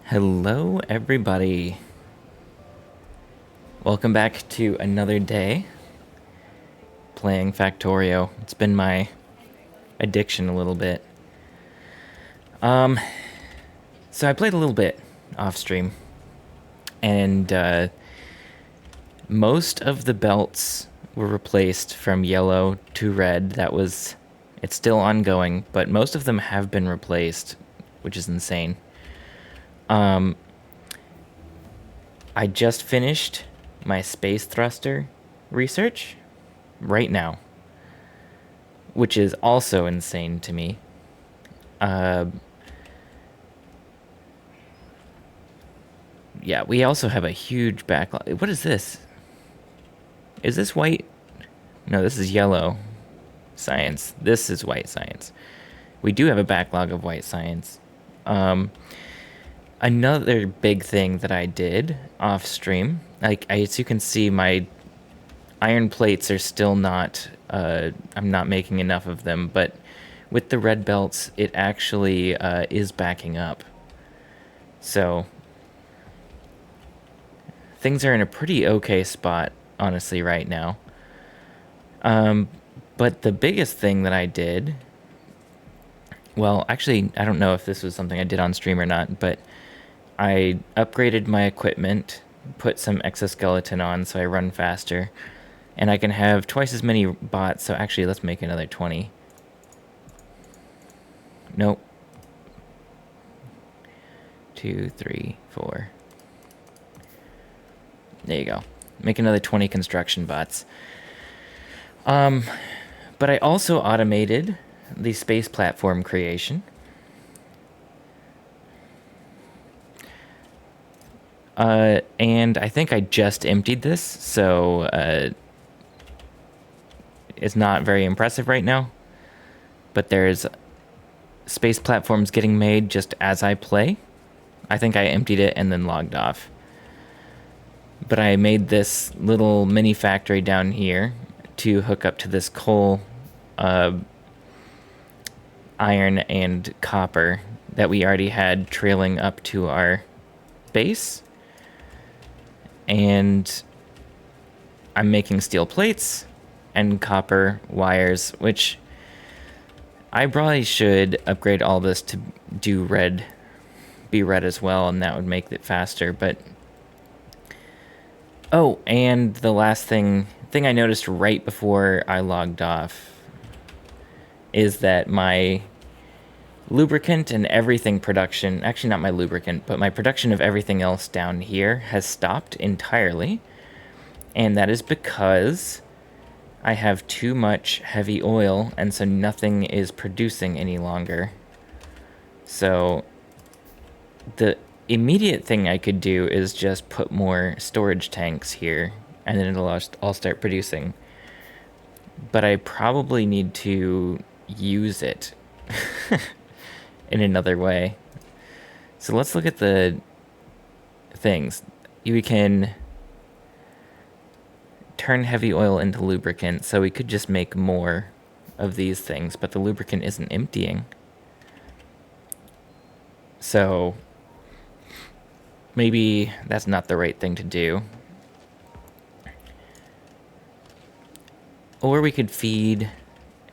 Hello, everybody. Welcome back to another day playing Factorio. It's been my addiction a little bit. So I played a little bit off stream, and most of the belts were replaced from yellow to red. It's still ongoing, but most of them have been replaced, which is insane. I just finished my space thruster research right now, which is also insane to me. Yeah, we also have a huge backlog. What is this? Is this white? No, this is yellow science. This is white science. We do have a backlog of white science. Another big thing that I did off stream, as you can see, my iron plates are still not, I'm not making enough of them, but with the red belts, it actually is backing up. So things are in a pretty okay spot, honestly, right now. But the biggest thing that I did, well, actually, I don't know if this was something I did on stream or not, but I upgraded my equipment, put some exoskeleton on so I run faster, and I can have twice as many bots. So actually, let's make another 20. Nope. 2, 3, 4. There you go. Make another 20 construction bots. But I also automated the space platform creation. And I think I just emptied this, so it's not very impressive right now. But there's space platforms getting made just as I play. I think I emptied it and then logged off. But I made this little mini factory down here to hook up to this coal, iron, and copper that we already had trailing up to our base. And I'm making steel plates and copper wires, which I probably should upgrade all this to be red as well, and that would make it faster. But oh, and the last thing I noticed right before I logged off is that my lubricant and everything production, actually not my lubricant, but my production of everything else down here has stopped entirely. And that is because I have too much heavy oil, and so nothing is producing any longer. So the immediate thing I could do is just put more storage tanks here, and then it'll all start producing. But I probably need to use it in another way. So let's look at the things. We can turn heavy oil into lubricant, so we could just make more of these things, but the lubricant isn't emptying. So maybe that's not the right thing to do. Or we could feed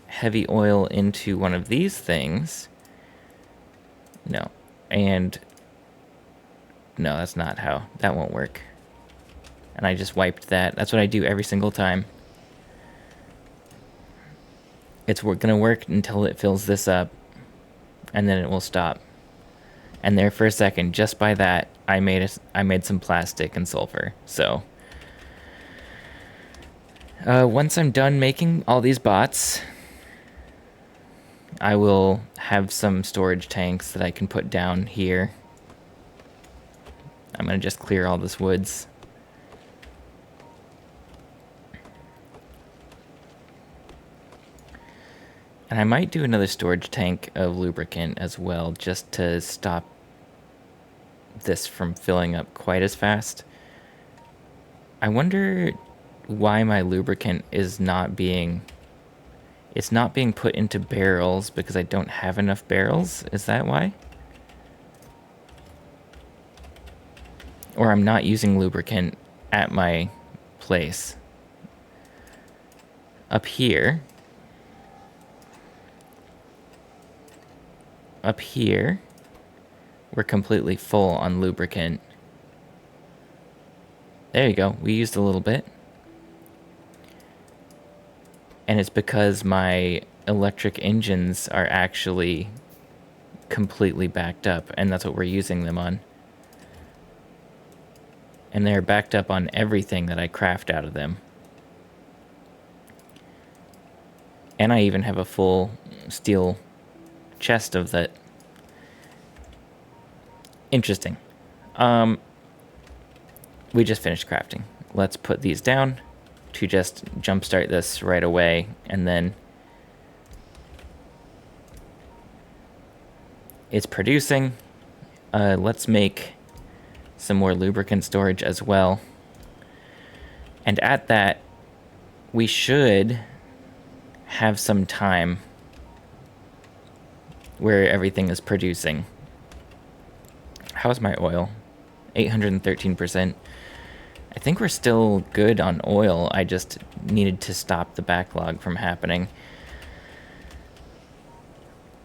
heavy oil into one of these things. No. And no, that's not how. That won't work. And I just wiped that. That's what I do every single time. It's gonna work until it fills this up, and then it will stop. And there for a second, just by that, I made some plastic and sulfur. So once I'm done making all these bots, I will have some storage tanks that I can put down here. I'm gonna just clear all this woods. And And I might do another storage tank of lubricant as well, just to stop this from filling up quite as fast. I wonder why my lubricant is not being... It's not being put into barrels because I don't have enough barrels? Is that why? Or I'm not using lubricant at my place. Up here, we're completely full on lubricant. There you go. We used a little bit. And it's because my electric engines are actually completely backed up, and that's what we're using them on. And they're backed up on everything that I craft out of them. And I even have a full steel chest of that. Interesting. We just finished crafting. Let's put these down to just jumpstart this right away, and then it's producing. Let's make some more lubricant storage as well. And at that, we should have some time where everything is producing. How's my oil? 813%. I think we're still good on oil. I just needed to stop the backlog from happening.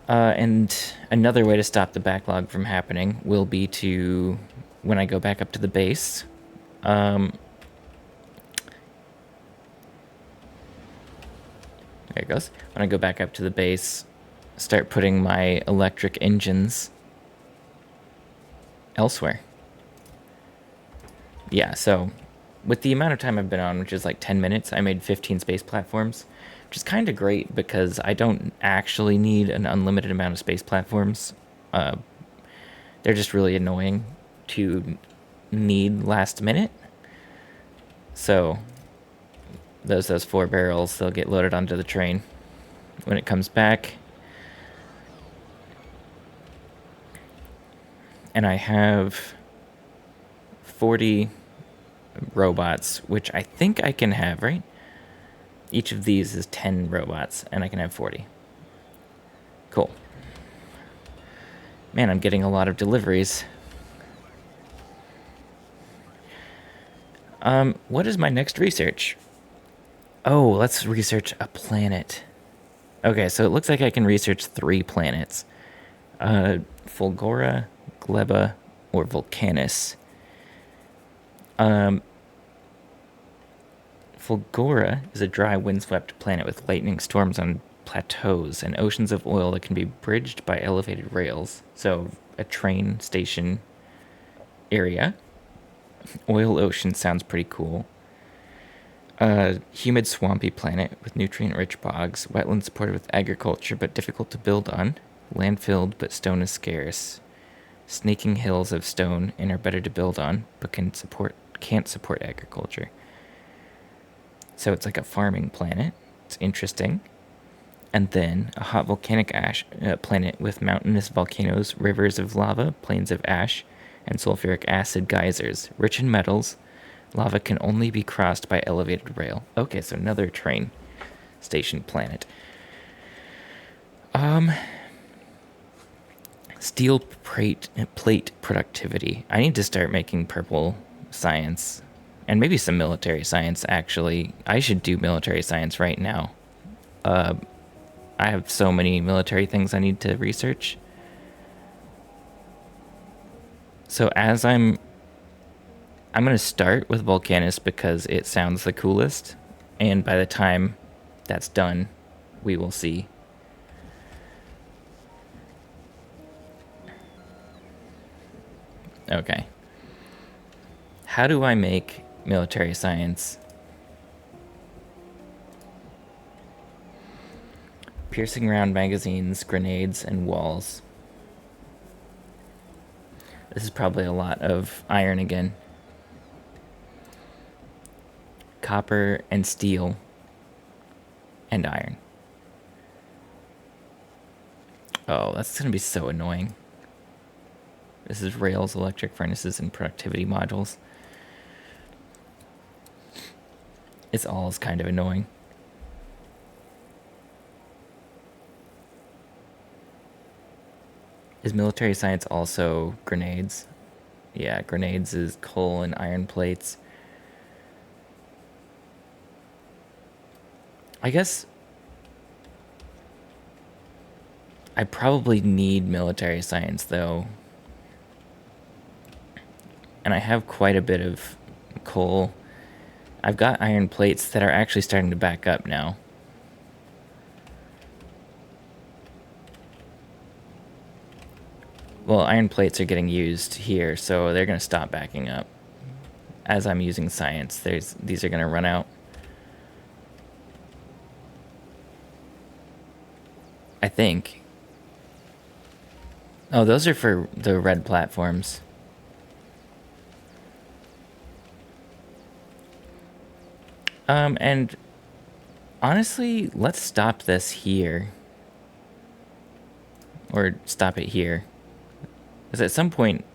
And another way to stop the backlog from happening will be to, when I go back up to the base, there it goes. When I go back up to the base, start putting my electric engines elsewhere. Yeah, so with the amount of time I've been on, which is like 10 minutes, I made 15 space platforms, which is kind of great because I don't actually need an unlimited amount of space platforms. They're just really annoying to need last minute. So those 4 barrels, they'll get loaded onto the train when it comes back. And I have 40 robots, which I think I can have, right? Each of these is 10 robots, and I can have 40. Cool. Man, I'm getting a lot of deliveries. What is my next research? Oh, let's research a planet. Okay, so it looks like I can research 3 planets. Fulgora, Gleba, or Vulcanus. Fulgora is a dry, windswept planet with lightning storms on plateaus and oceans of oil that can be bridged by elevated rails. So, a train station area. Oil ocean sounds pretty cool. Humid, swampy planet with nutrient-rich bogs. Wetlands supported with agriculture but difficult to build on. Land filled but stone is scarce. Snaking hills of stone and are better to build on, but can't support agriculture. So it's like a farming planet. It's interesting. And then a hot volcanic ash planet with mountainous volcanoes, rivers of lava, plains of ash, and sulfuric acid geysers. Rich in metals, lava can only be crossed by elevated rail. Okay, so another train station planet. Steel plate productivity. I need to start making purple science. And maybe some military science, actually. I should do military science right now. I have so many military things I need to research. So as I'm going to start with Vulcanus because it sounds the coolest. And by the time that's done, we will see. Okay. How do I make military science? Piercing round magazines, grenades, and walls. This is probably a lot of iron again. Copper and steel and iron. Oh, that's going to be so annoying. This is rails, electric furnaces, and productivity modules. It's all is kind of annoying. Is military science also grenades? Yeah, grenades is coal and iron plates. I guess I probably need military science though. And I have quite a bit of coal. I've got iron plates that are actually starting to back up now. Well, iron plates are getting used here, so they're going to stop backing up. As I'm using science, these are going to run out. I think. Oh, those are for the red platforms. And honestly, let's stop this here. Or stop it here. Because at some point,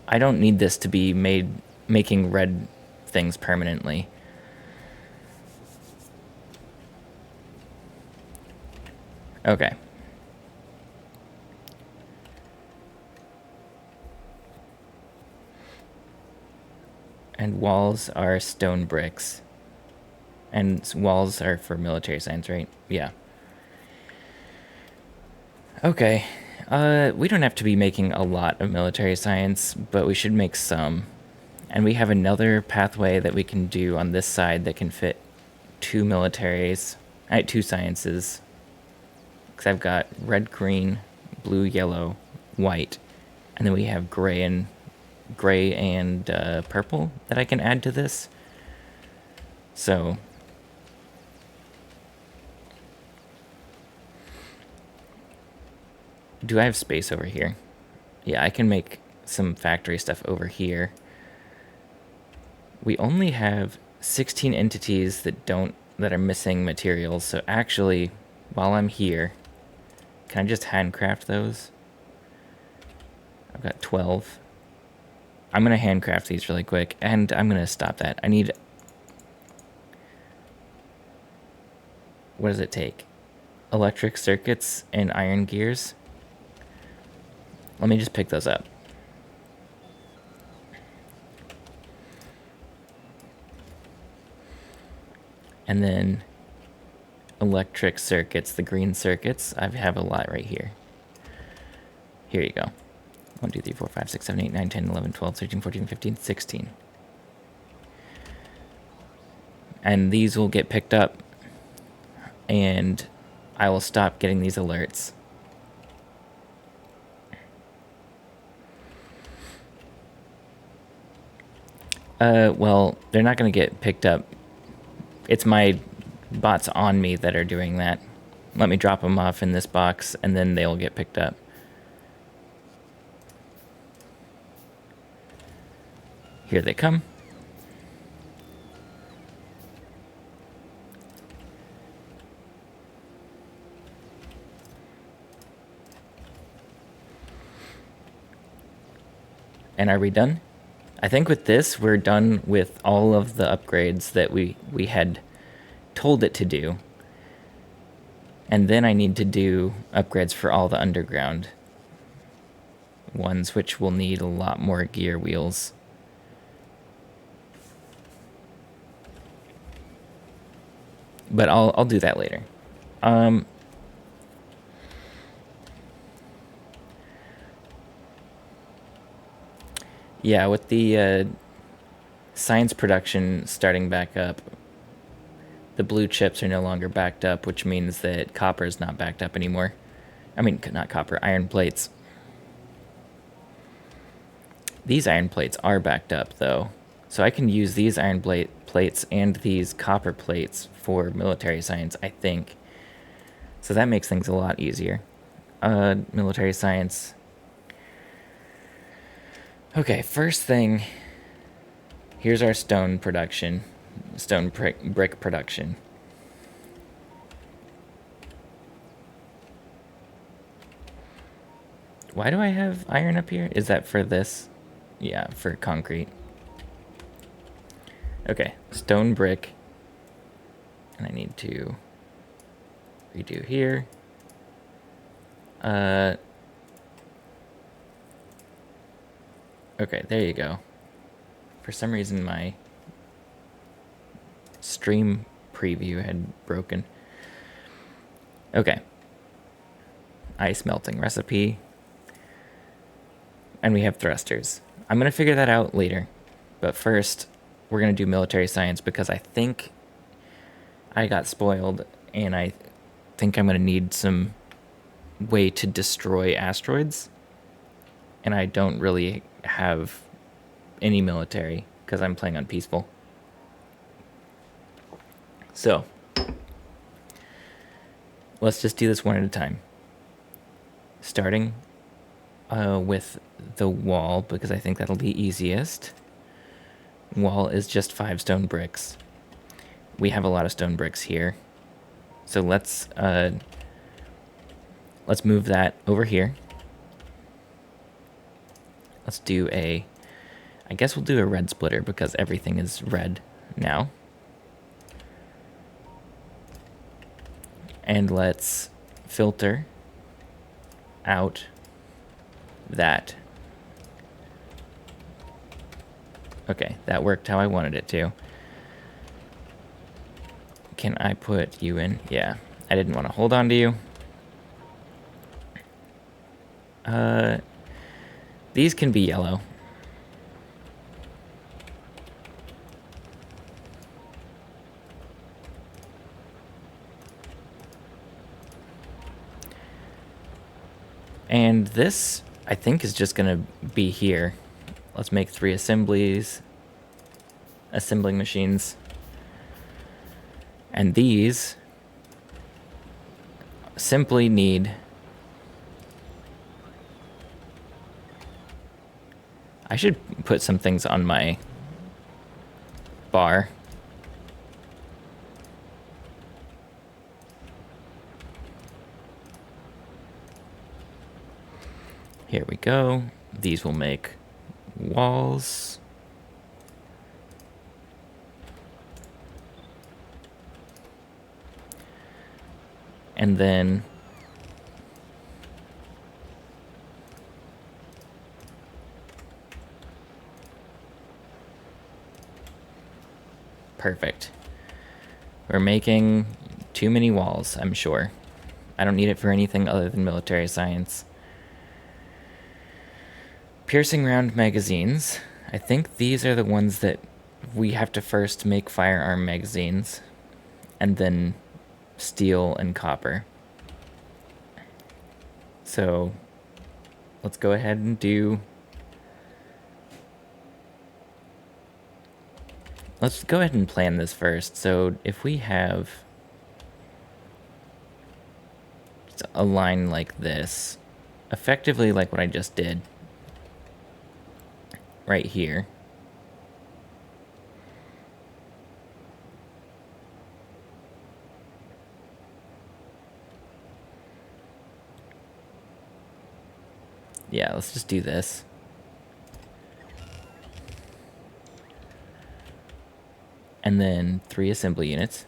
I don't need this to be making red things permanently. Okay. And walls are stone bricks. And walls are for military science, right? Yeah. Okay. We don't have to be making a lot of military science, but we should make some. And we have another pathway that we can do on this side that can fit two militaries, two sciences. Because I've got red, green, blue, yellow, white, and then we have gray and purple that I can add to this. So do I have space over here? Yeah, I can make some factory stuff over here. We only have 16 entities that are missing materials. So actually, while I'm here, can I just handcraft those? I've got 12. I'm going to handcraft these really quick, and I'm going to stop that. I need... What does it take? Electric circuits and iron gears. Let me just pick those up. And then electric circuits, the green circuits, I have a lot right here. Here you go. 1, 2, 3, 4, 5, 6, 7, 8, 9, 10, 11, 12, 13, 14, 15, 16. And these will get picked up, and I will stop getting these alerts. Well, they're not going to get picked up. It's my bots on me that are doing that. Let me drop them off in this box, and then they'll get picked up. Here they come. And are we done? I think with this, we're done with all of the upgrades that we had told it to do. And then I need to do upgrades for all the underground ones, which will need a lot more gear wheels. But I'll do that later. Yeah, with the science production starting back up, the blue chips are no longer backed up, which means that copper is not backed up anymore. I mean, not copper, iron plates. These iron plates are backed up, though. So I can use these iron plates and these copper plates for military science, I think. So that makes things a lot easier. Military science. Okay, first thing, here's our stone production, stone brick production. Why do I have iron up here? Is that for this? Yeah, for concrete. Okay, stone brick. And I need to redo here. Okay, there you go. For some reason my stream preview had broken. Okay. Ice melting recipe. And we have thrusters. I'm going to figure that out later. But first, we're going to do military science because I think I got spoiled and I think I'm going to need some way to destroy asteroids. And I don't really have any military because I'm playing on peaceful. So, let's just do this one at a time. Starting with the wall, because I think that'll be easiest. Wall is just 5 stone bricks. We have a lot of stone bricks here. So let's move that over here. Let's do I guess we'll do a red splitter because everything is red now. And let's filter out that. Okay, that worked how I wanted it to. Can I put you in? Yeah, I didn't want to hold on to you. These can be yellow. And this, I think, is just going to be here. Let's make 3 assembling machines. And these simply need... I should put some things on my bar. Here we go. These will make walls. And then perfect. We're making too many walls, I'm sure. I don't need it for anything other than military science. Piercing round magazines. I think these are the ones that we have to first make firearm magazines and then steel and copper. So let's go ahead and do... Let's go ahead and plan this first. So if we have a line like this, effectively like what I just did right here. Yeah, let's just do this. And then 3 assembly units.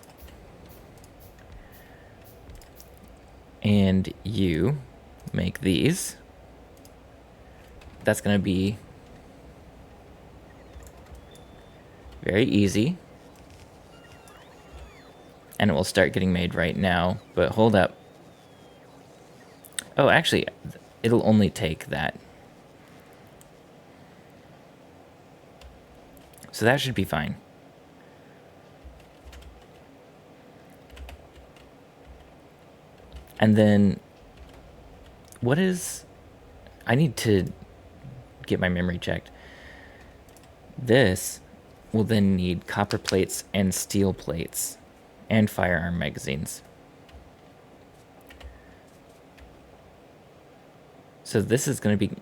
And you make these. That's going to be very easy. And it will start getting made right now. But hold up. Oh, actually, it'll only take that. So that should be fine. And then, what is... I need to get my memory checked. This will then need copper plates and steel plates and firearm magazines. So this is going to be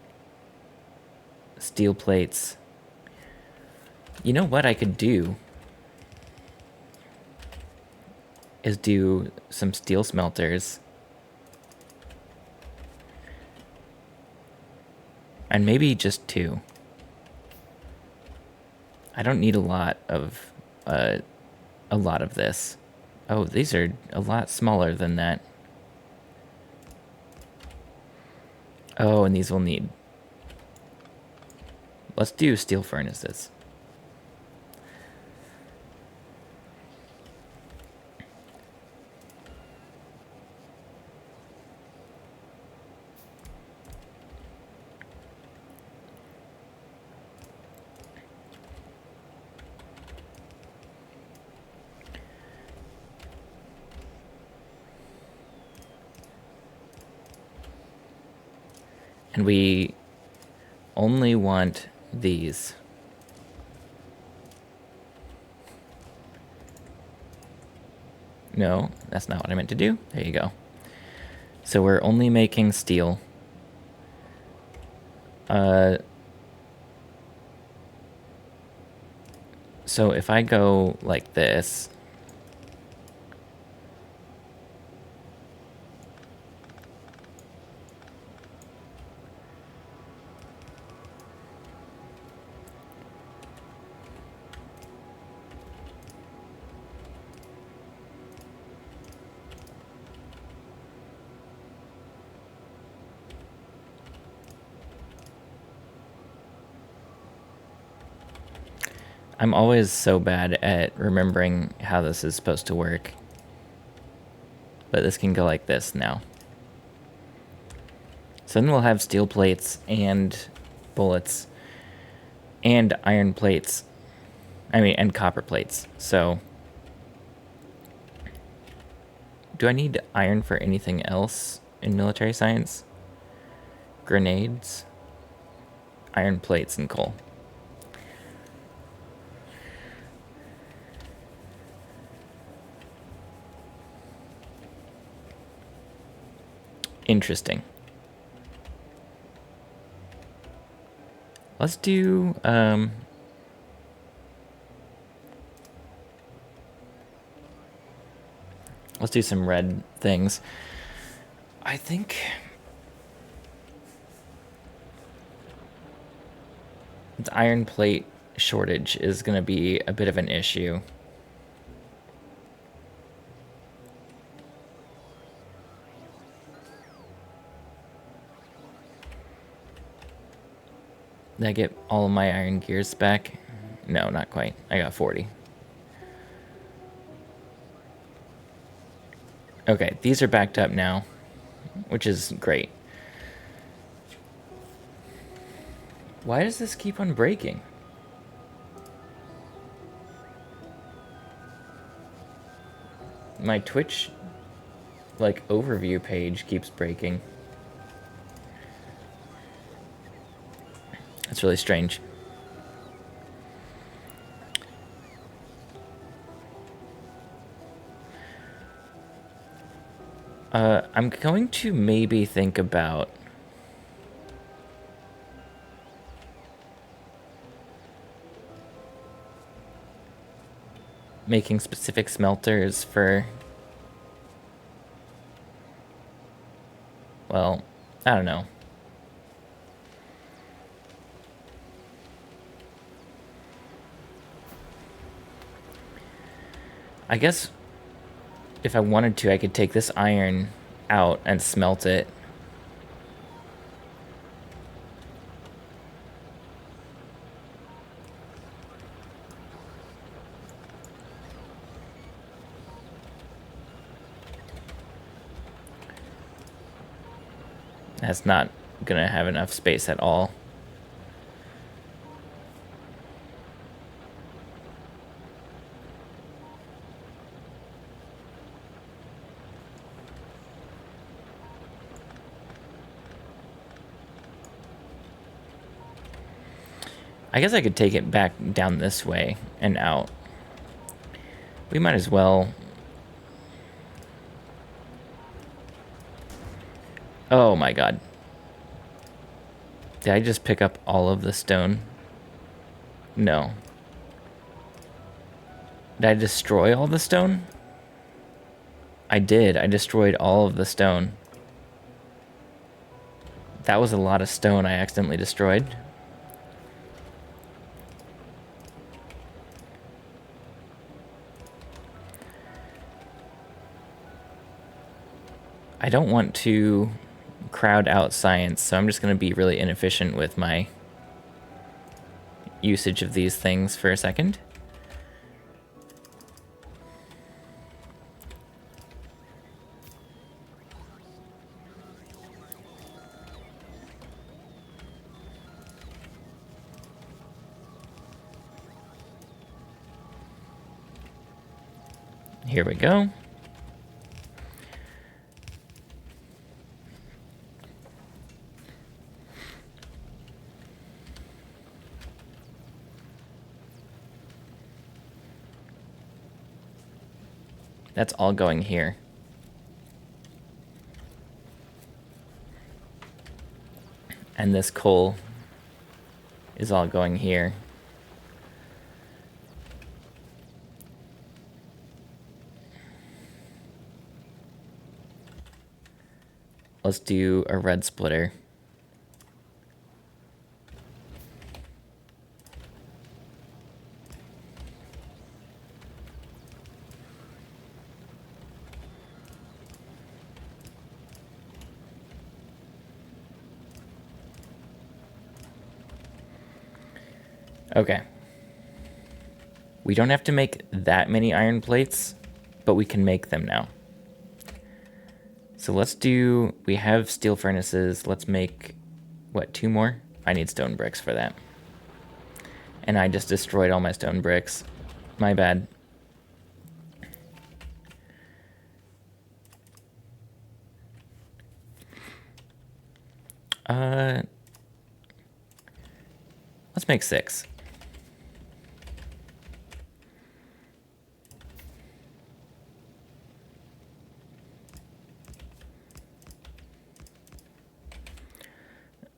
steel plates. You know what I could do is do some steel smelters And maybe just 2. I don't need a lot of this. Oh, these are a lot smaller than that. Oh, and these will need... Let's do steel furnaces. And we only want these. No, that's not what I meant to do. There you go. So we're only making steel. So if I go like this... I'm always so bad at remembering how this is supposed to work. But this can go like this now. So then we'll have steel plates and bullets and iron plates. And copper plates. So do I need iron for anything else in military science? Grenades, iron plates, and coal. Interesting. Let's do, let's do some red things. I think the iron plate shortage is going to be a bit of an issue. Did I get all of my iron gears back? No, not quite. I got 40. Okay, these are backed up now, which is great. Why does this keep on breaking? My Twitch, like, overview page keeps breaking. That's really strange. I'm going to maybe think about making specific smelters for, well, I don't know. I guess if I wanted to, I could take this iron out and smelt it. That's not gonna have enough space at all. I guess I could take it back down this way and out. We might as well. Oh my god. Did I just pick up all of the stone? No. Did I destroy all the stone? I did. I destroyed all of the stone. That was a lot of stone I accidentally destroyed. I don't want to crowd out science, so I'm just going to be really inefficient with my usage of these things for a second. Here we go. That's all going here. And this coal is all going here. Let's do a red splitter. Okay. We don't have to make that many iron plates, but we can make them now. So let's do, we have steel furnaces. Let's make, what, 2 more? I need stone bricks for that. And I just destroyed all my stone bricks. My bad. Let's make 6.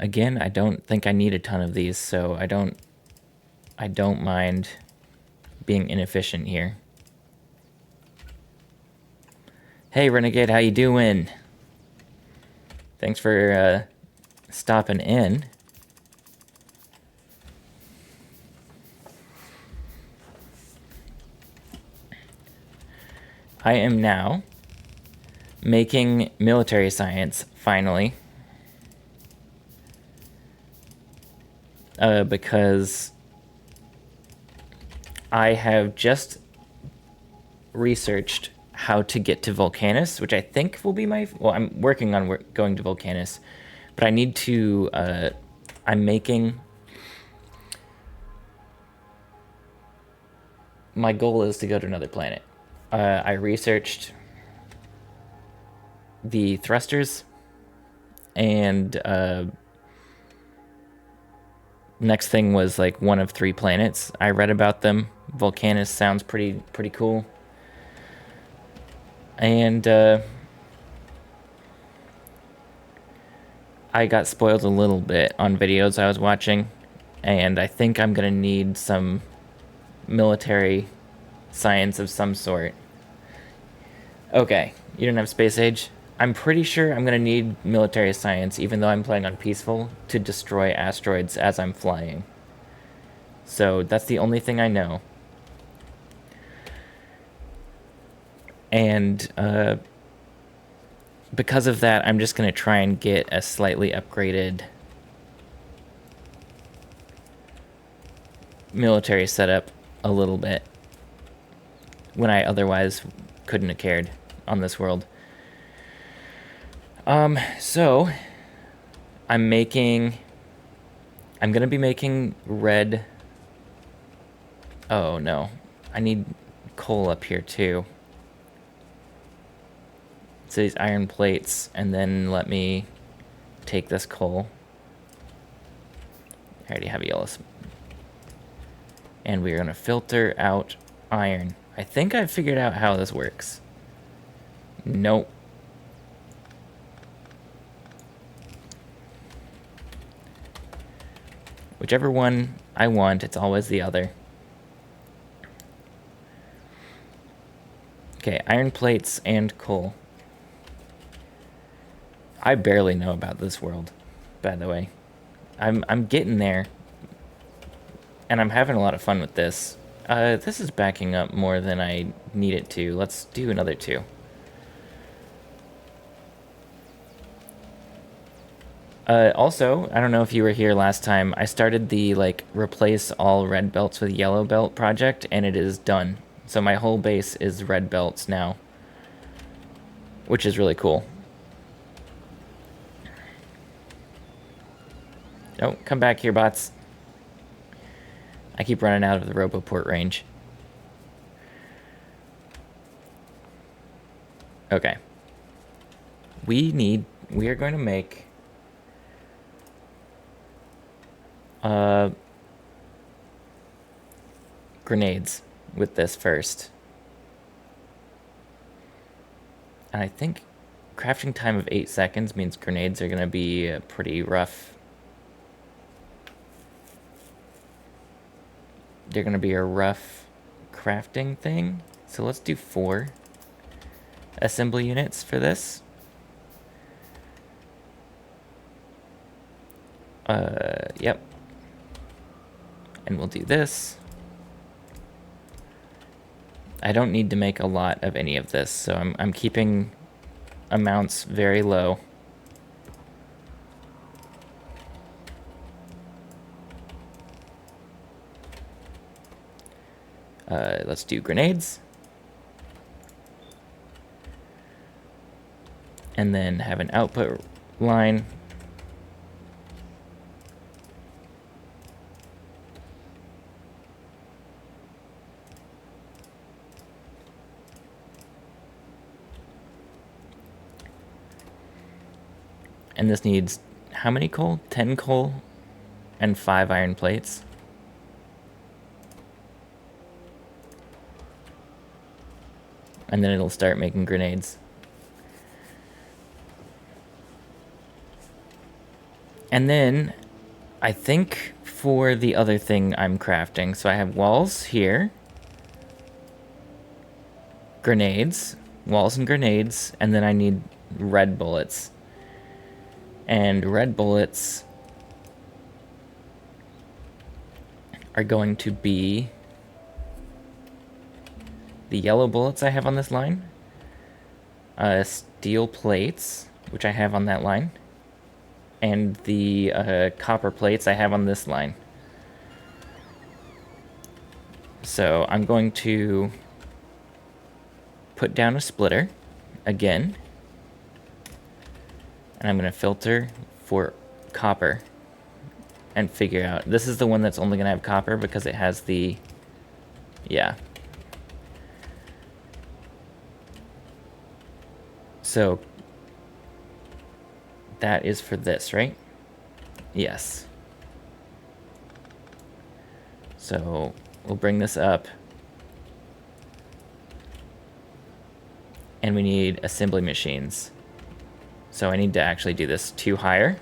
Again, I don't think I need a ton of these, so I don't mind being inefficient here. Hey, Renegade, how you doing? Thanks for stopping in. I am now making military science, finally. Because I have just researched how to get to Volcanus, which I think will be my... Well, I'm working on going to Volcanus, but I need to... I'm making... My goal is to go to another planet. I researched the thrusters, and next thing was like one of 3 planets. I read about them. Volcanus sounds pretty cool. And I got spoiled a little bit on videos I was watching, and I think I'm gonna need some military science of some sort. Okay, you don't have space age? I'm pretty sure I'm gonna need military science, even though I'm playing on peaceful, to destroy asteroids as I'm flying. So that's the only thing I know. And because of that, I'm just gonna try and get a slightly upgraded military setup a little bit when I otherwise couldn't have cared on this world. So I'm gonna be making red. Oh no, I need coal up here too. So these iron plates, and then let me take this coal. I already have yellow. And we're gonna filter out iron. I think I've figured out how this works. Nope. Whichever one I want, it's always the other. Okay, iron plates and coal. I barely know about this world. by the way. I'm getting there, and I'm having a lot of fun with this. This is backing up more than I need it to. Let's do another 2. Also, I don't know if you were here last time. I started the like replace all red belts with yellow belt project, and it is done. So my whole base is red belts now, which is really cool. Oh, come back here, bots. I keep running out of the Roboport range. Okay. We are going to make grenades with this first. And I think crafting time of 8 seconds means grenades are going to be pretty rough. They're going to be a rough crafting thing. So let's do 4 assembly units for this. Yep. And we'll do this. I don't need to make a lot of any of this, so I'm keeping amounts very low. Let's do grenades. And then have an output line. And this needs how many coal? 10 coal and 5 iron plates. And then it'll start making grenades. And then I think for the other thing I'm crafting, so I have walls here, grenades, walls and grenades, and then I need red bullets. And red bullets are going to be the yellow bullets I have on this line, steel plates, which I have on that line, and the copper plates I have on this line. So I'm going to put down a splitter again, and I'm going to filter for copper and figure out. This is the one that's only going to have copper because it has the, yeah. So that is for this, right? Yes. So we'll bring this up. And we need assembly machines. So I need to actually do this 2 higher.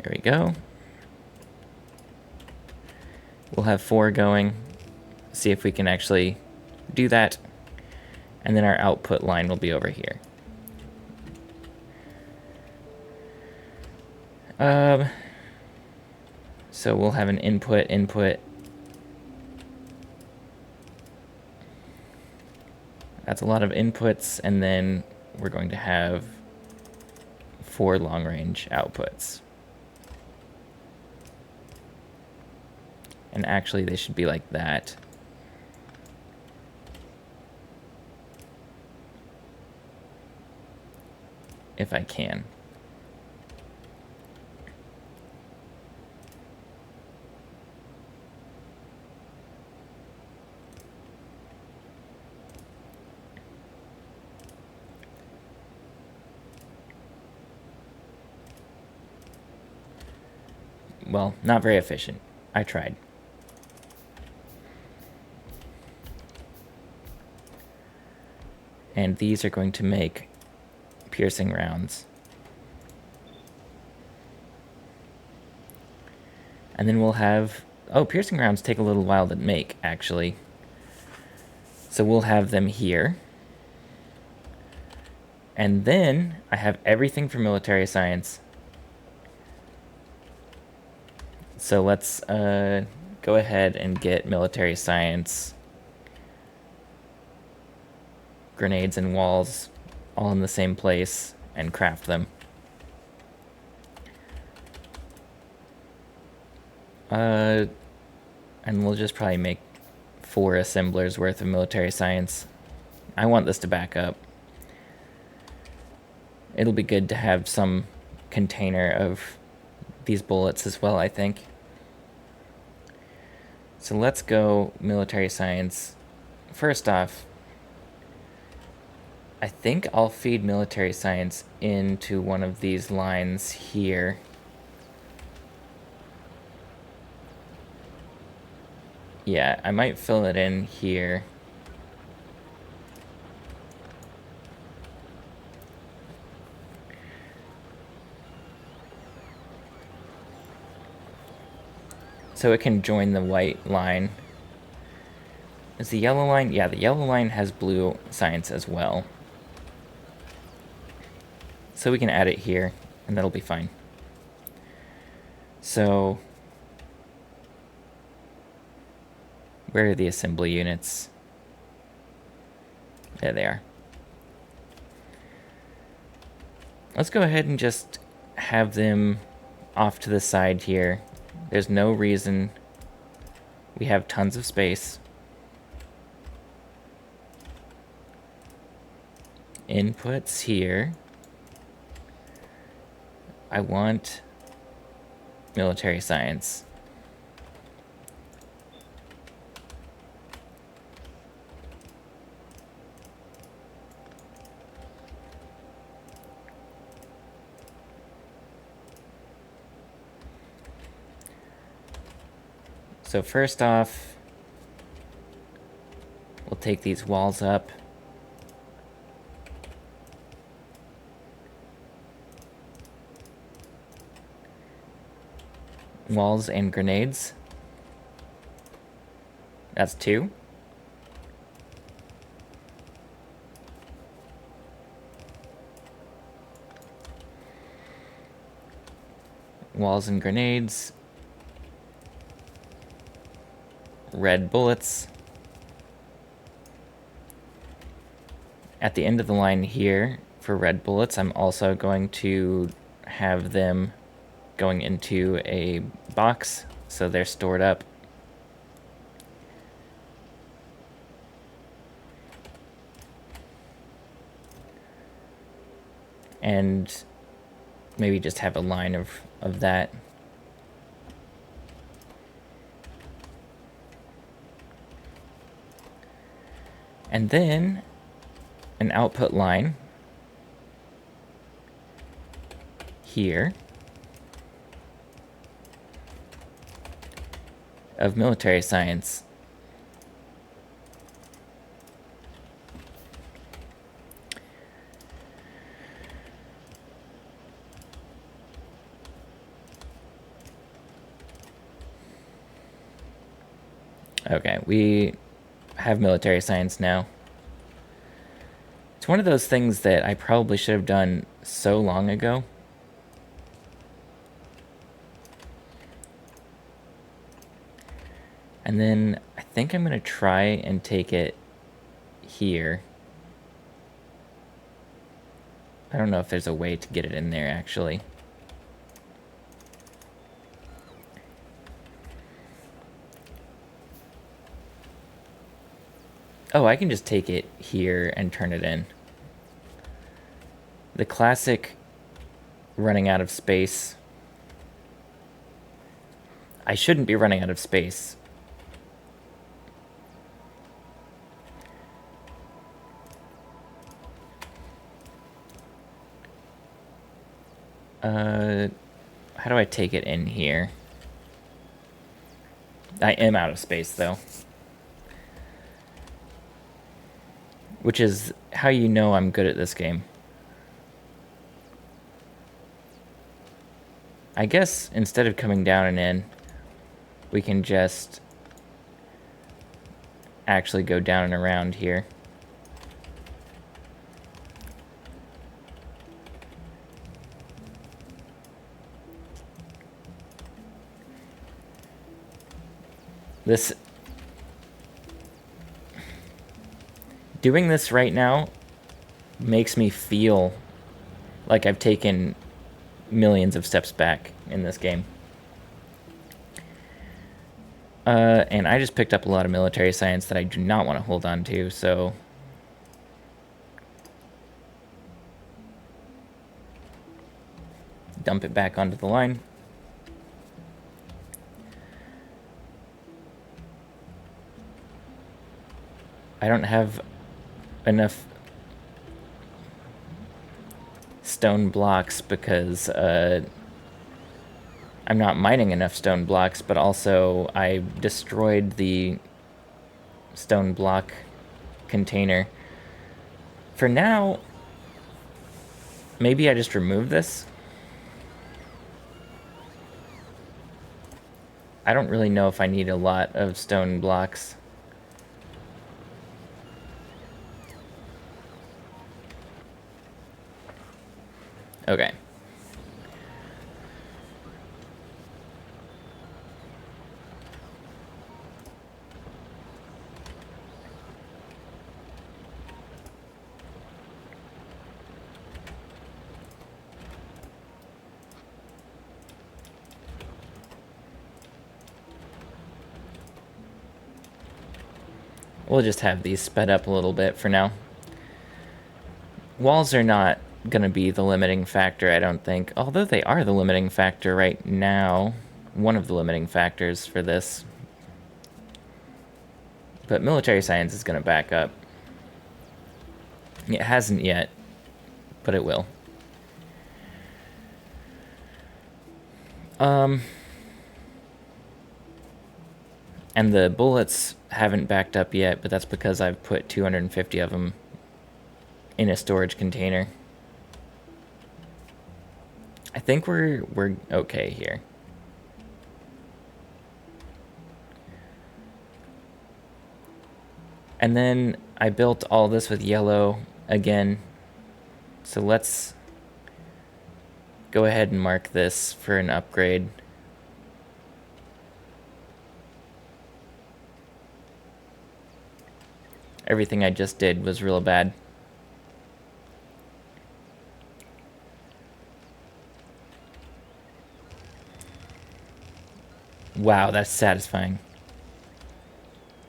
Here we go. We'll have 4 going. See if we can actually do that. And then our output line will be over here. So we'll have an input. That's a lot of inputs, and then we're going to have 4 long-range outputs. And actually, they should be like that. If I can. Well, not very efficient. I tried. And these are going to make piercing rounds. And then we'll have, oh, piercing rounds take a little while to make, actually. So we'll have them here. And then I have everything for military science. So let's go ahead and get military science, grenades and walls all in the same place and craft them. And we'll just probably make 4 assemblers worth of military science. I want this to back up. It'll be good to have some container of these bullets as well, I think. So let's go military science. First off, I think I'll feed military science into one of these lines here. Yeah, I might fill it in here. So it can join the white line. Is the yellow line? Yeah, the yellow line has blue science as well. So we can add it here, and that'll be fine. So, where are the assembly units? There they are. Let's go ahead and just have them off to the side here. There's no reason. We have tons of space. Inputs here. I want military science. So first off, we'll take these walls up. Walls and grenades. That's 2. Walls and grenades. Red bullets. At the end of the line here, for red bullets, I'm also going to have them going into a box, so they're stored up. And maybe just have a line of that. And then an output line here of military science. Okay, we have military science now. It's one of those things that I probably should have done so long ago. And then I think I'm going to try and take it here. I don't know if there's a way to get it in there, actually. Oh, I can just take it here and turn it in. The classic running out of space. I shouldn't be running out of space. How do I take it in here? I am out of space, though. Which is how you know I'm good at this game. I guess instead of coming down and in, we can just actually go down and around here. This... Doing this right now makes me feel like I've taken millions of steps back in this game. And I just picked up a lot of military science that I do not want to hold on to, so... Dump it back onto the line. I don't have enough stone blocks because I'm not mining enough stone blocks, but also I destroyed the stone block container. For now, maybe I just remove this. I don't really know if I need a lot of stone blocks. Okay. We'll just have these sped up a little bit for now. Walls are not going to be the limiting factor, I don't think. Although they are the limiting factor right now. One of the limiting factors for this. But military science is going to back up. It hasn't yet, but it will. And the bullets haven't backed up yet, but that's because I've put 250 of them in a storage container. I think we're okay here. And then I built all this with yellow again. So let's go ahead and mark this for an upgrade. Everything I just did was real bad. Wow, that's satisfying.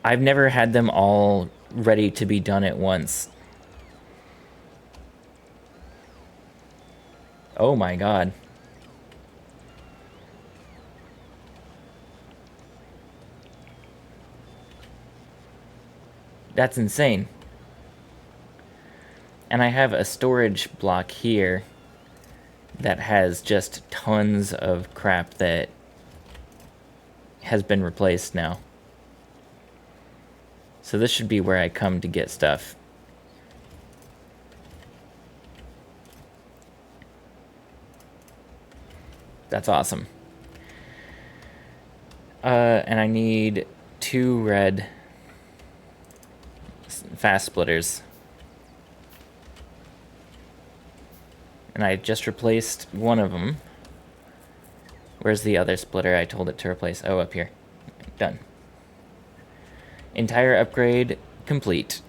I've never had them all ready to be done at once. Oh my god. That's insane. And I have a storage block here that has just tons of crap that has been replaced now. So this should be where I come to get stuff. That's awesome. And I need 2 red fast splitters. And I just replaced one of them. Where's the other splitter I told it to replace? Oh, up here. Done. Entire upgrade complete.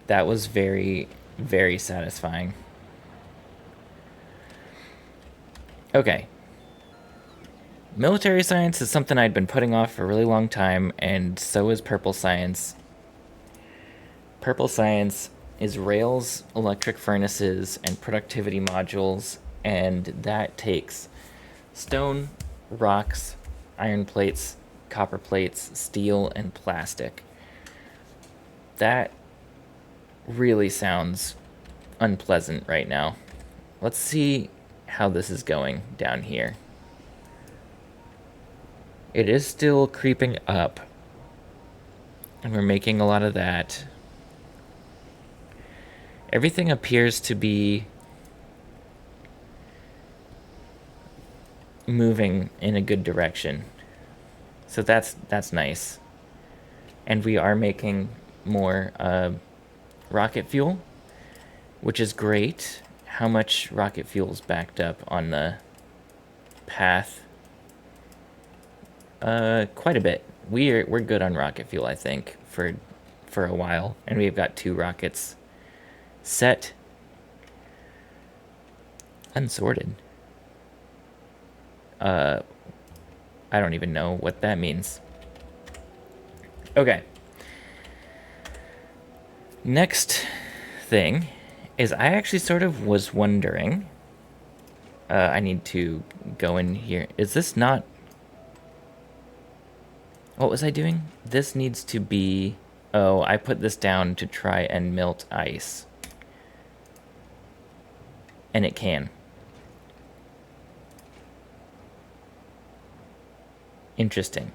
That was very, very satisfying. Okay. Military science is something I'd been putting off for a really long time, and so is purple science. Purple science is rails, electric furnaces, and productivity modules, and that takes stone, rocks, iron plates, copper plates, steel, and plastic. That really sounds unpleasant right now. Let's see how this is going down here. It is still creeping up, and we're making a lot of that. Everything appears to be moving in a good direction. So that's nice. And we are making more rocket fuel, which is great. How much rocket fuel is backed up on the path quite a bit. We're good on rocket fuel, I think, for a while, and we've got 2 rockets set. Unsorted. I don't even know what that means. Okay. Next thing is I actually sort of was wondering. I need to go in here. Is this not... What was I doing? This needs to be... Oh, I put this down to try and melt ice. And it can. Interesting.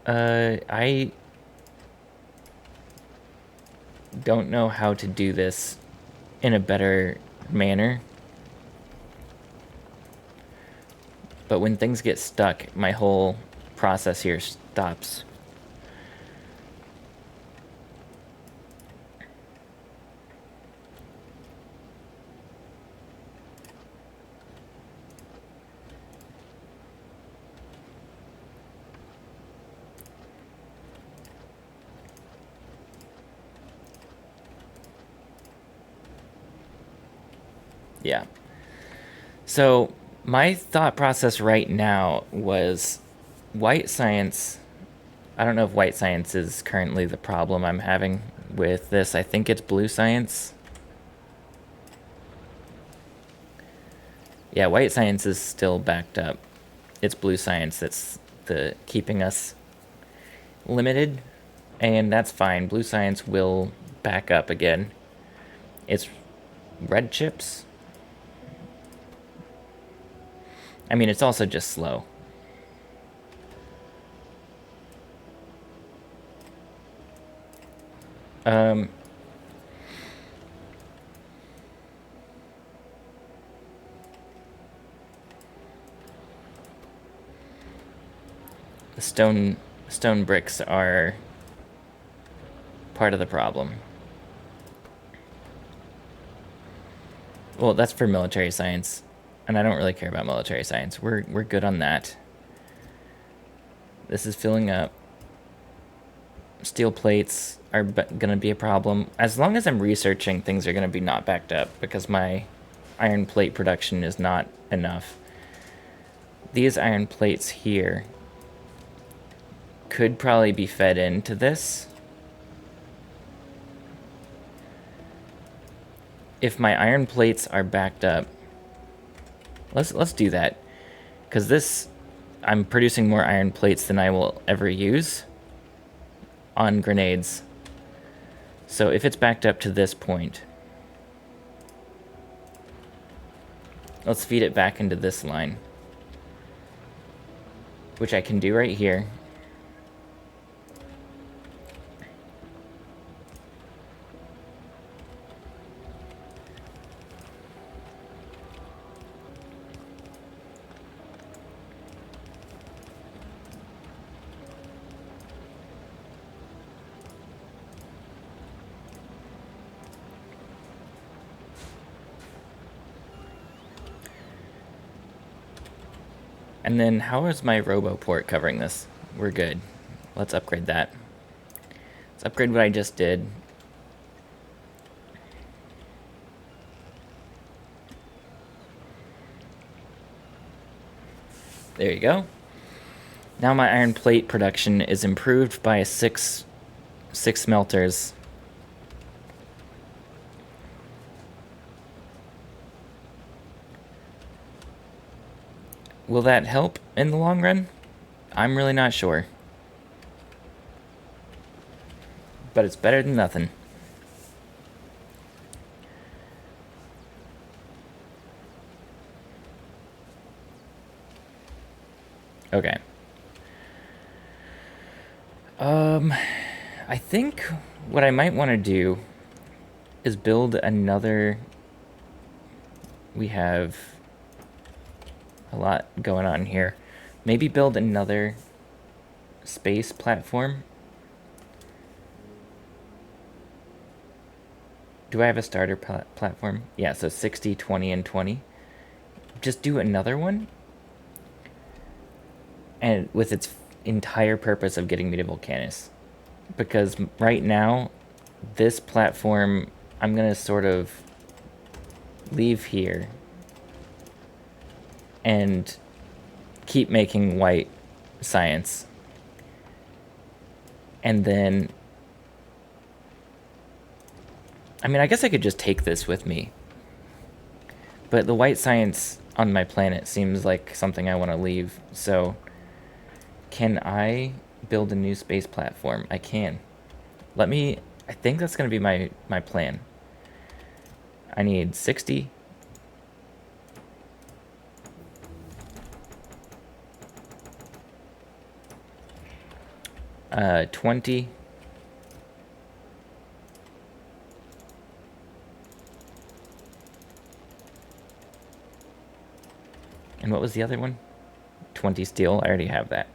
I don't know how to do this in a better manner. But when things get stuck, my whole process here stops. Yeah. So my thought process right now was white science. I don't know if white science is currently the problem I'm having with this. I think it's blue science. Yeah, white science is still backed up. It's blue science that's the keeping us limited, and that's fine. Blue science will back up again. It's red chips. I mean, it's also just slow. The stone bricks are part of the problem. Well, that's for military science, and I don't really care about military science. We're good on that. This is filling up. Steel plates are gonna be a problem. As long as I'm researching, things are gonna be not backed up because my iron plate production is not enough. These iron plates here could probably be fed into this. If my iron plates are backed up, let's do that, because this, I'm producing more iron plates than I will ever use on grenades. So if it's backed up to this point, let's feed it back into this line, which I can do right here. And then how is my RoboPort covering this? We're good. Let's upgrade that. Let's upgrade what I just did. There you go. Now my iron plate production is improved by six smelters. Will that help in the long run? I'm really not sure. But it's better than nothing. Okay. I think what I might want to do is build another... We have a lot going on here. Maybe build another space platform. Do I have a starter platform? Yeah, so 60, 20, and 20. Just do another one, and with its entire purpose of getting me to Volcanus. Because right now, this platform, I'm going to sort of leave here and keep making white science. And then, I mean, I guess I could just take this with me. But the white science on my planet seems like something I want to leave. So, can I build a new space platform? I can. Let me, I think that's going to be my plan. I need 60. 20. And what was the other one? 20 steel. I already have that.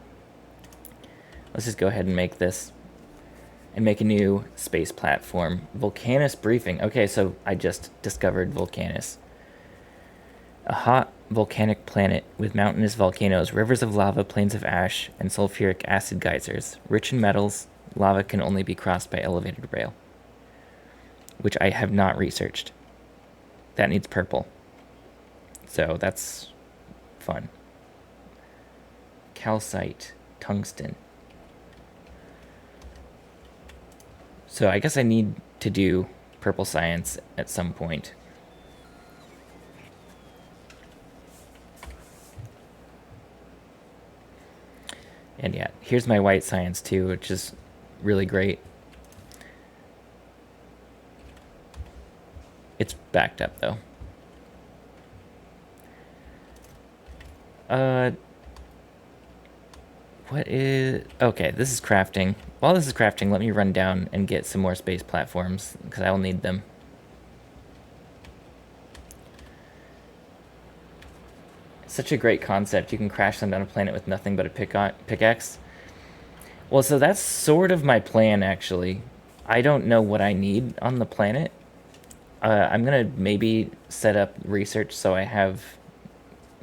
Let's just go ahead and make this. And make a new space platform. Volcanus briefing. Okay, so I just discovered Volcanus. A hot volcanic planet with mountainous volcanoes, rivers of lava, plains of ash, and sulfuric acid geysers. Rich in metals, lava can only be crossed by elevated rail. Which I have not researched. That needs purple. So that's fun. Calcite, tungsten. So I guess I need to do purple science at some point. And yeah, here's my white science too, which is really great. It's backed up though. What is... Okay, this is crafting. While this is crafting, let me run down and get some more space platforms, because I will need them. Such a great concept. You can crash them on a planet with nothing but a pickaxe. Well, so that's sort of my plan, actually. I don't know what I need on the planet. I'm going to maybe set up research so I have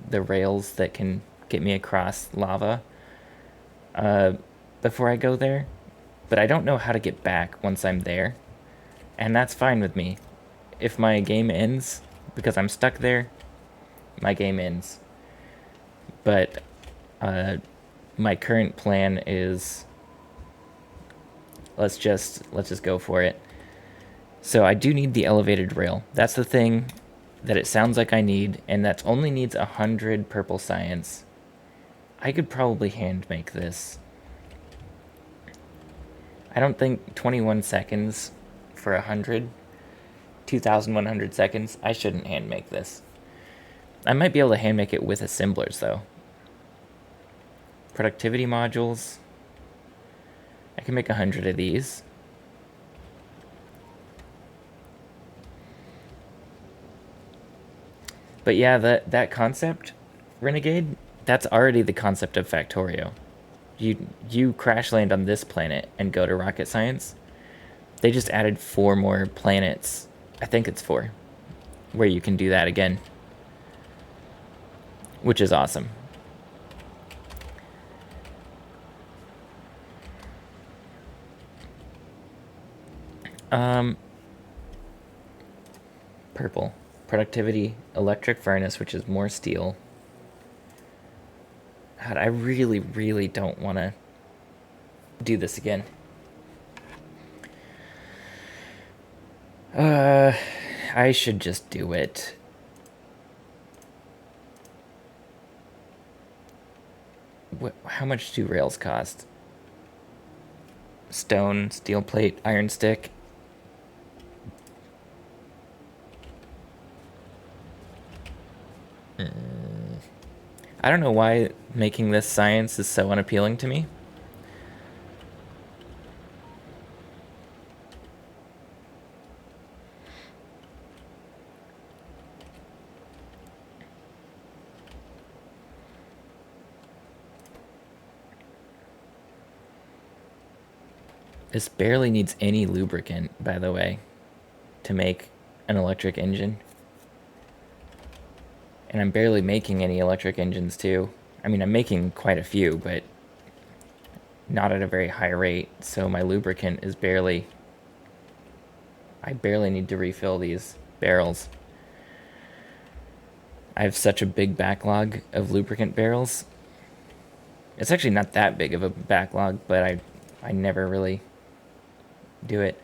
the rails that can get me across lava before I go there. But I don't know how to get back once I'm there. And that's fine with me. If my game ends because I'm stuck there, my game ends. But my current plan is let's just go for it. So I do need the elevated rail. That's the thing that it sounds like I need, and that only needs 100 purple science. I could probably hand make this. I don't think 21 seconds for 100, 2,100 seconds. I shouldn't hand make this. I might be able to hand make it with assemblers though. Productivity modules. I can make 100 of these. But yeah, that concept, Renegade, that's already the concept of Factorio. You crash land on this planet and go to rocket science. They just added 4 more planets. I think it's 4. Where you can do that again. Which is awesome. Purple. Productivity, electric furnace, which is more steel. God, I really, really don't want to do this again. I should just do it. How much do rails cost? Stone, steel plate, iron stick. I don't know why making this science is so unappealing to me. This barely needs any lubricant, by the way. to make an electric engine. And I'm barely making any electric engines too. I mean, I'm making quite a few, but not at a very high rate. So my lubricant is barely... I barely need to refill these barrels. I have such a big backlog of lubricant barrels. It's actually not that big of a backlog, but I never really do it.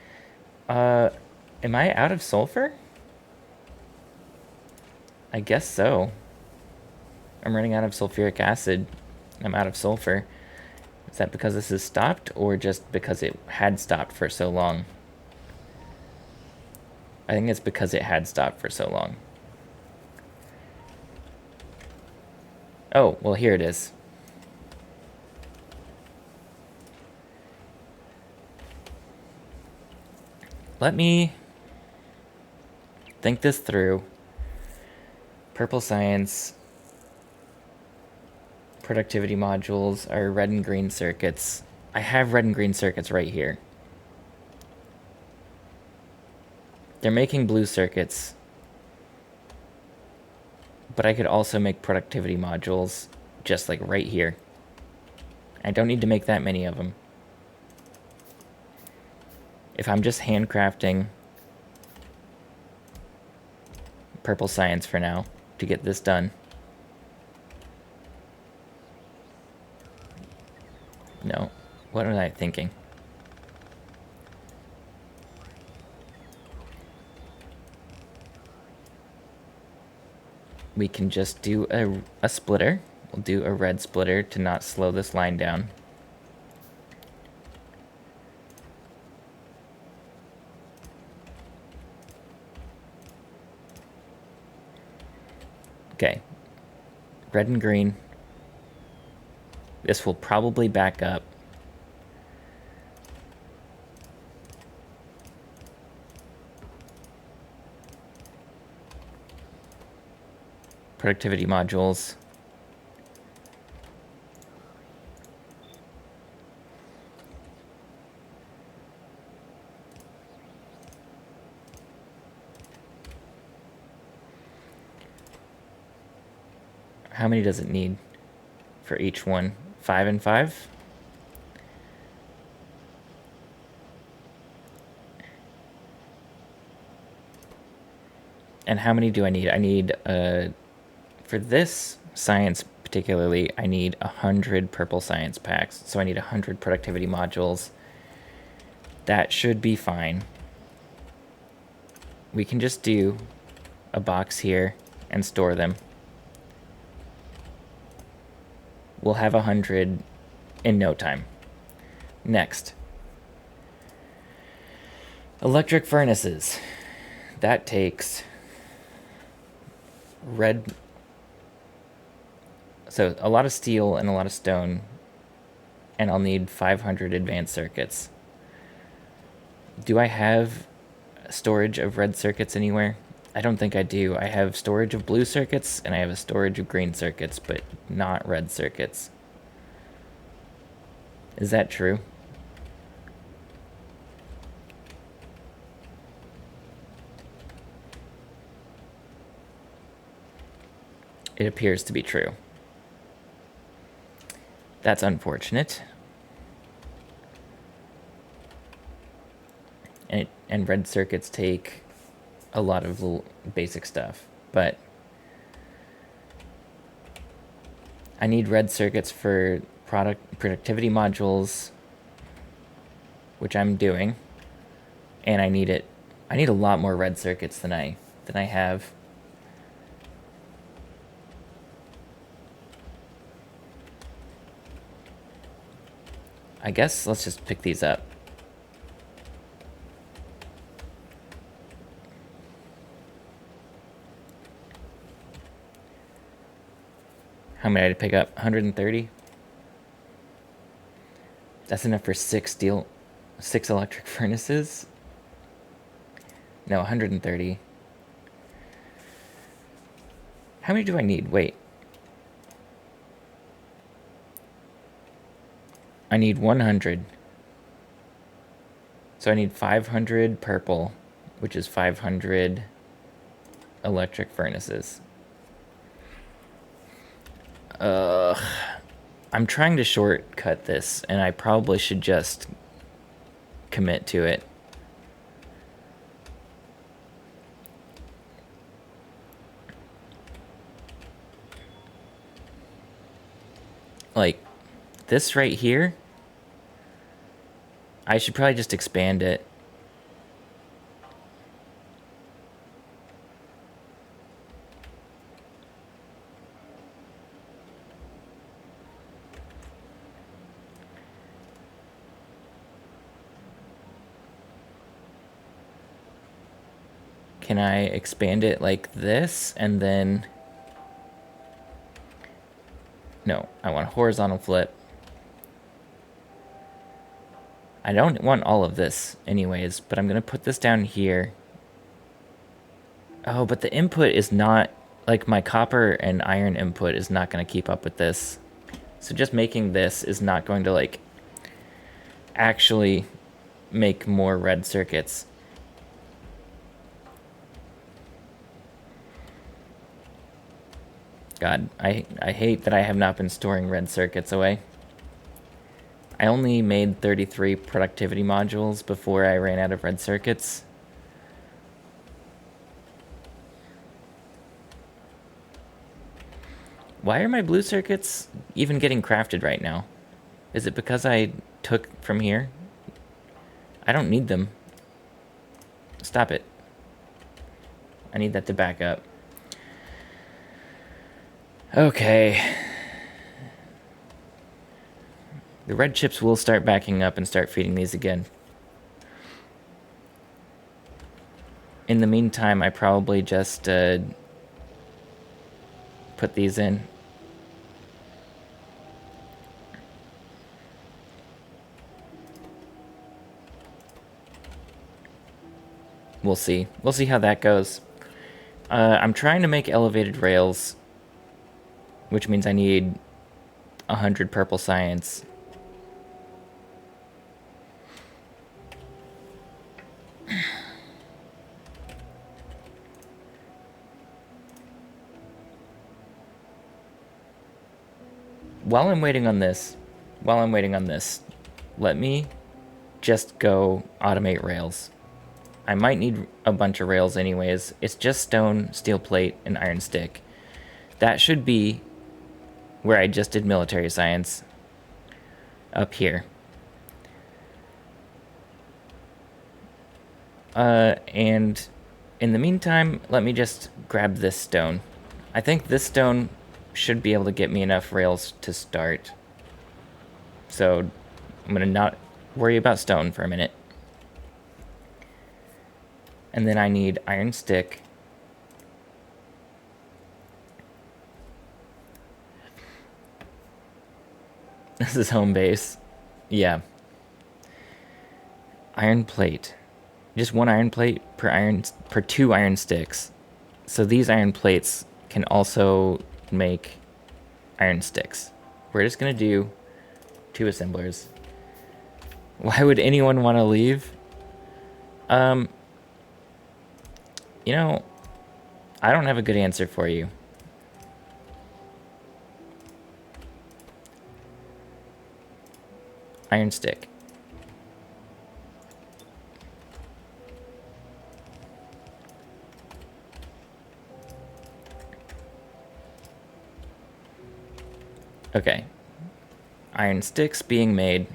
Am I out of sulfur? I guess so. I'm running out of sulfuric acid. I'm out of sulfur. Is that because this has stopped, or just because it had stopped for so long? I think it's because it had stopped for so long. Oh, well, here it is. Let me think this through. Purple science, productivity modules are red and green circuits. I have red and green circuits right here. They're making blue circuits, but I could also make productivity modules just like right here. I don't need to make that many of them. If I'm just handcrafting purple science for now to get this done. No, what was I thinking? We can just do a splitter. We'll do a red splitter to not slow this line down. Okay, red and green. This will probably back up. Productivity modules. How many does it need for each one? 5 and 5? And how many do I need? I need, for this science particularly, I need 100 purple science packs. So I need 100 productivity modules. That should be fine. We can just do a box here and store them. We'll have 100 in no time. Next. Electric furnaces. That takes red... So a lot of steel and a lot of stone. And I'll need 500 advanced circuits. Do I have storage of red circuits anywhere? I don't think I do. I have storage of blue circuits, and I have a storage of green circuits, but not red circuits. Is that true? It appears to be true. That's unfortunate. And red circuits take a lot of little basic stuff, but I need red circuits for productivity modules, which I'm doing, and I need a lot more red circuits than I have. I guess let's just pick these up. How many did I pick up? 130? That's enough for 6 electric furnaces? No, 130. How many do I need? Wait. I need 100. So I need 500 purple, which is 500 electric furnaces. I'm trying to shortcut this, and I probably should just commit to it. Like, this right here, I should probably just expand it. Can I expand it like this and then... No, I want a horizontal flip. I don't want all of this anyways, but I'm going to put this down here. Oh, but the input is not... Like, my copper and iron input is not going to keep up with this. So just making this is not going to, like, actually make more red circuits. God, I hate that I have not been storing red circuits away. I only made 33 productivity modules before I ran out of red circuits. Why are my blue circuits even getting crafted right now? Is it because I took from here? I don't need them. Stop it. I need that to back up. Okay. The red chips will start backing up and start feeding these again. In the meantime, I probably just put these in. We'll see. We'll see how that goes. I'm trying to make elevated rails, which means I need 100 purple science. While I'm waiting on this, let me just go automate rails. I might need a bunch of rails anyways. It's just stone, steel plate, and iron stick. That should be where I just did military science. Up here. And in the meantime, let me just grab this stone. I think this stone should be able to get me enough rails to start. So I'm gonna not worry about stone for a minute. And then I need iron stick. This is home base. Yeah. Iron plate. Just one iron plate per 2 iron sticks. So these iron plates can also make iron sticks. We're just gonna do 2 assemblers. Why would anyone want to leave? You know, I don't have a good answer for you. Iron stick. Okay. Iron sticks being made.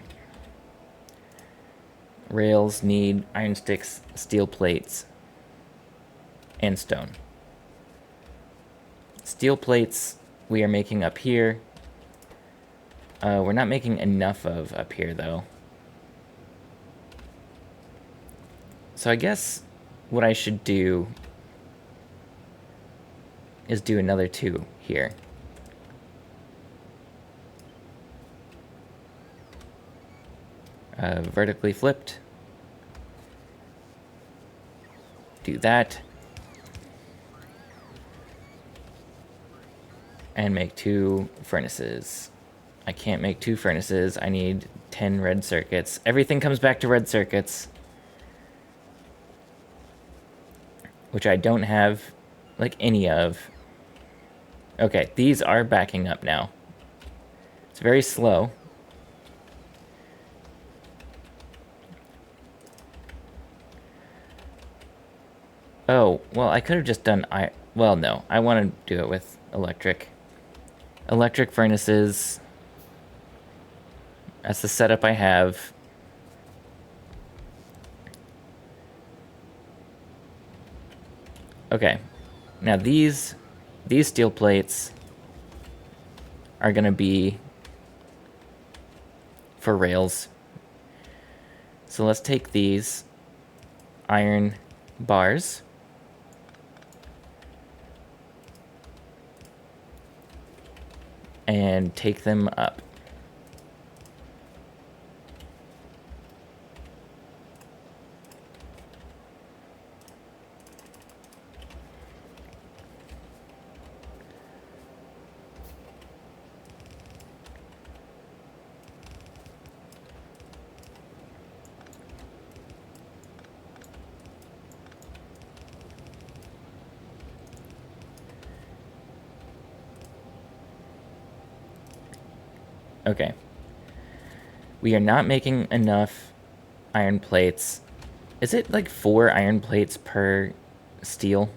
Rails need iron sticks, steel plates, and stone. Steel plates we are making up here. We're not making enough of up here, though. So I guess what I should do is do another 2 here. Vertically flipped. Do that. And make 2 furnaces. I can't make 2 furnaces. I need 10 red circuits. Everything comes back to red circuits. which I don't have, like, any of. Okay, these are backing up now. It's very slow. Oh, well, I could have just done... Well, no. I want to do it with electric. Electric furnaces. That's the setup I have. Okay. Now these steel plates are going to be for rails. So let's take these iron bars. And take them up. Okay. We are not making enough iron plates. Is it like 4 iron plates per steel?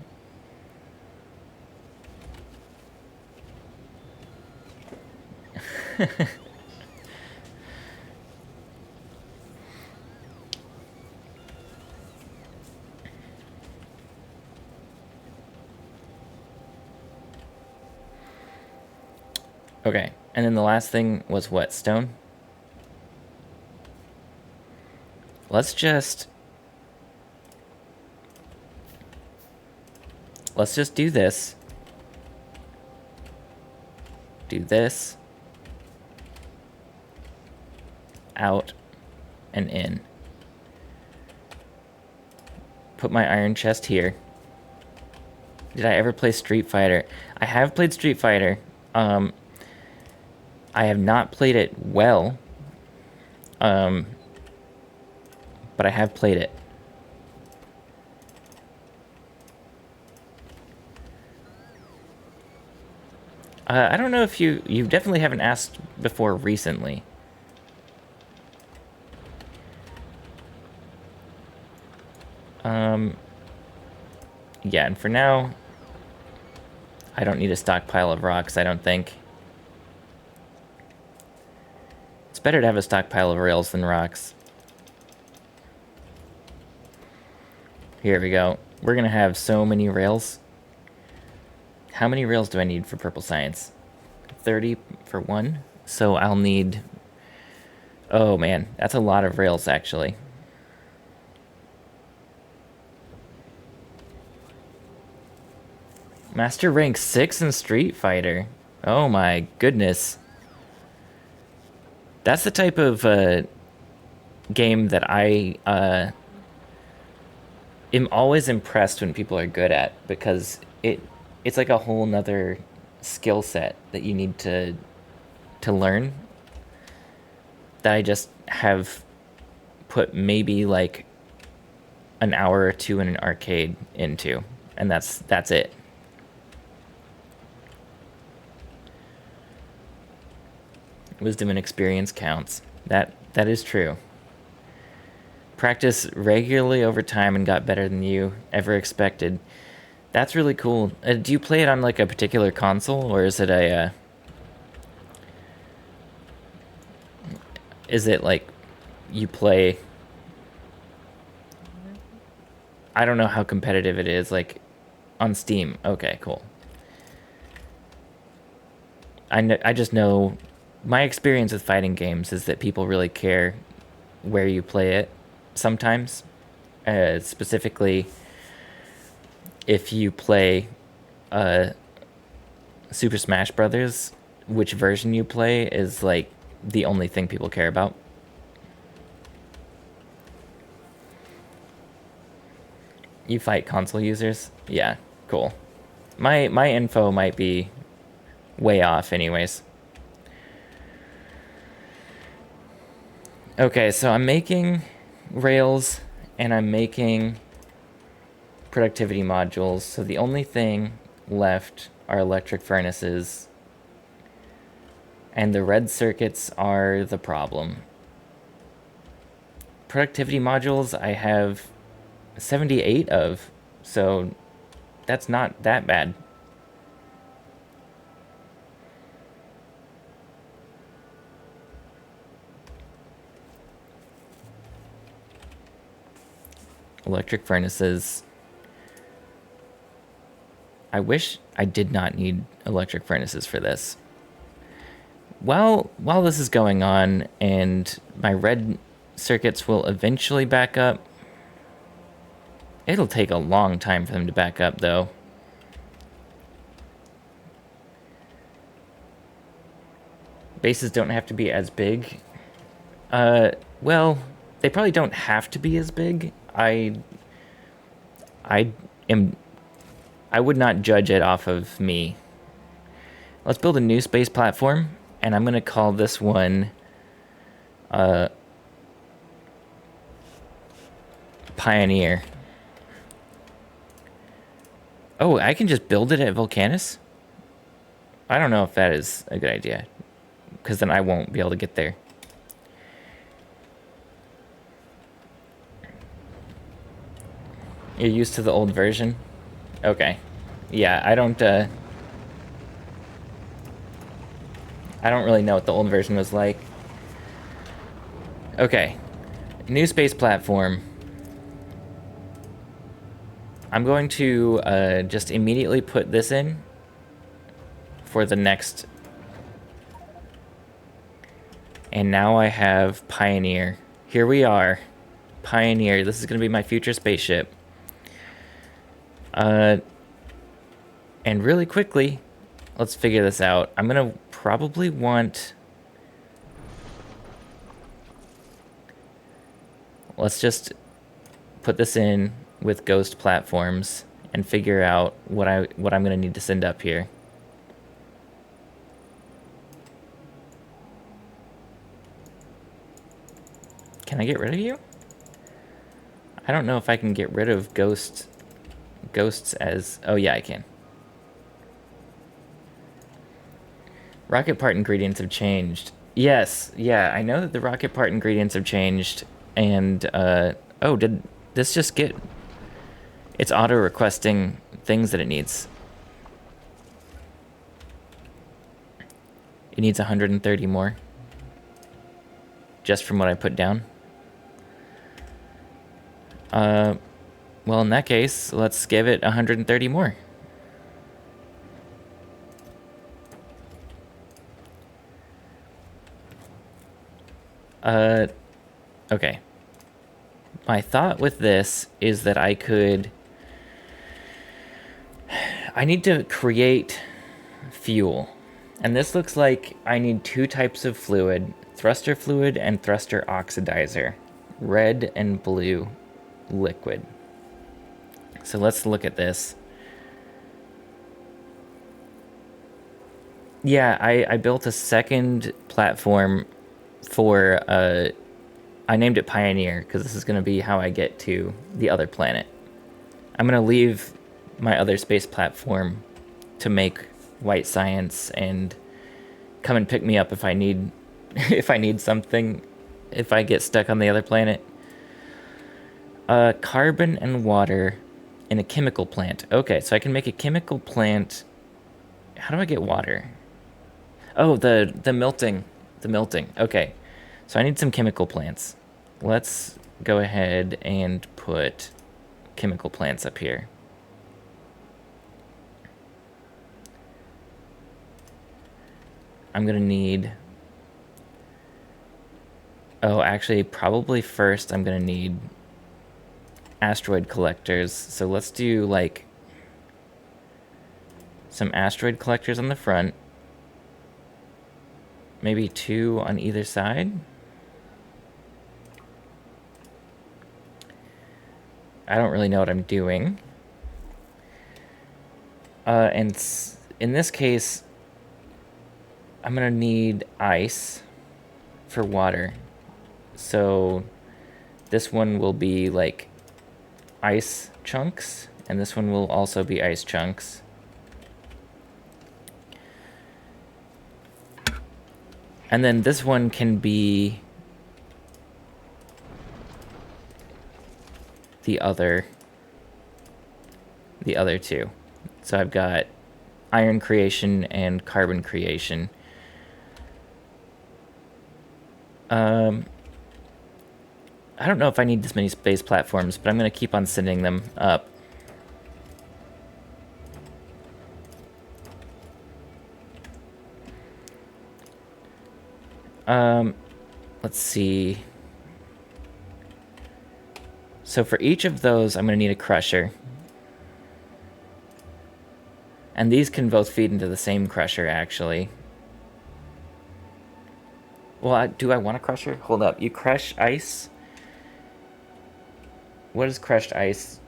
Okay, and then the last thing was what? Stone? Let's just do this. Do this. Out and in. Put my iron chest here. Did I ever play Street Fighter? I have played Street Fighter. I have not played it well. But I have played it. I don't know if you definitely haven't asked before recently. Yeah, and for now, I don't need a stockpile of rocks, I don't think. It's better to have a stockpile of rails than rocks. Here we go. We're gonna have so many rails. How many rails do I need for purple science? 30 for one? So I'll need... Oh man, that's a lot of rails actually. Master rank 6 in Street Fighter. Oh my goodness. That's the type of game that I am always impressed when people are good at, because it's like a whole nother skill set that you need to learn that I just have put maybe like an hour or two in an arcade into, and that's it. Wisdom and experience counts. That is true. Practice regularly over time and got better than you ever expected. That's really cool. Do you play it on like a particular console, or is it a... is it like you play... I don't know how competitive it is, like on Steam. Okay, cool. I just know my experience with fighting games is that people really care where you play it sometimes. Specifically, if you play Super Smash Brothers, which version you play is like the only thing people care about. You fight console users? Yeah, cool. My info might be way off anyways. Okay, so I'm making rails and I'm making productivity modules. So the only thing left are electric furnaces. And the red circuits are the problem. Productivity modules I have 78 of, so that's not that bad. Electric furnaces. I wish I did not need electric furnaces for this. While this is going on and my red circuits will eventually back up, it'll take a long time for them to back up though. Bases don't have to be as big. Well, they probably don't have to be as big. I would not judge it off of me. Let's build a new space platform, and I'm gonna call this one Pioneer. Oh, I can just build it at Volcanus? I don't know if that is a good idea, because then I won't be able to get there. You're used to the old version? Okay. Yeah, I don't really know what the old version was like. Okay. New space platform. I'm going to just immediately put this in for the next. And now I have Pioneer. Here we are. Pioneer. This is going to be my future spaceship. And really quickly, let's figure this out. I'm going to probably want... Let's just put this in with ghost platforms and figure out what I'm going to need to send up here. Can I get rid of you? I don't know if I can get rid of ghosts as... Oh yeah, I can. Rocket part ingredients have changed. Yes, yeah, I know that the rocket part ingredients have changed. And, oh, did this just get... It's auto-requesting things that it needs. It needs 130 more. Just from what I put down. Well, in that case, let's give it 130 more. Okay. My thought with this is that I need to create fuel. And this looks like I need two types of fluid, thruster fluid and thruster oxidizer, red and blue liquid. So let's look at this. Yeah, I built a second platform for, I named it Pioneer because this is going to be how I get to the other planet. I'm going to leave my other space platform to make white science and come and pick me up if I need if I need something, if I get stuck on the other planet. Carbon and water in a chemical plant. Okay, so I can make a chemical plant. How do I get water? Oh, the melting. The melting. Okay. So I need some chemical plants. Let's go ahead and put chemical plants up here. I'm gonna need... Oh, actually, probably first I'm gonna need asteroid collectors. So let's do, like, some asteroid collectors on the front. Maybe 2 on either side. I don't really know what I'm doing. And in this case, I'm gonna need ice for water. So this one will be like ice chunks, And this one will also be ice chunks. And then this one can be the other two. So I've got iron creation and carbon creation. I don't know if I need this many space platforms, but I'm going to keep on sending them up. Let's see. So for each of those, I'm going to need a crusher. And these can both feed into the same crusher, actually. Well, do I want a crusher? Hold up. You crush ice? What is crushed ice?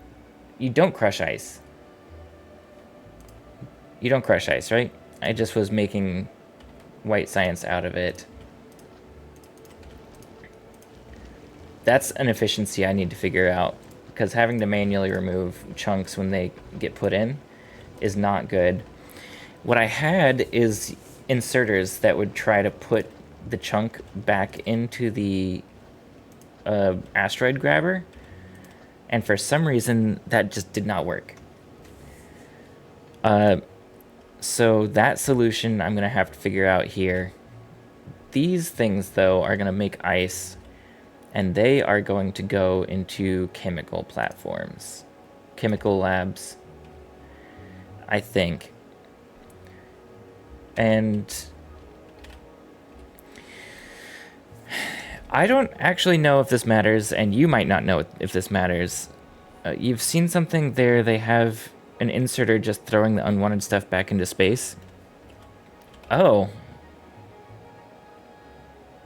You don't crush ice. You don't crush ice, right? I just was making white science out of it. That's an efficiency I need to figure out, because having to manually remove chunks when they get put in is not good. What I had is inserters that would try to put the chunk back into the asteroid grabber, and for some reason that just did not work. So that solution I'm going to have to figure out here. These things, though, are going to make ice, and they are going to go into chemical platforms. Chemical labs, I think. And I don't actually know if this matters, and you might not know if this matters. You've seen something there, they have an inserter just throwing the unwanted stuff back into space. Oh.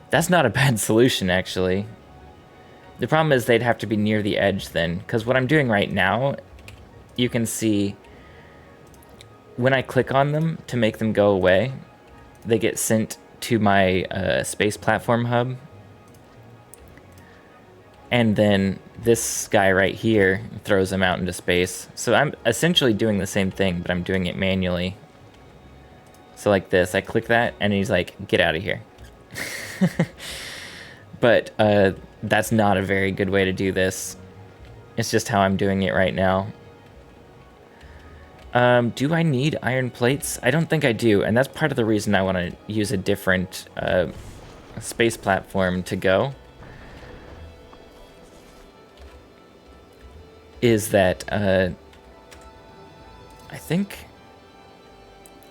That's not a bad solution, actually. The problem is they'd have to be near the edge then, because what I'm doing right now, you can see when I click on them to make them go away, they get sent to my space platform hub. And then this guy right here throws them out into space. So I'm essentially doing the same thing, but I'm doing it manually. So like this, I click that, and he's like, get out of here. But that's not a very good way to do this. It's just how I'm doing it right now. Do I need iron plates? I don't think I do, and that's part of the reason I want to use a different space platform to go. Is that I think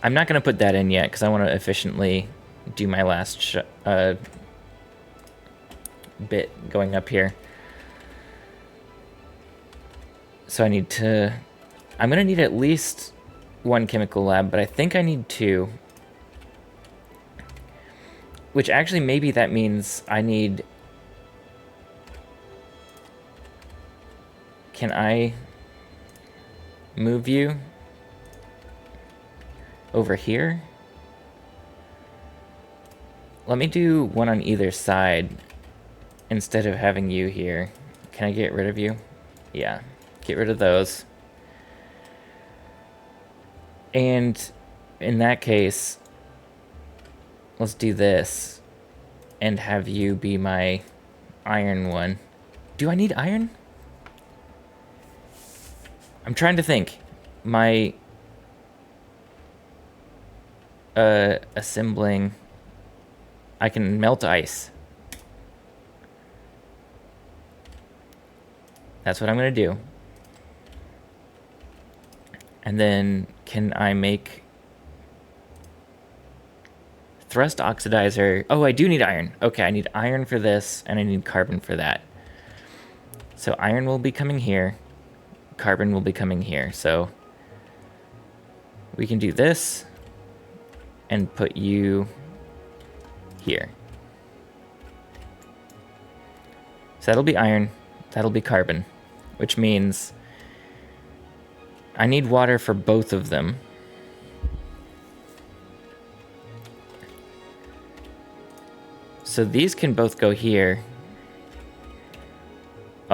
I'm not going to put that in yet because I want to efficiently do my last bit going up here. So I'm going to need at least one chemical lab, but I think I need two. Which actually maybe that means I need... Can I move you over here? Let me do one on either side instead of having you here. Can I get rid of you? Yeah, get rid of those. And in that case, let's do this and have you be my iron one. Do I need iron? I'm trying to think. My assembling, I can melt ice. That's what I'm gonna do. And then can I make thrust oxidizer? Oh, I do need iron. Okay, I need iron for this and I need carbon for that. So iron will be coming here. Carbon will be coming here. So we can do this and put you here. So that'll be iron, that'll be carbon, which means I need water for both of them. So these can both go here.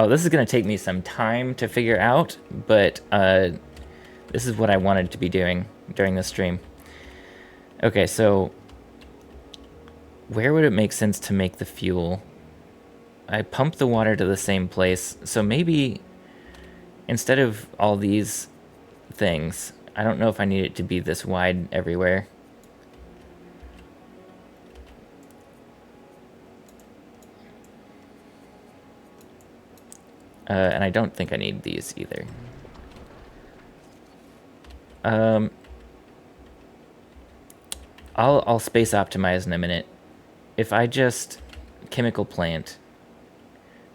Oh, this is going to take me some time to figure out, but this is what I wanted to be doing during this stream. Okay, so where would it make sense to make the fuel? I pump the water to the same place, so maybe instead of all these things, I don't know if I need it to be this wide everywhere. And I don't think I need these either. I'll space optimize in a minute. If I just chemical plant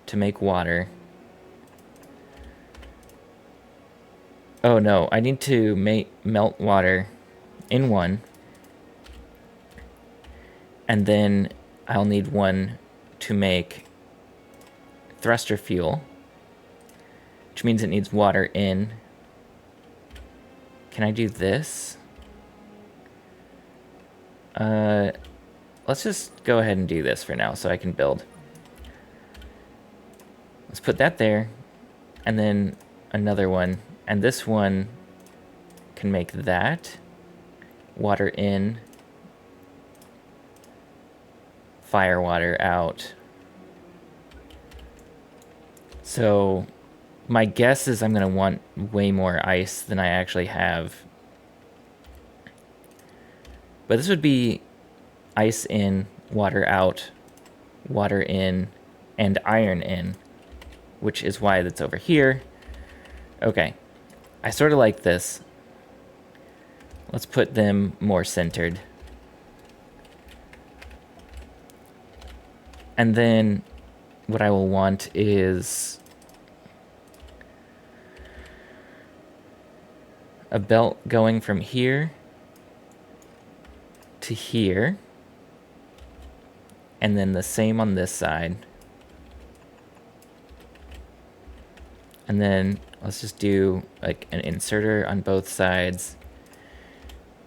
to make water. Oh no, I need to melt water in one. And then I'll need one to make thruster fuel, which means it needs water in. Can I do this? Let's just go ahead and do this for now so I can build. Let's put that there, and then another one. And this one can make that. Water in. Fire water out. So my guess is I'm going to want way more ice than I actually have. But this would be ice in, water out, water in, and iron in, which is why that's over here. Okay, I sort of like this. Let's put them more centered. And then what I will want is a belt going from here to here, and then the same on this side. And then let's just do like an inserter on both sides.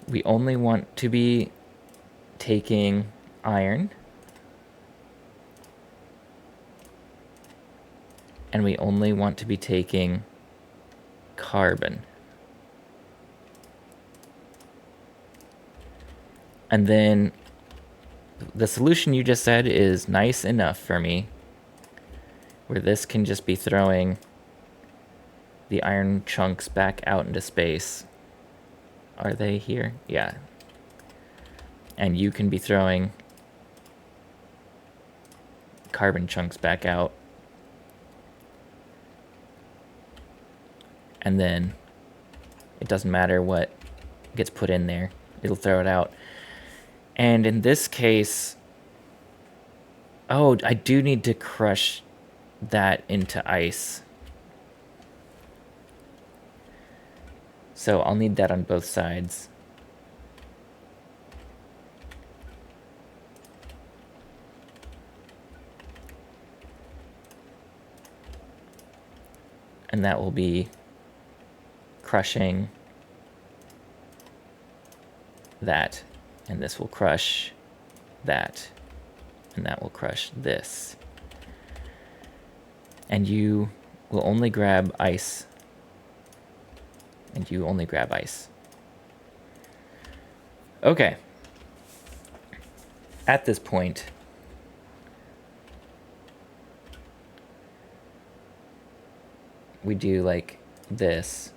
We only want to be taking iron, and we only want to be taking carbon. And then the solution you just said is nice enough for me, where this can just be throwing the iron chunks back out into space. Are they here? Yeah. And you can be throwing carbon chunks back out. And then it doesn't matter what gets put in there, it'll throw it out. And in this case, oh, I do need to crush that into ice. So I'll need that on both sides. And that will be crushing that. And this will crush that. And that will crush this. And you will only grab ice. And you only grab ice. Okay. At this point, we do like this.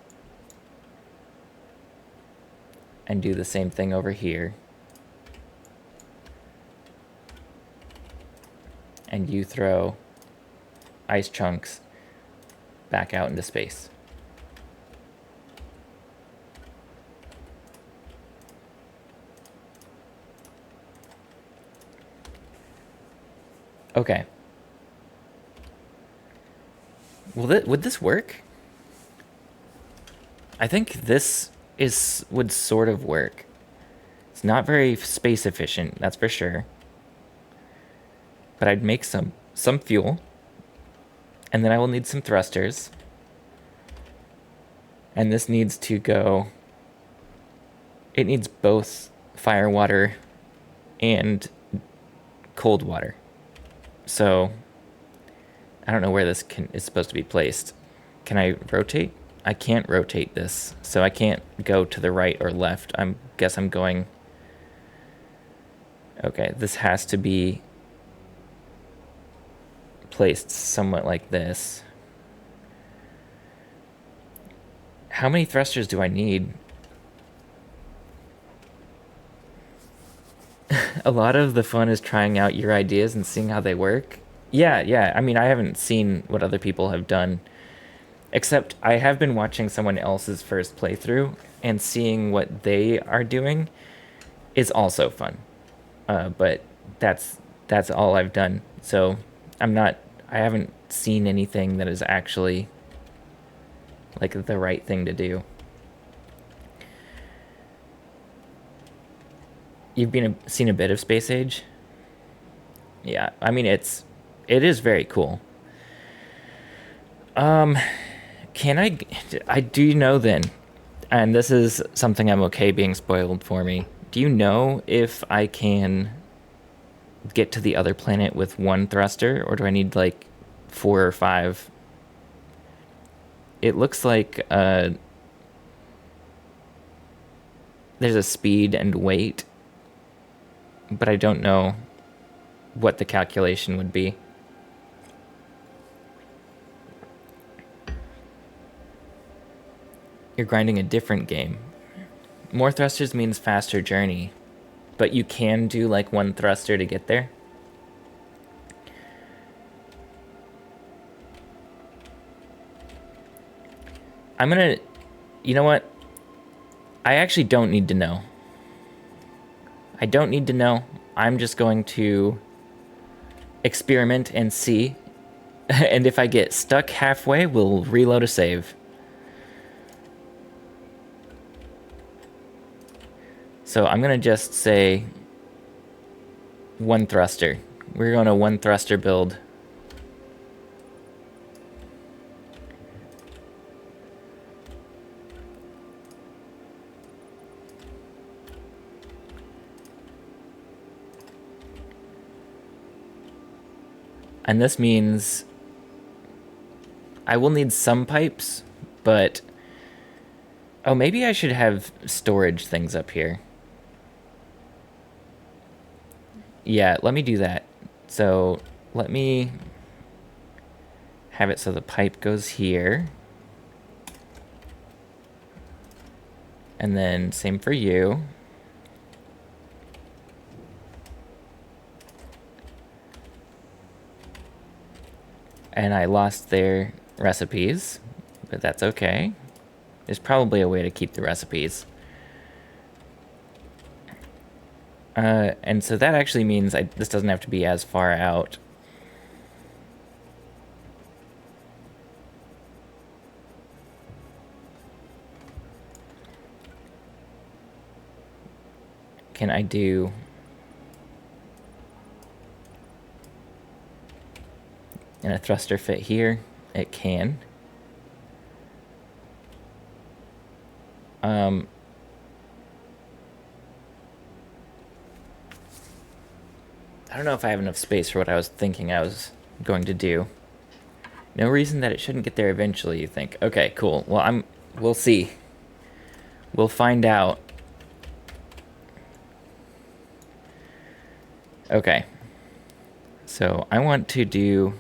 And do the same thing over here. And you throw ice chunks back out into space. Okay. Would this work? I think this would sort of work. It's not very space efficient, that's for sure. But I'd make some fuel. And then I will need some thrusters. And this needs to go... It needs both fire water and cold water. So I don't know where this is supposed to be placed. Can I rotate? I can't rotate this, so I can't go to the right or left. Guess I'm going... Okay, this has to be placed somewhat like this. How many thrusters do I need? A lot of the fun is trying out your ideas and seeing how they work. Yeah. I mean, I haven't seen what other people have done, except I have been watching someone else's first playthrough, and seeing what they are doing is also fun. But that's all I've done. So I haven't seen anything that is actually like the right thing to do. You've seen a bit of Space Age? Yeah, I mean it is very cool. Can I do you know then? And this is something I'm okay being spoiled for me. Do you know if I can get to the other planet with one thruster, or do I need like 4 or 5? It looks like there's a speed and weight, but I don't know what the calculation would be. You're grinding a different game. More thrusters means faster journey, but you can do like one thruster to get there. You know what? I actually don't need to know. I don't need to know. I'm just going to experiment and see. And if I get stuck halfway, we'll reload a save. So I'm going to just say one thruster. We're going to one thruster build. And this means I will need some pipes, but... Oh, maybe I should have storage things up here. Yeah, let me do that. So let me have it so the pipe goes here. And then same for you. And I lost their recipes, but that's okay. There's probably a way to keep the recipes. And so that actually means this doesn't have to be as far out. Can I do... And a thruster fit here? It can. I don't know if I have enough space for what I was thinking I was going to do. No reason that it shouldn't get there eventually, you think. Okay, cool. Well, we'll see. We'll find out. Okay. So I want to do...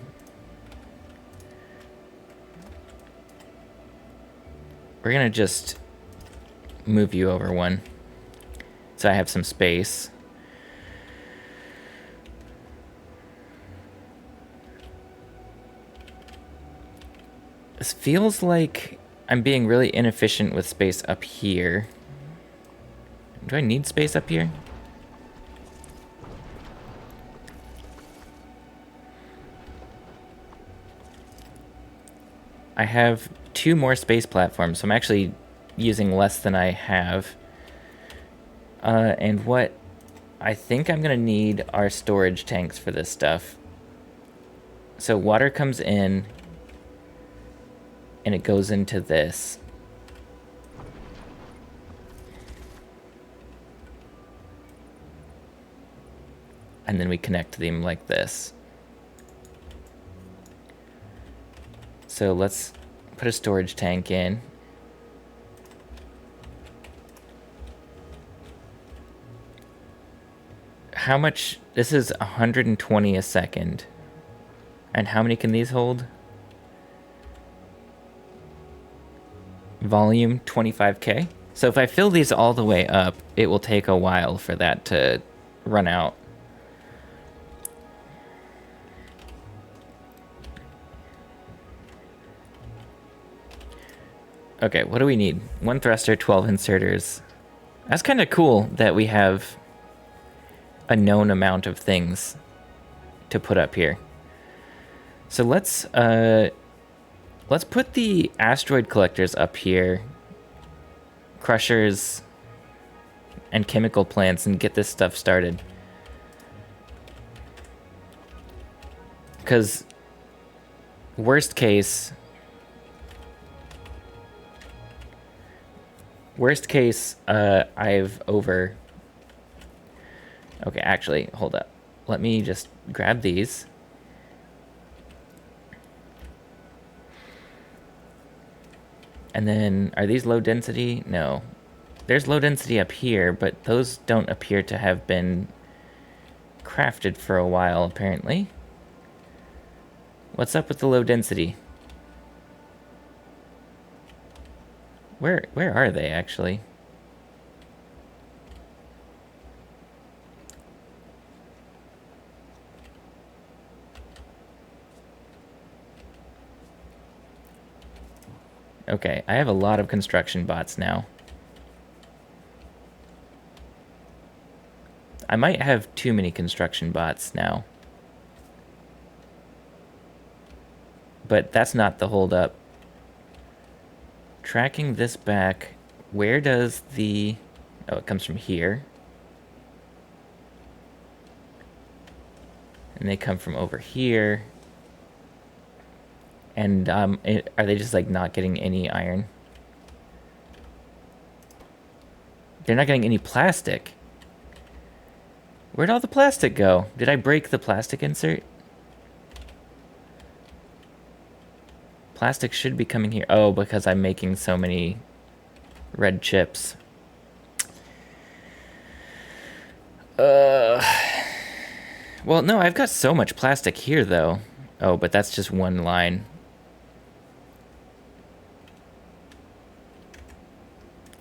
We're gonna just move you over one, so I have some space. This feels like I'm being really inefficient with space up here. Do I need space up here? I have 2 more space platforms, so I'm actually using less than I have. And what I think I'm gonna need are storage tanks for this stuff. So water comes in, and it goes into this. And then we connect them like this. So let's put a storage tank in. How much? This is 120 a second. And how many can these hold? Volume 25K. So if I fill these all the way up, it will take a while for that to run out. Okay, what do we need? 1 thruster, 12 inserters. That's kind of cool that we have a known amount of things to put up here. So let's put the asteroid collectors up here, crushers, and chemical plants, and get this stuff started. Because worst case, I've over... Okay, actually, hold up. Let me just grab these. And then, are these low density? No. There's low density up here, but those don't appear to have been crafted for a while, apparently. What's up with the low density? Where are they, actually? Okay, I have a lot of construction bots now. I might have too many construction bots now. But that's not the holdup. Tracking this back, where does the... Oh, it comes from here. And they come from over here. And are they just like not getting any iron? They're not getting any plastic. Where'd all the plastic go? Did I break the plastic insert? Plastic should be coming here. Oh, because I'm making so many red chips. Well, no, I've got so much plastic here, though. Oh, but that's just one line.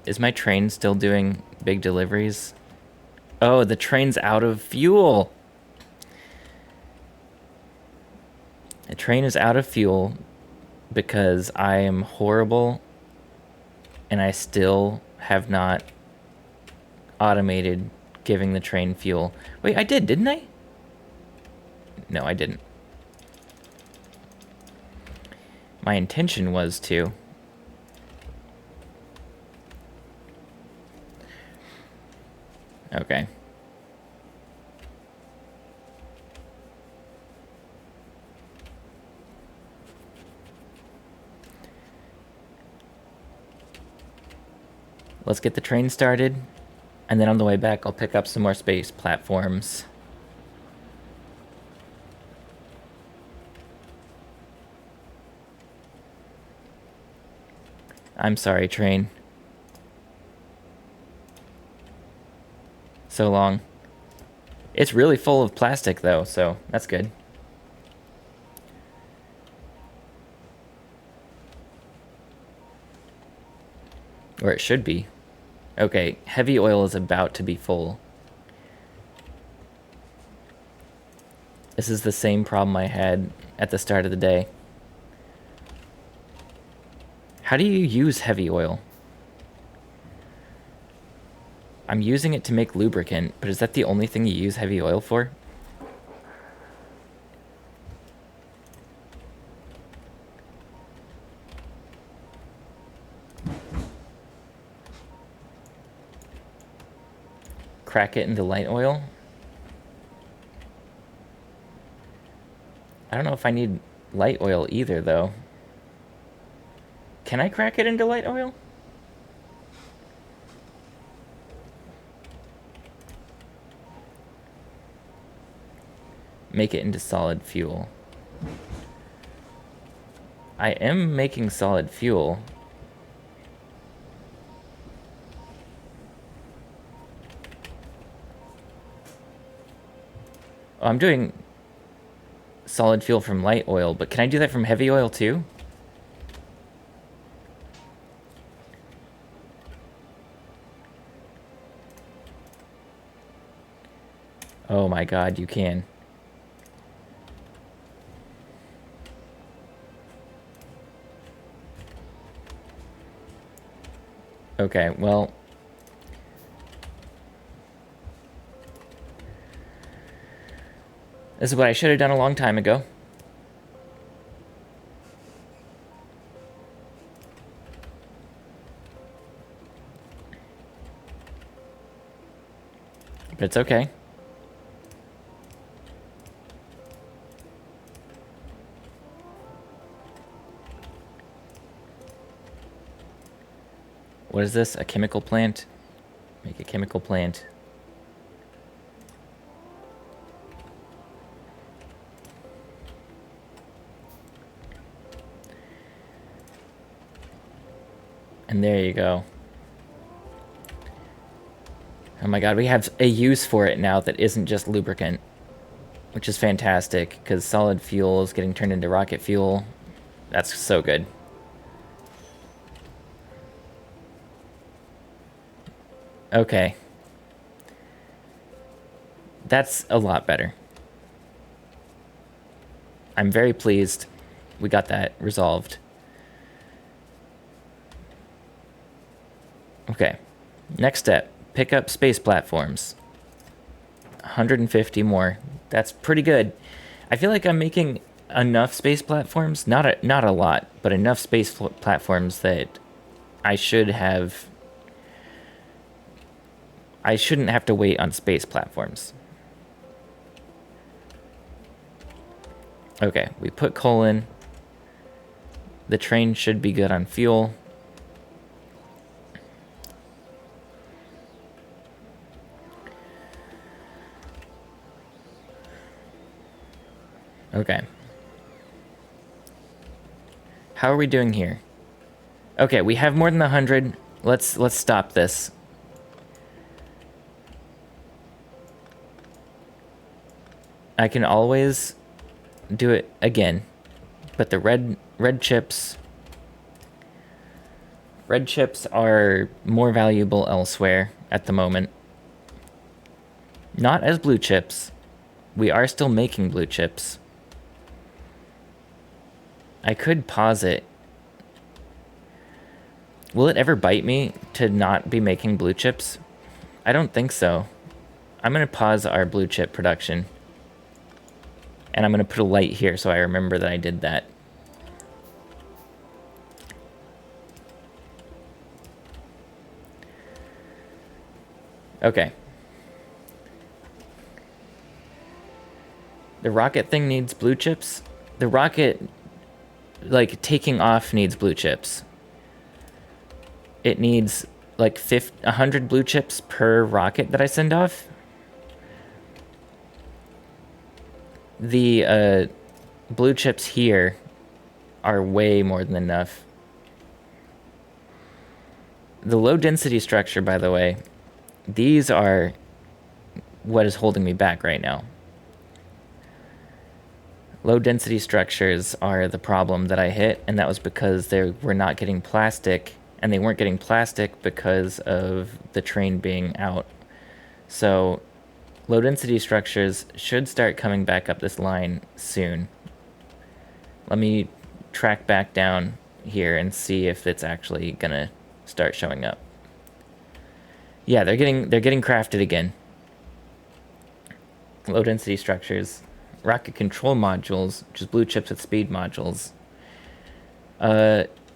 Is my train still doing big deliveries? Oh, the train's out of fuel. The train is out of fuel because I am horrible and I still have not automated giving the train fuel. Wait, I did, didn't I? No, I didn't. My intention was to. Okay. Let's get the train started, and then on the way back I'll pick up some more space platforms. I'm sorry, train. So long. It's really full of plastic, though, so that's good. Or it should be. Okay, heavy oil is about to be full. This is the same problem I had at the start of the day. How do you use heavy oil? I'm using it to make lubricant, but is that the only thing you use heavy oil for? Crack it into light oil? I don't know if I need light oil either, though. Can I crack it into light oil? Make it into solid fuel. I am making solid fuel. Oh, I'm doing solid fuel from light oil, but can I do that from heavy oil too? Oh my god, you can. Okay, well... This is what I should have done a long time ago. But it's okay. What is this? A chemical plant? Make a chemical plant. And there you go. Oh my god, we have a use for it now that isn't just lubricant. Which is fantastic, because solid fuel is getting turned into rocket fuel. That's so good. Okay. That's a lot better. I'm very pleased we got that resolved. Okay. Next step, pick up space platforms. 150 more. That's pretty good. I feel like I'm making enough space platforms, not a lot, but enough space platforms that I shouldn't have to wait on space platforms. Okay, we put coal in. The train should be good on fuel. Okay. How are we doing here? Okay, we have more than 100. Let's stop this. I can always do it again. But the red chips are more valuable elsewhere at the moment. Not as blue chips. We are still making blue chips. I could pause it. Will it ever bite me to not be making blue chips? I don't think so. I'm going to pause our blue chip production. And I'm going to put a light here so I remember that I did that. Okay. The rocket thing needs blue chips. The rocket, like, taking off needs blue chips. It needs, like, 100 blue chips per rocket that I send off. The blue chips here are way more than enough. The low density structure, by the way, these are what is holding me back right now. Low density structures are the problem that I hit, and that was because they were not getting plastic, and they weren't getting plastic because of the train being out. So low density structures should start coming back up this line soon. Let me track back down here and see if it's actually gonna start showing up. Yeah, they're getting crafted again. Low density structures. Rocket control modules, which is blue chips with speed modules.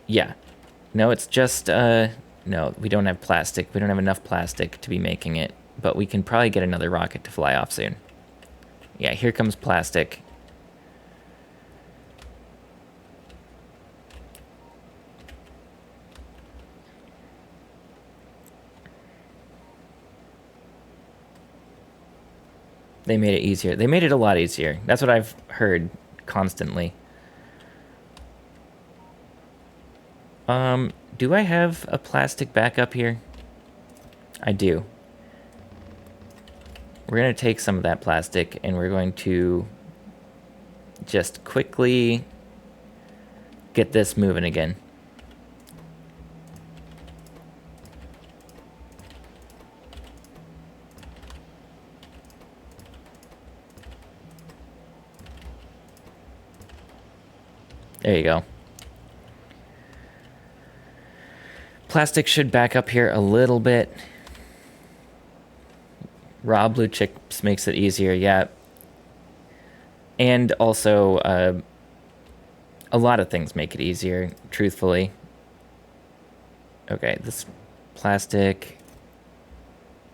Yeah. No, it's just, no, we don't have plastic. We don't have enough plastic to be making it, but we can probably get another rocket to fly off soon. Yeah, here comes plastic. They made it easier. They made it a lot easier. That's what I've heard constantly. Do I have a plastic backup here? I do. We're going to take some of that plastic and we're going to just quickly get this moving again. There you go. Plastic should back up here a little bit. Raw blue chips makes it easier, yeah. And also, a lot of things make it easier, truthfully. Okay, this plastic.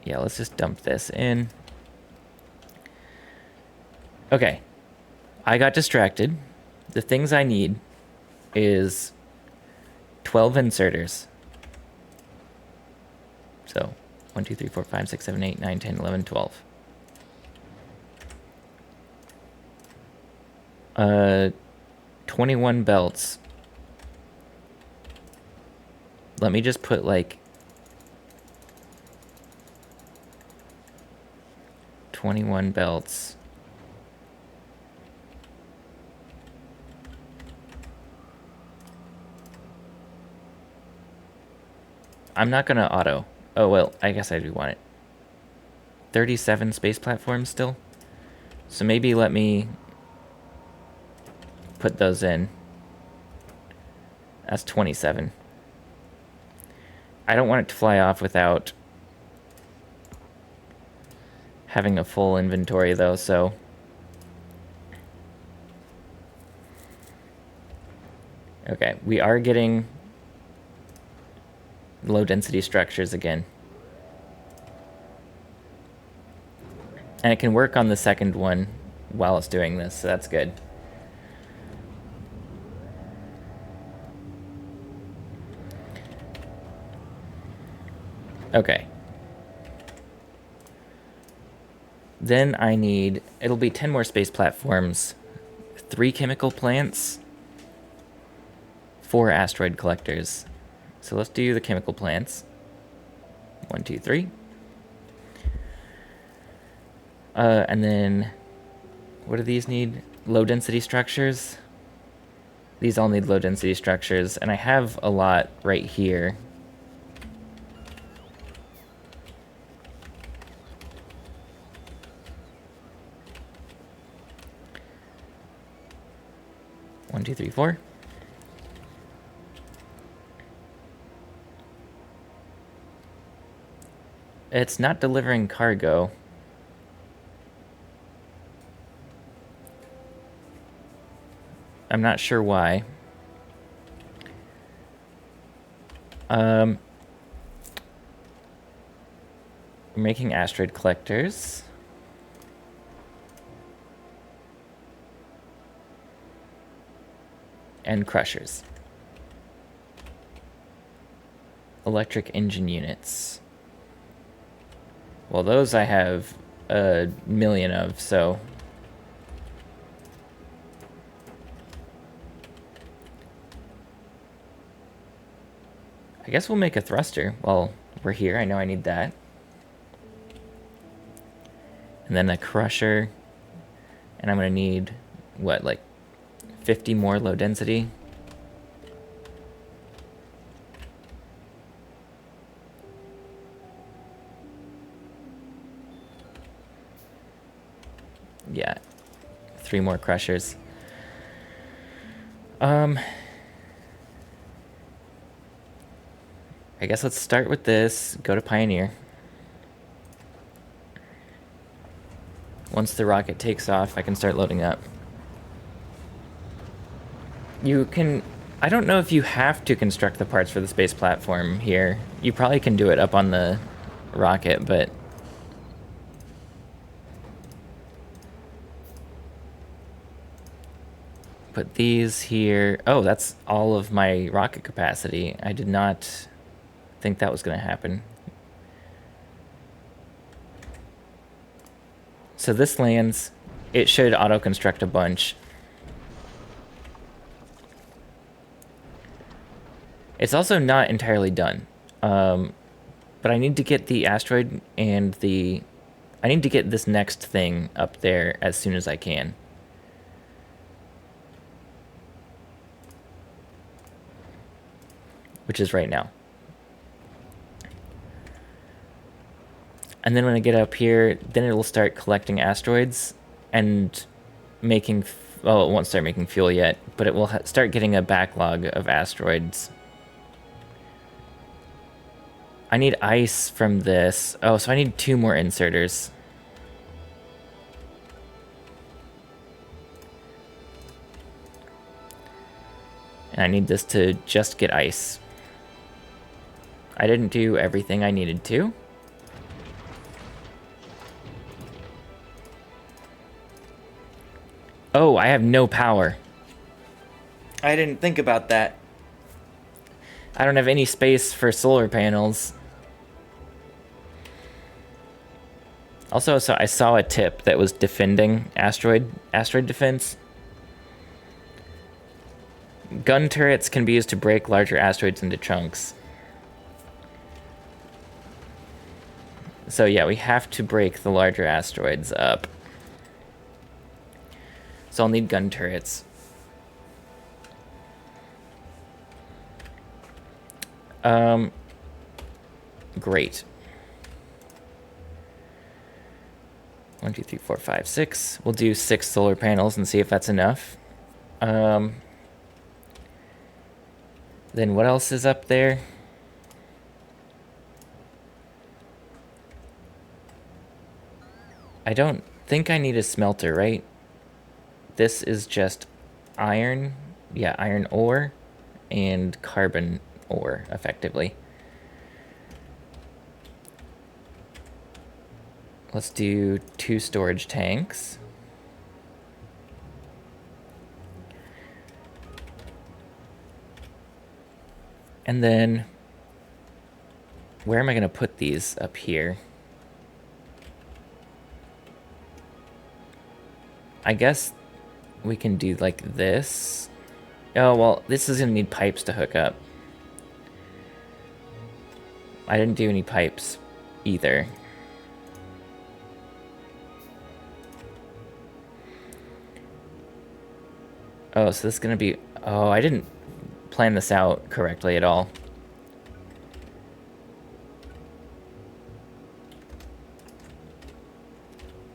Yeah, let's just dump this in. Okay, I got distracted. The things I need is 12 inserters. So, 1, 2, 3, 4, 5, 6, 7, 8, 9, 10, 11, 12. 21 belts. Let me just put like 21 belts. I'm not gonna auto. Oh, well, I guess I do want it. 37 space platforms still? So maybe let me put those in. That's 27. I don't want it to fly off without having a full inventory though, so... Okay, we are getting low density structures again. And it can work on the second one while it's doing this, so that's good. Okay. Then I need... It'll be 10 more space platforms, 3 chemical plants, 4 asteroid collectors. So let's do the chemical plants. 1, 2, 3. And then... What do these need? Low density structures? These all need low density structures, and I have a lot right here. One, two, three, 4. It's not delivering cargo. I'm not sure why. We're making asteroid collectors. And crushers. Electric engine units. Well, those I have a million of, so... I guess we'll make a thruster while we're here. I know I need that. And then a crusher. And I'm going to need, what, like 50 more low density? Yeah. 3 more crushers. I guess let's start with this. Go to Pioneer. Once the rocket takes off, I can start loading up. You can... I don't know if you have to construct the parts for the space platform here. You probably can do it up on the rocket, but... Put these here. Oh, that's all of my rocket capacity. I did not think that was going to happen. So this lands. It should auto-construct a bunch. It's also not entirely done. But I need to get the asteroid and the... I need to get this next thing up there as soon as I can. Which is right now. And then when I get up here, then it will start collecting asteroids and making... Well, it won't start making fuel yet, but it will start getting a backlog of asteroids. I need ice from this. Oh, so I need 2 more inserters. And I need this to just get ice. I didn't do everything I needed to. Oh, I have no power. I didn't think about that. I don't have any space for solar panels. Also, so I saw a tip that was defending asteroid defense. Gun turrets can be used to break larger asteroids into chunks. So yeah, we have to break the larger asteroids up. So I'll need gun turrets. Great. 1, 2, 3, 4, 5, 6. We'll do 6 solar panels and see if that's enough. Then what else is up there? I don't think I need a smelter, right? This is just iron. Yeah, iron ore and carbon ore, effectively. Let's do 2 storage tanks. And then, where am I going to put these up here? I guess we can do like this. Oh, well, this is going to need pipes to hook up. I didn't do any pipes either. Oh, so this is going to be... Oh, I didn't plan this out correctly at all.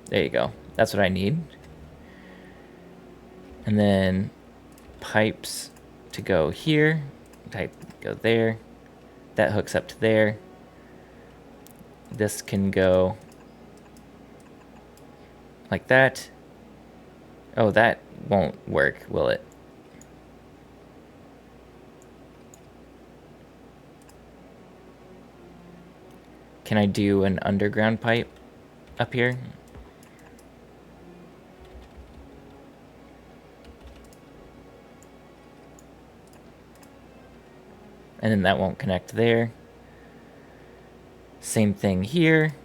There you go. That's what I need. And then pipes to go here. Type go there. That hooks up to there. This can go like that. Oh, that won't work, will it? Can I do an underground pipe up here? And then that won't connect there. Same thing here.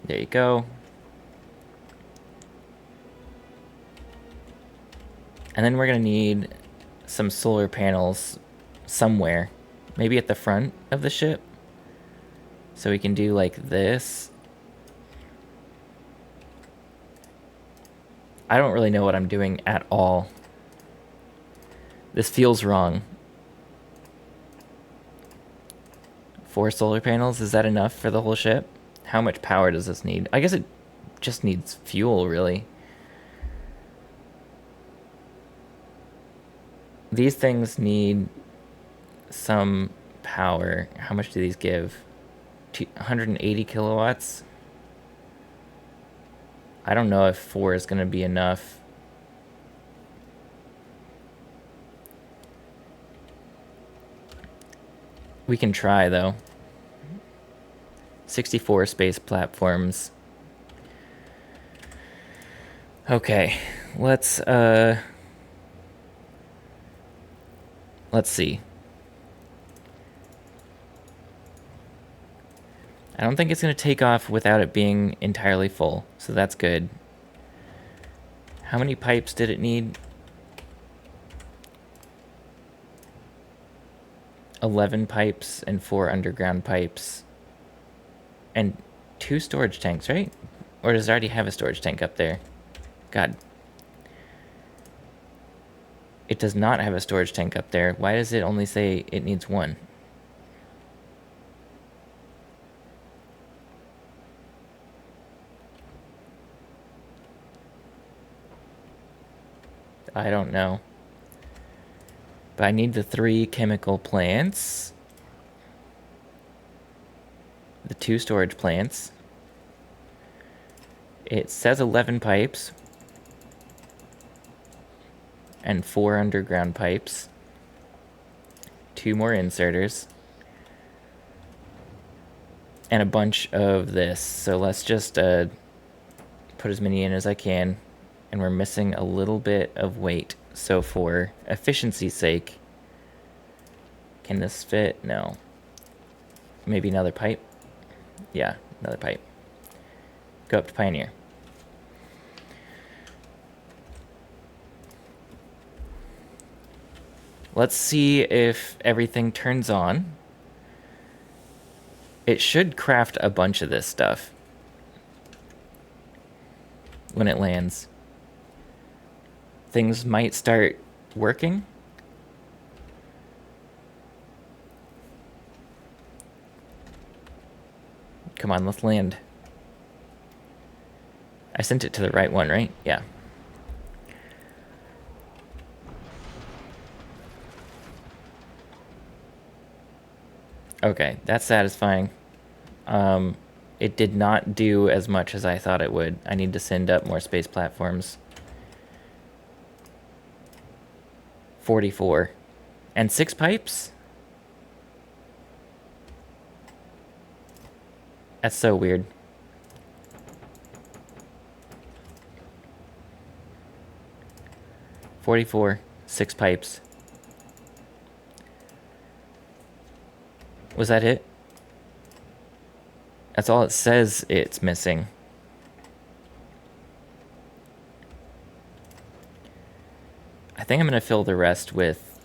There you go. And then we're gonna need some solar panels somewhere. Maybe at the front of the ship. So we can do like this. I don't really know what I'm doing at all. This feels wrong. 4 solar panels, is that enough for the whole ship? How much power does this need? I guess it just needs fuel, really. These things need some power. How much do these give? 180 kilowatts? I don't know if 4 is going to be enough. We can try, though. 64 space platforms. Okay, let's see. I don't think it's going to take off without it being entirely full, so that's good. How many pipes did it need? 11 pipes and 4 underground pipes. And 2 storage tanks, right? Or does it already have a storage tank up there? God. It does not have a storage tank up there. Why does it only say it needs 1? I don't know. But I need the 3 chemical plants. The 2 storage plants. It says 11 pipes. And 4 underground pipes. 2 more inserters. And a bunch of this. So let's just put as many in as I can. And we're missing a little bit of weight. So for efficiency's sake, can this fit? No. Maybe another pipe? Yeah, another pipe. Go up to Pioneer. Let's see if everything turns on. It should craft a bunch of this stuff when it lands. Things might start working. Come on, let's land. I sent it to the right one, right? Yeah. Okay, that's satisfying. It did not do as much as I thought it would. I need to send up more space platforms. 44. And 6 pipes? That's so weird. $44, 6 pipes. Was that it? That's all it says it's missing. I think I'm gonna fill the rest with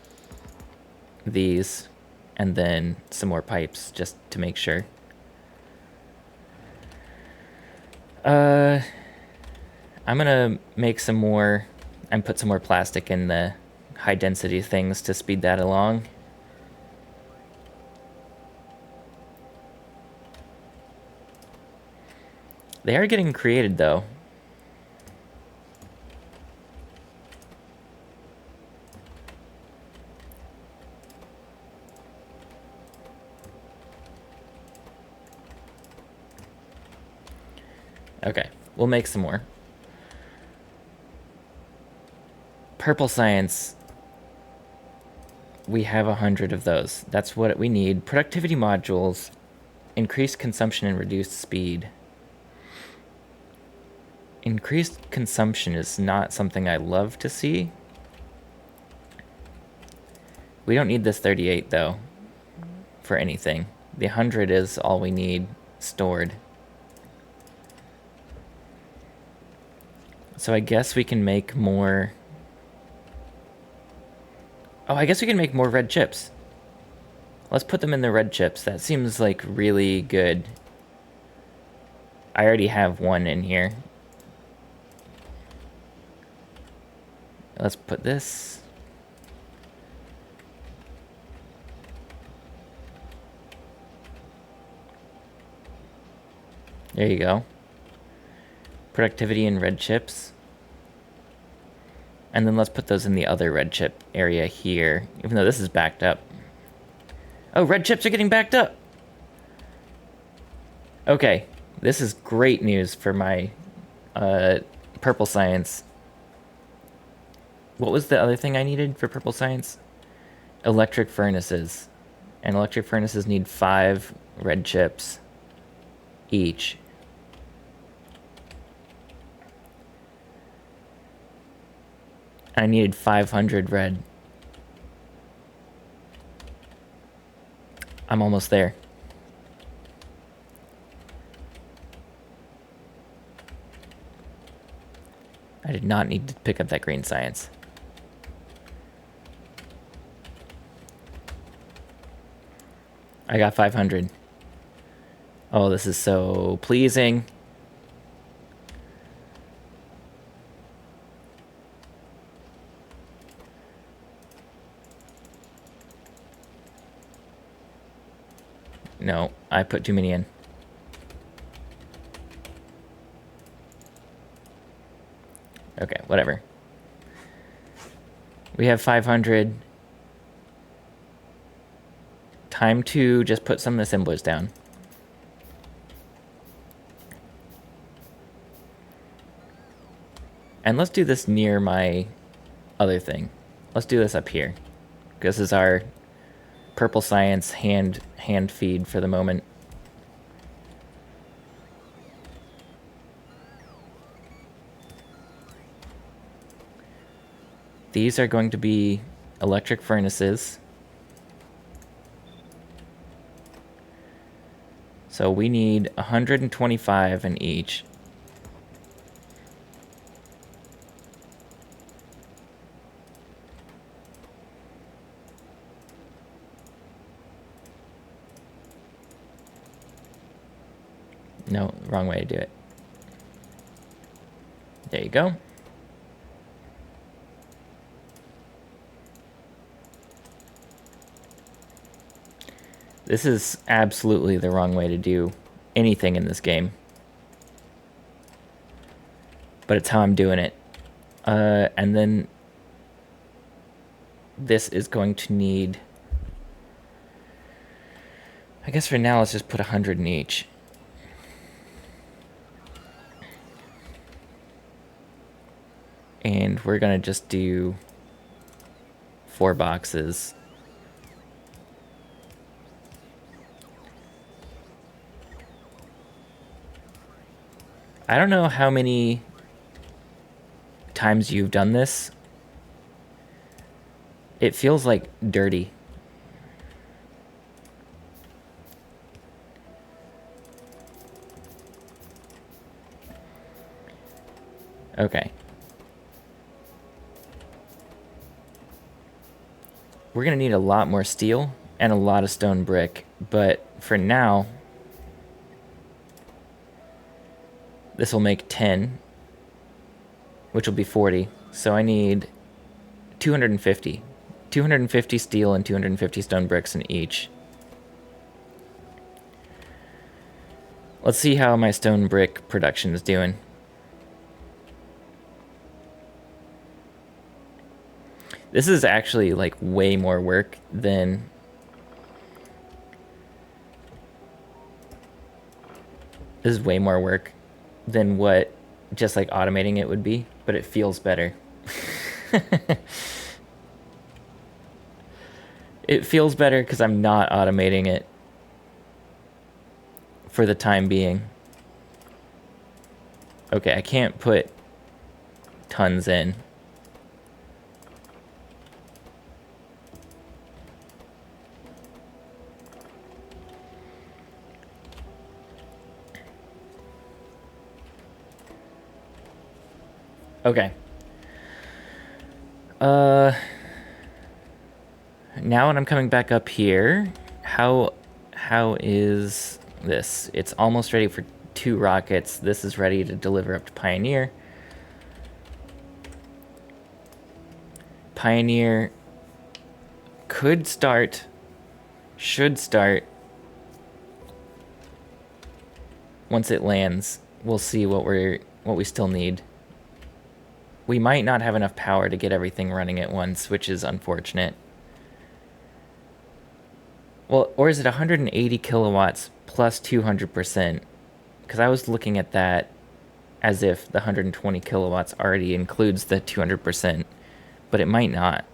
these and then some more pipes just to make sure. I'm gonna make some more and put some more plastic in the high density things to speed that along. They are getting created though. Okay, we'll make some more. Purple science. We have 100 of those. That's what we need. Productivity modules. Increased consumption and reduced speed. Increased consumption is not something I love to see. We don't need this 38 though for anything. The 100 is all we need stored. So I guess we can make more. Oh, I guess we can make more red chips. Let's put them in the red chips. That seems like really good. I already have one in here. Let's put this. There you go. Productivity and red chips. And then let's put those in the other red chip area here, even though this is backed up. Oh, red chips are getting backed up! Okay, this is great news for my purple science. What was the other thing I needed for purple science? Electric furnaces. And electric furnaces need 5 red chips each. I needed 500 red. I'm almost there. not need to pick up that green science. I got 500. Oh, this is so pleasing. No, I put too many in. Okay, whatever. We have 500. Time to just put some assemblers down. And let's do this near my other thing. Let's do this up here. This is our purple science hand feed for the moment. These are going to be electric furnaces. So we need 125 in each. No, wrong way to do it. There you go. This is absolutely the wrong way to do anything in this game. But it's how I'm doing it. And then this is going to need... I guess for now, let's just put 100 in each. And we're going to just do 4 boxes. I don't know how many times you've done this. It feels like dirty. Okay. We're going to need a lot more steel and a lot of stone brick, but for now, this will make 10, which will be 40. So I need 250. 250 steel and 250 stone bricks in each. Let's see how my stone brick production is doing. This is actually like way more work than... This is way more work than what just like automating it would be, but it feels better. It feels better because I'm not automating it for the time being. Okay, I can't put tons in. Okay. Now when I'm coming back up here, how is this? It's almost ready for 2 rockets. This is ready to deliver up to Pioneer. Pioneer could start, should start once it lands. We'll see what we still need. We might not have enough power to get everything running at once, which is unfortunate. Well, or is it 180 kilowatts plus 200%? Because I was looking at that as if the 120 kilowatts already includes the 200%, but it might not.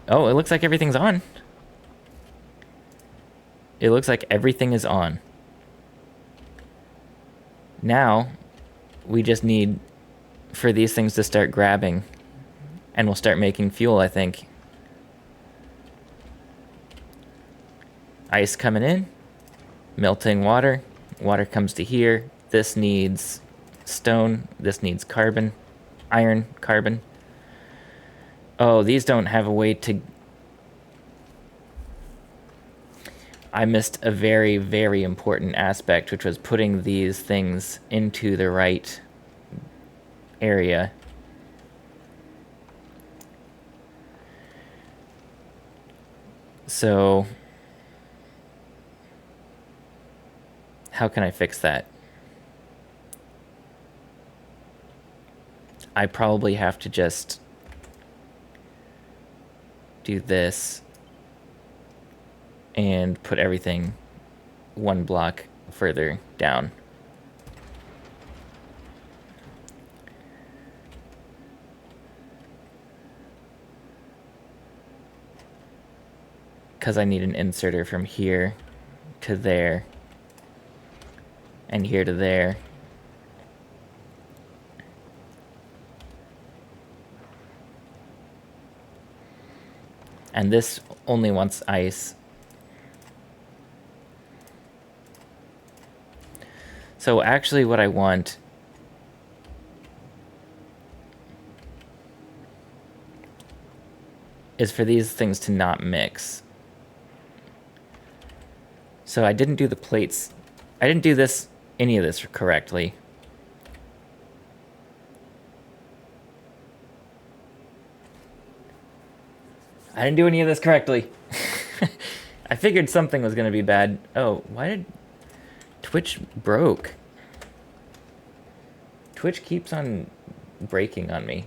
Oh, it looks like everything's on. It looks like everything is on. Now, we just need for these things to start grabbing, and we'll start making fuel, I think. Ice coming in. melting water. Water comes to here. This needs stone. This needs carbon. Iron, carbon. Oh, these don't have a way to... I missed a very, very important aspect, which was putting these things into the right area. So, how can I fix that? I probably have to just do this and put everything one block further down. Because I need an inserter from here to there and here to there. And this only wants ice. So actually what I want is for these things to not mix. So I didn't do the plates. I didn't do any of this correctly. I didn't do any of this correctly. I figured something was going to be bad. Oh, why did... Twitch broke. Twitch keeps on breaking on me.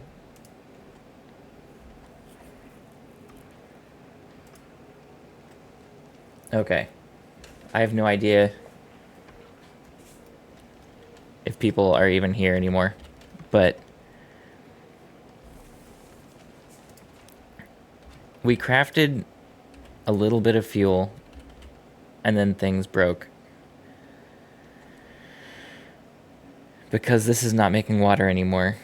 Okay. I have no idea if people are even here anymore, but we crafted a little bit of fuel and then things broke. Because this is not making water anymore.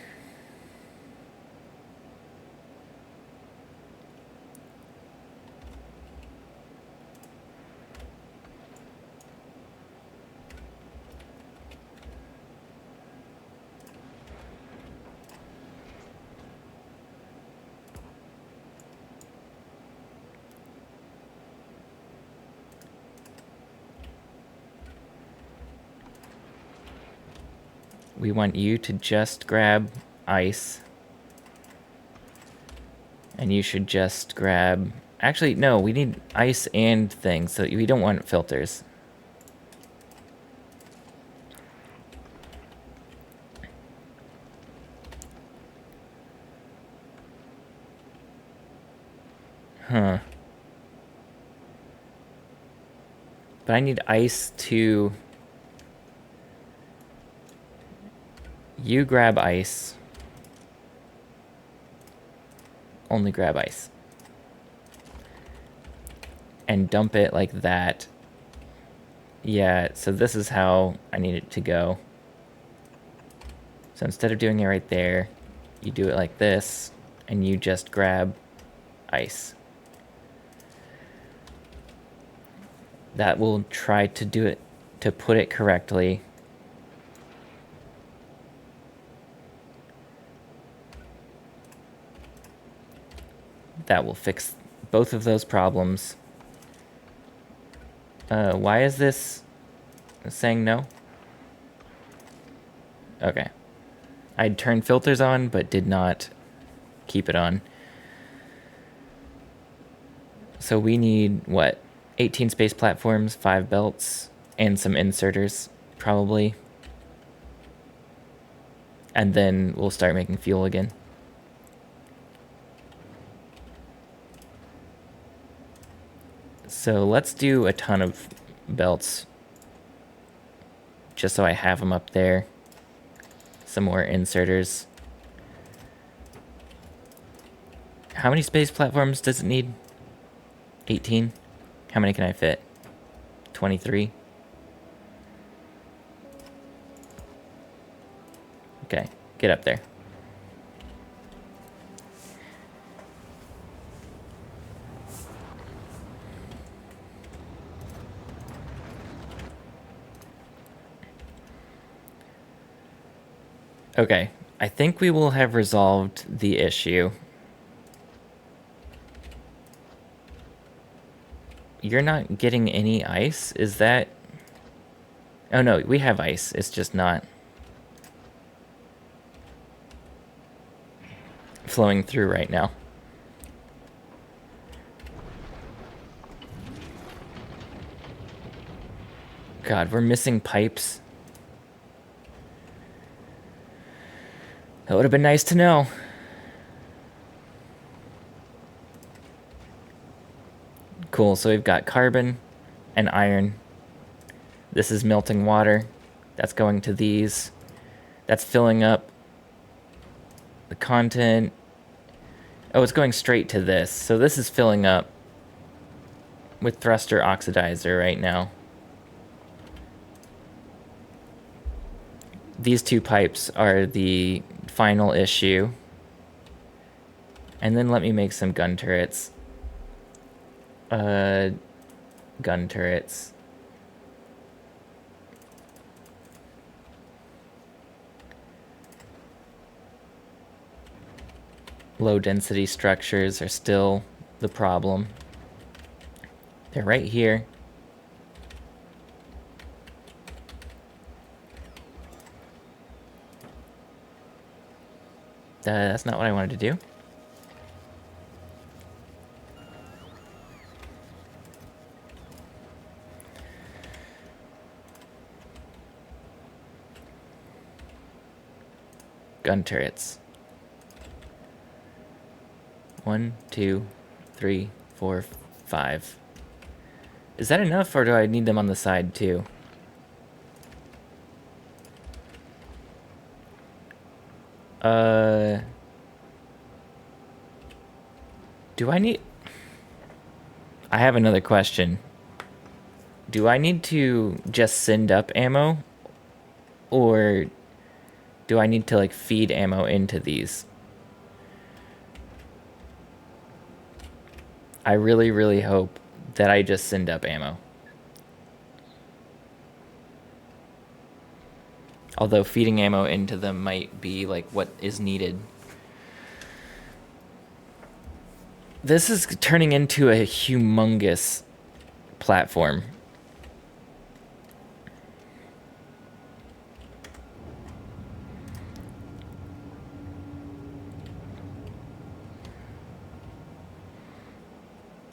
We want you to just grab ice. And you should just grab... Actually, no, we need ice and things, so we don't want filters. Huh. But I need ice to... You grab ice. Only grab ice. And dump it like that. Yeah, so this is how I need it to go. So instead of doing it right there, you do it like this, and you just grab ice. That will try to do it, to put it correctly. That will fix both of those problems. Why is this saying no? Okay. I'd turned filters on, but did not keep it on. So we need, what? 18 space platforms, 5 belts, and some inserters, probably. And then we'll start making fuel again. So let's do a ton of belts, just so I have them up there. Some more inserters. How many space platforms does it need? 18? How many can I fit? 23? Okay, get up there. Okay, I think we will have resolved the issue. You're not getting any ice? Is that... Oh no, we have ice. It's just not flowing through right now. God, we're missing pipes. That would have been nice to know. Cool, so we've got carbon and iron. This is melting water. That's going to these. That's filling up the content. Oh, it's going straight to this. So this is filling up with thruster oxidizer right now. These two pipes are the final issue. And then let me make some gun turrets. Gun turrets. Low density structures are still the problem. They're right here. That's not what I wanted to do. Gun turrets. 1, 2, 3, 4, 5. Is that enough, or do I need them on the side too? Do I need... I have another question. Do I need to just send up ammo? Or do I need to, like, feed ammo into these? I really, really hope that I just send up ammo. Although feeding ammo into them might be, like, what is needed. This is turning into a humongous platform.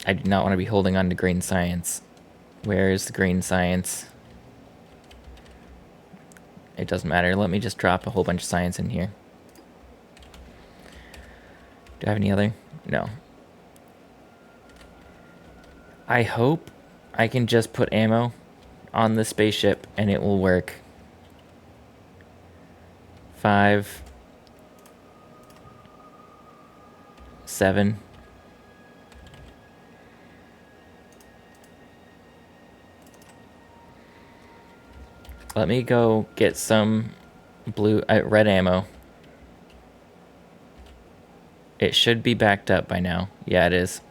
I do not want to be holding on to green science. Where is the green science? It doesn't matter. Let me just drop a whole bunch of science in here. Do I have any other? No. I hope I can just put ammo on the spaceship and it will work. 5, 7. Let me go get some red ammo. It should be backed up by now. Yeah, it is.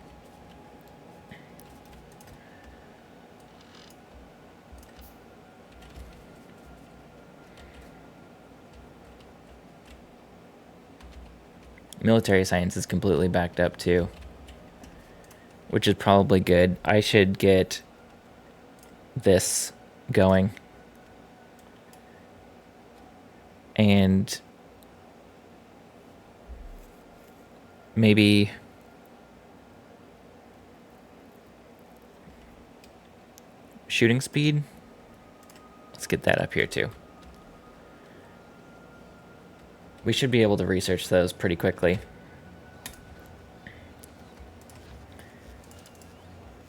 Military science is completely backed up too, which is probably good. I should get this going. And maybe shooting speed. Let's get that up here too. We should be able to research those pretty quickly.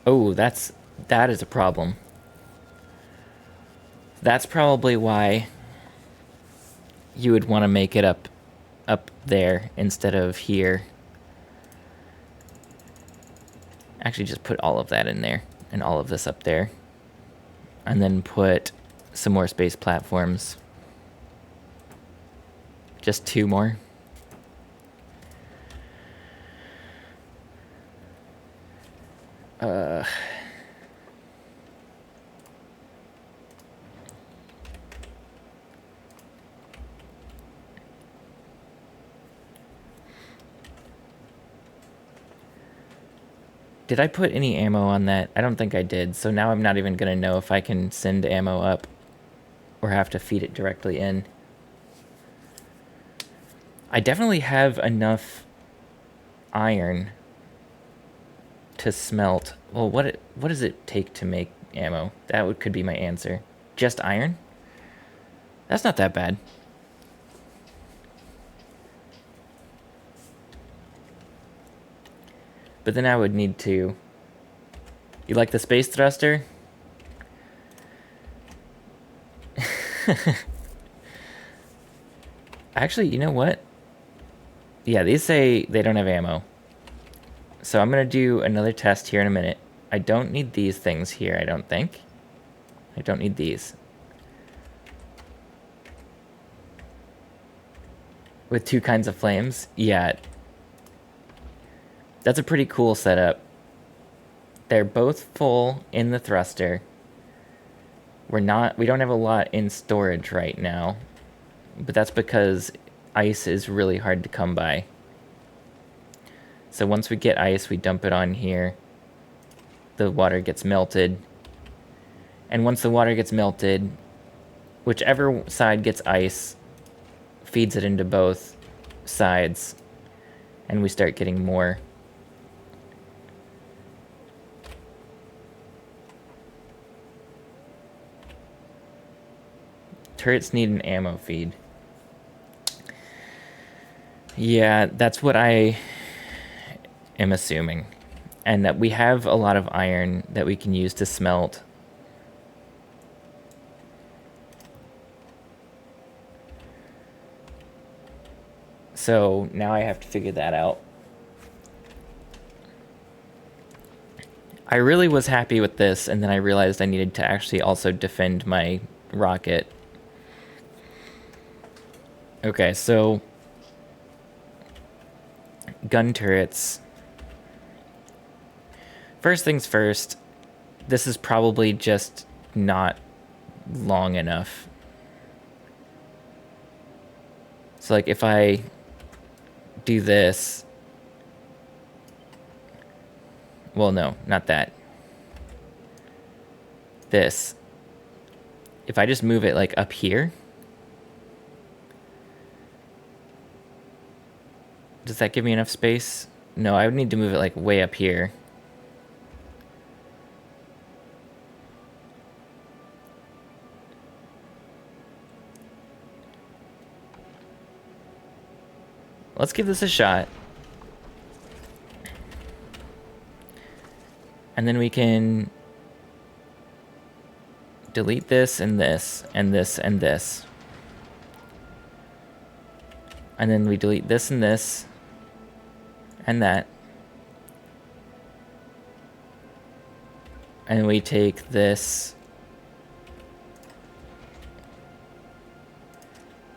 Oh, that is a problem. That's probably why you would want to make it up there instead of here. Actually, just put all of that in there and all of this up there. And then put some more space platforms. Just 2 more. Did I put any ammo on that? I don't think I did. So now I'm not even going to know if I can send ammo up or have to feed it directly in. I definitely have enough iron to smelt. Well, what does it take to make ammo? Could be my answer. Just iron? That's not that bad. But then I would need to... You like the space thruster? Actually, you know what? Yeah, these say they don't have ammo. So I'm going to do another test here in a minute. I don't need these things here, I don't think. I don't need these. With 2 kinds of flames? Yeah. That's a pretty cool setup. They're both full in the thruster. We don't have a lot in storage right now. But that's because ice is really hard to come by. So once we get ice, we dump it on here. The water gets melted. And once the water gets melted, whichever side gets ice feeds it into both sides. And we start getting more. Turrets need an ammo feed. Yeah, that's what I am assuming. And that we have a lot of iron that we can use to smelt. So now I have to figure that out. I really was happy with this, and then I realized I needed to actually also defend my rocket. Okay, so... gun turrets. First things first, this is probably just not long enough. So like if I do this, well, no, not that. This. If I just move it like up here, does that give me enough space? No, I would need to move it like way up here. Let's give this a shot. And then we can delete this and this and this and this. And then we delete this and this and that. And we take this.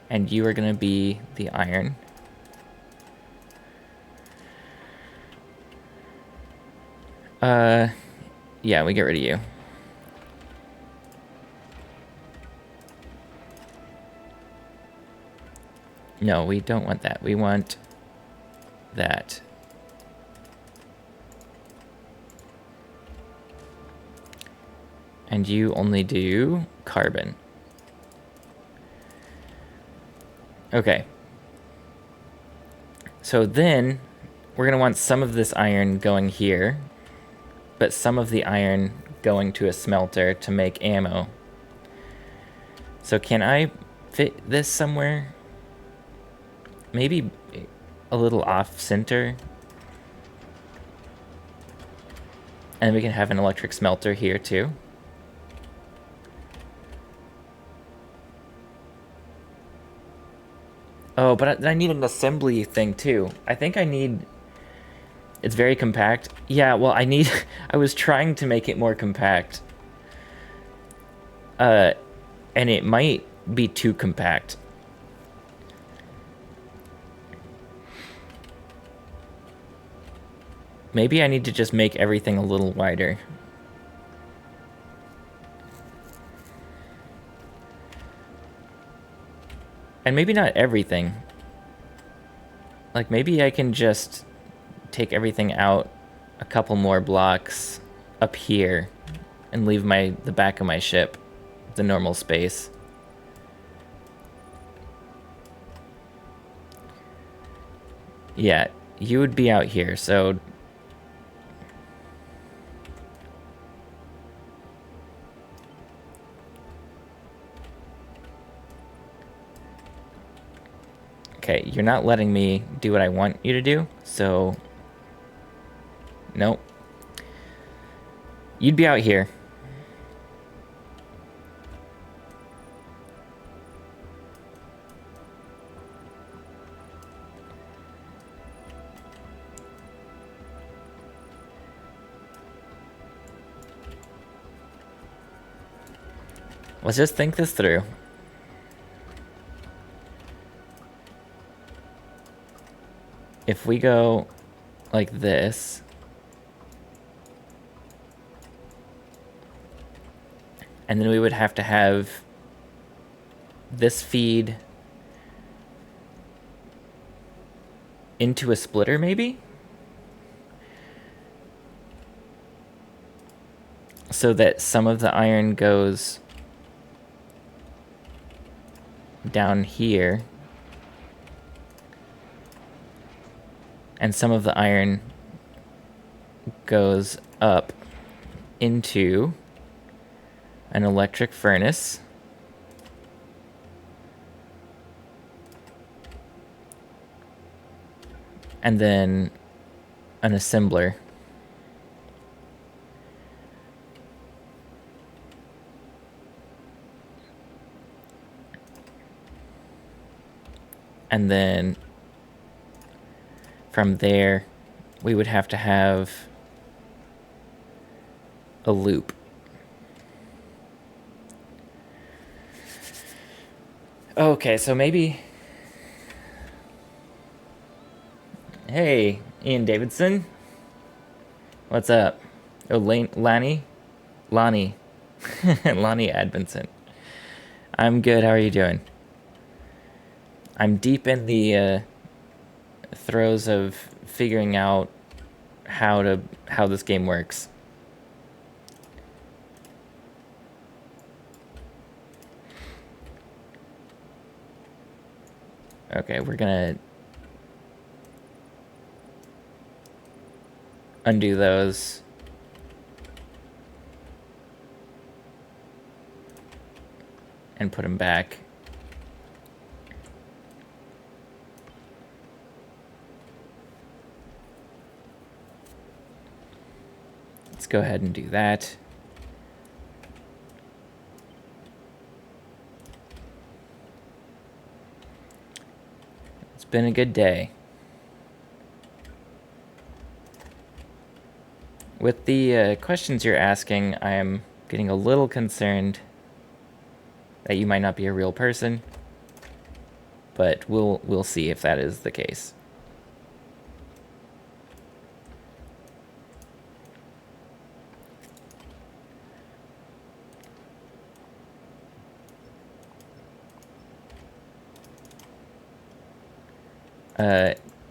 And you are going to be the iron. Yeah, we get rid of you. No, we don't want that. We want that. And you only do carbon. Okay. So then we're going to want some of this iron going here, but some of the iron going to a smelter to make ammo. So can I fit this somewhere? Maybe a little off center. And we can have an electric smelter here too. Oh, but I need an assembly thing too. I think I need... It's very compact. Yeah, well, I was trying to make it more compact. And it might be too compact. Maybe I need to just make everything a little wider. And maybe not everything. Like, maybe I can just take everything out a couple more blocks up here and leave the back of my ship the normal space. Yeah, you would be out here, so... Okay, you're not letting me do what I want you to do, so... Nope. You'd be out here. Let's just think this through. If we go like this, and then we would have to have this feed into a splitter, maybe? So that some of the iron goes down here, and some of the iron goes up into an electric furnace. And then an assembler. And then from there, we would have to have a loop. Okay, so maybe... Hey, Ian Davidson. What's up? Oh, Lonnie? Lonnie Advinson. I'm good, how are you doing? I'm deep in the throes of figuring out how this game works. Okay, we're gonna undo those. And put them back. Let's go ahead and do that. It's been a good day. With the questions you're asking, I am getting a little concerned that you might not be a real person, but we'll see if that is the case.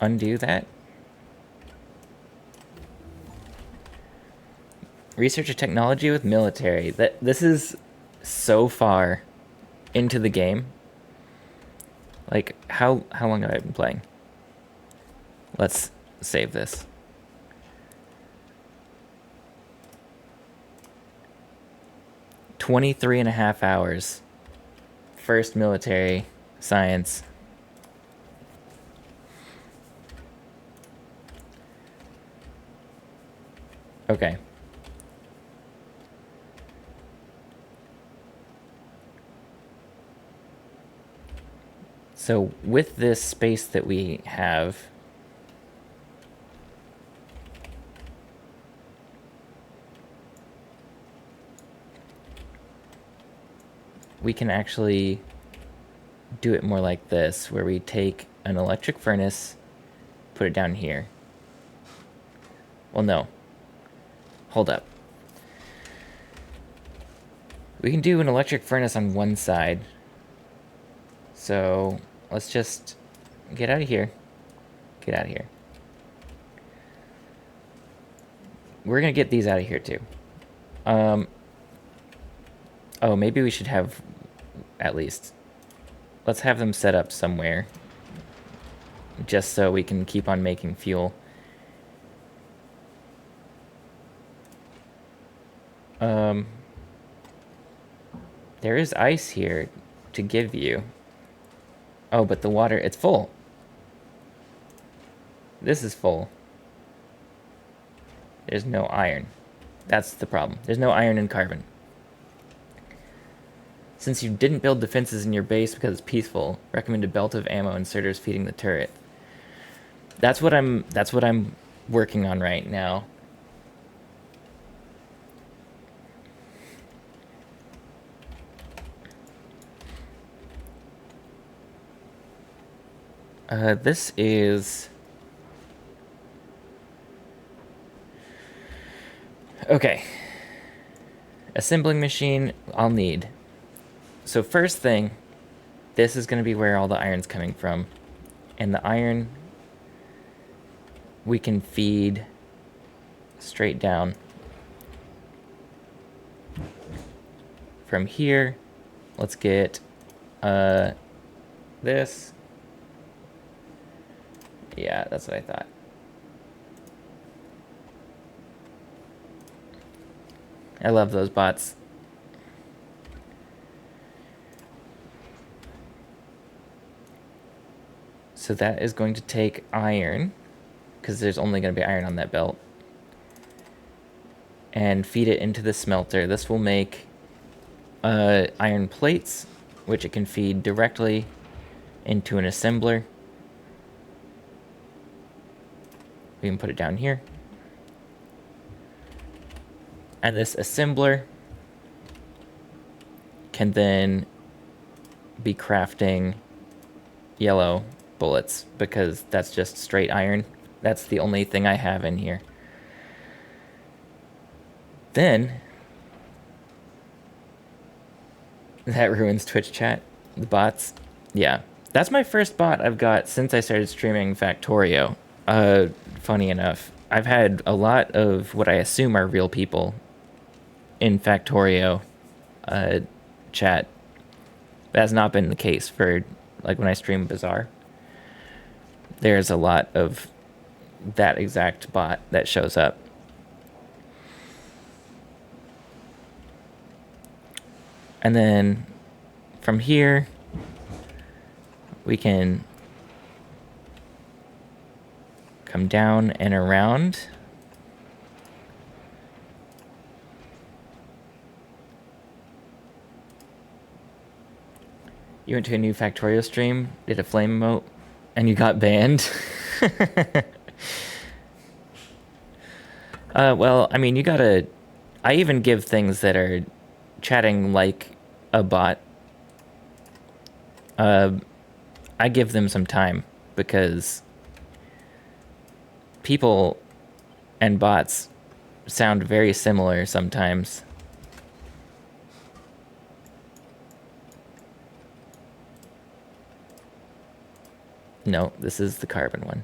Undo that. Research a technology with military. This is so far into the game. Like, how long have I been playing? Let's save this. $23.5 hours. First military science. Okay. So with this space that we have, we can actually do it more like this, where we take an electric furnace, put it down here. Well, no. Hold up. We can do an electric furnace on one side. So let's just get out of here. Get out of here. we're gonna get these out of here too. Oh, maybe we should have, at least, let's have them set up somewhere, just so we can keep on making fuel. There is ice here to give you. Oh, but the water, it's full. This is full. There's no iron. That's the problem. There's no iron and carbon. Since you didn't build defenses in your base because it's peaceful, recommend a belt of ammo inserters feeding the turret. That's what I'm working on right now. This is... Okay. Assembling machine, I'll need. So first thing, this is going to be where all the iron's coming from. And the iron we can feed straight down. From here, let's get this. Yeah, that's what I thought. I love those bots. So that is going to take iron, because there's only going to be iron on that belt, and feed it into the smelter. This will make iron plates, which it can feed directly into an assembler. We can put it down here. And this assembler can then be crafting yellow bullets, because that's just straight iron. That's the only thing I have in here. Then, that ruins Twitch chat. The bots. Yeah. That's my first bot I've got since I started streaming Factorio. Funny enough. I've had a lot of what I assume are real people in Factorio chat. That has not been the case for, like, when I stream Bazaar. There's a lot of that exact bot that shows up. And then from here, we can come down and around. You went to a new Factorio stream, did a flame emote, and you got banned? Well, I mean, you gotta... I even give things that are chatting like a bot. I give them some time, because people and bots sound very similar sometimes. No, this is the carbon one.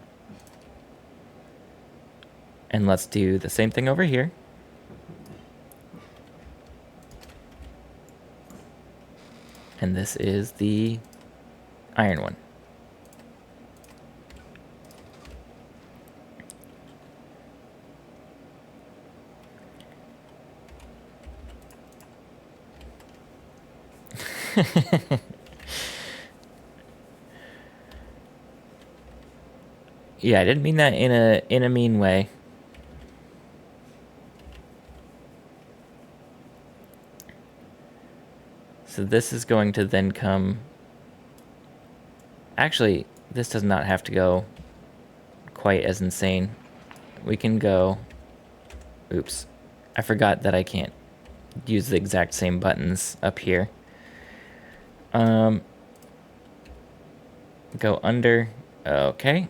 And let's do the same thing over here. And this is the iron one. Yeah, I didn't mean that in a mean way. So this is going to then come... Actually, this does not have to go quite as insane. We can go... Oops. I forgot that I can't use the exact same buttons up here. Go under. Okay.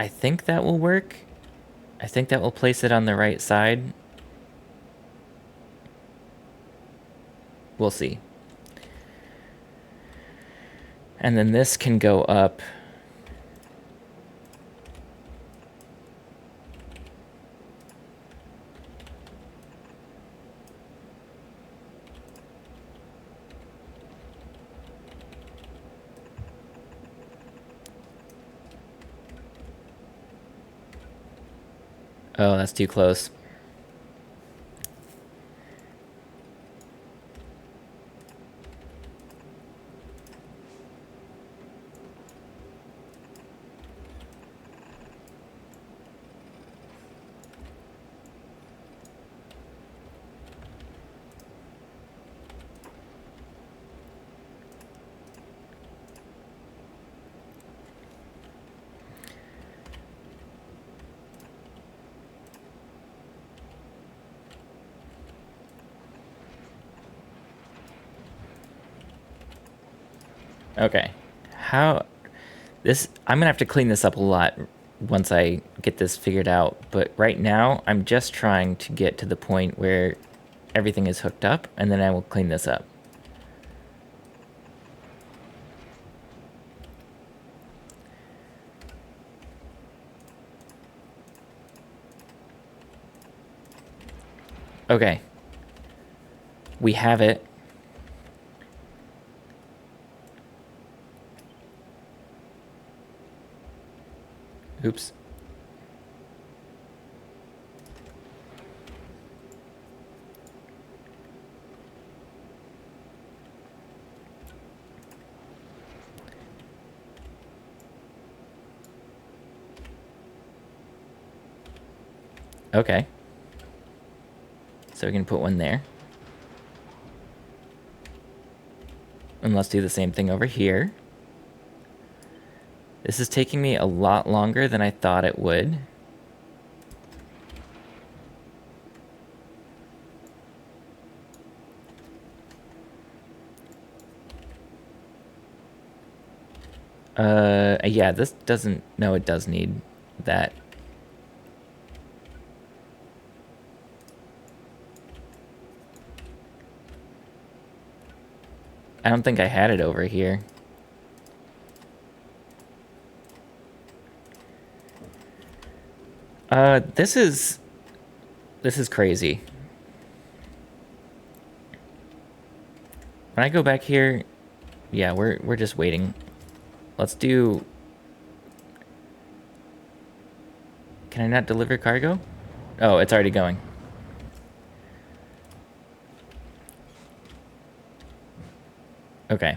I think that will work. I think that will place it on the right side. we'll see. And then this can go up. Oh, that's too close. Okay. How this I'm gonna have to clean this up a lot once I get this figured out, but right now I'm just trying to get to the point where everything is hooked up, and then I will clean this up. Okay. We have it. Oops. Okay. So we can put one there. And let's do the same thing over here. This is taking me a lot longer than I thought it would. Yeah, this doesn't... No, it does need that. I don't think I had it over here. This is crazy. When I go back here, yeah, we're just waiting. Let's do... Can I not deliver cargo? Oh, it's already going. Okay.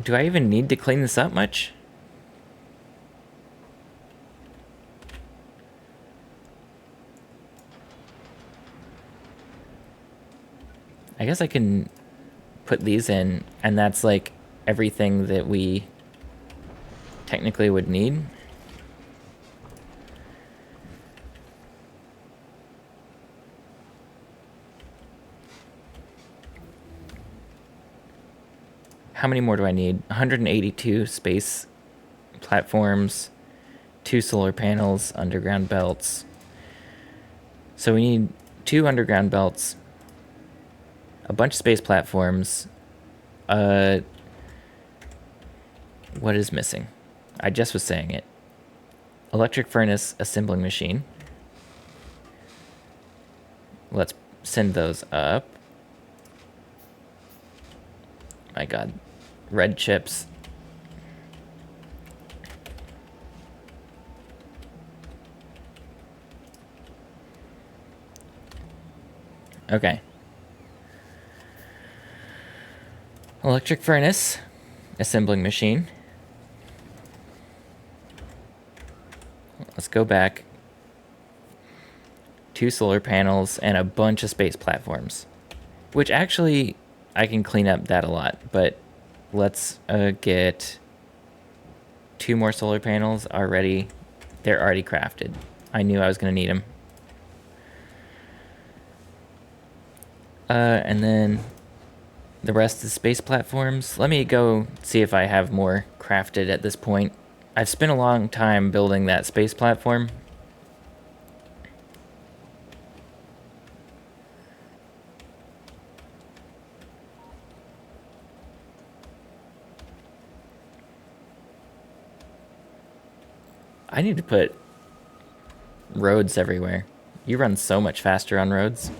Do I even need to clean this up much? I guess I can put these in, and that's like everything that we technically would need. How many more do I need? 182 space platforms, 2 solar panels, underground belts. So we need 2 underground belts, a bunch of space platforms. What is missing? I just was saying it. Electric furnace assembling machine. Let's send those up. My God. Red chips. Okay. Electric furnace assembling machine. Let's go back. 2 solar panels and a bunch of space platforms. Which actually, I can clean up that a lot, but let's get 2 more solar panels already. They're already crafted. I knew I was going to need them. And then the rest is space platforms. Let me go see if I have more crafted at this point. I've spent a long time building that space platform. I need to put roads everywhere. You run so much faster on roads.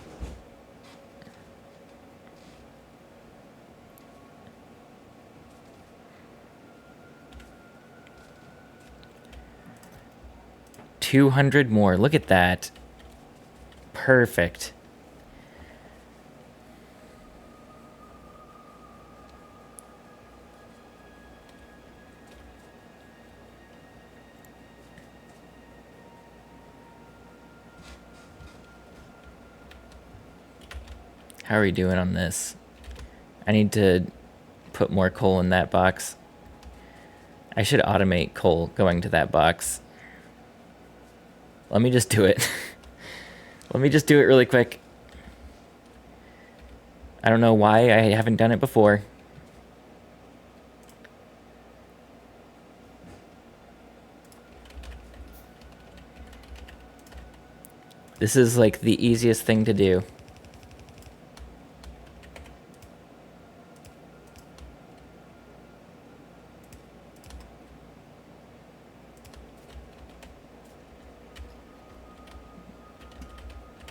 $200 more. Look at that. Perfect. How are we doing on this? I need to put more coal in that box. I should automate coal going to that box. Let me just do it. Let me just do it really quick. I don't know why I haven't done it before. This is like the easiest thing to do.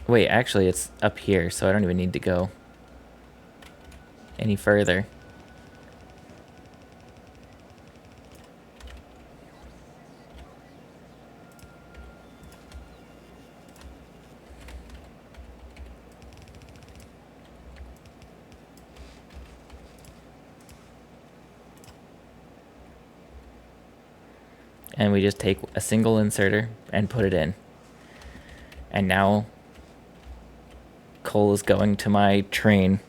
Wait, actually it's up here, so I don't even need to go any further. And we just take a single inserter and put it in. And now coal is going to my train.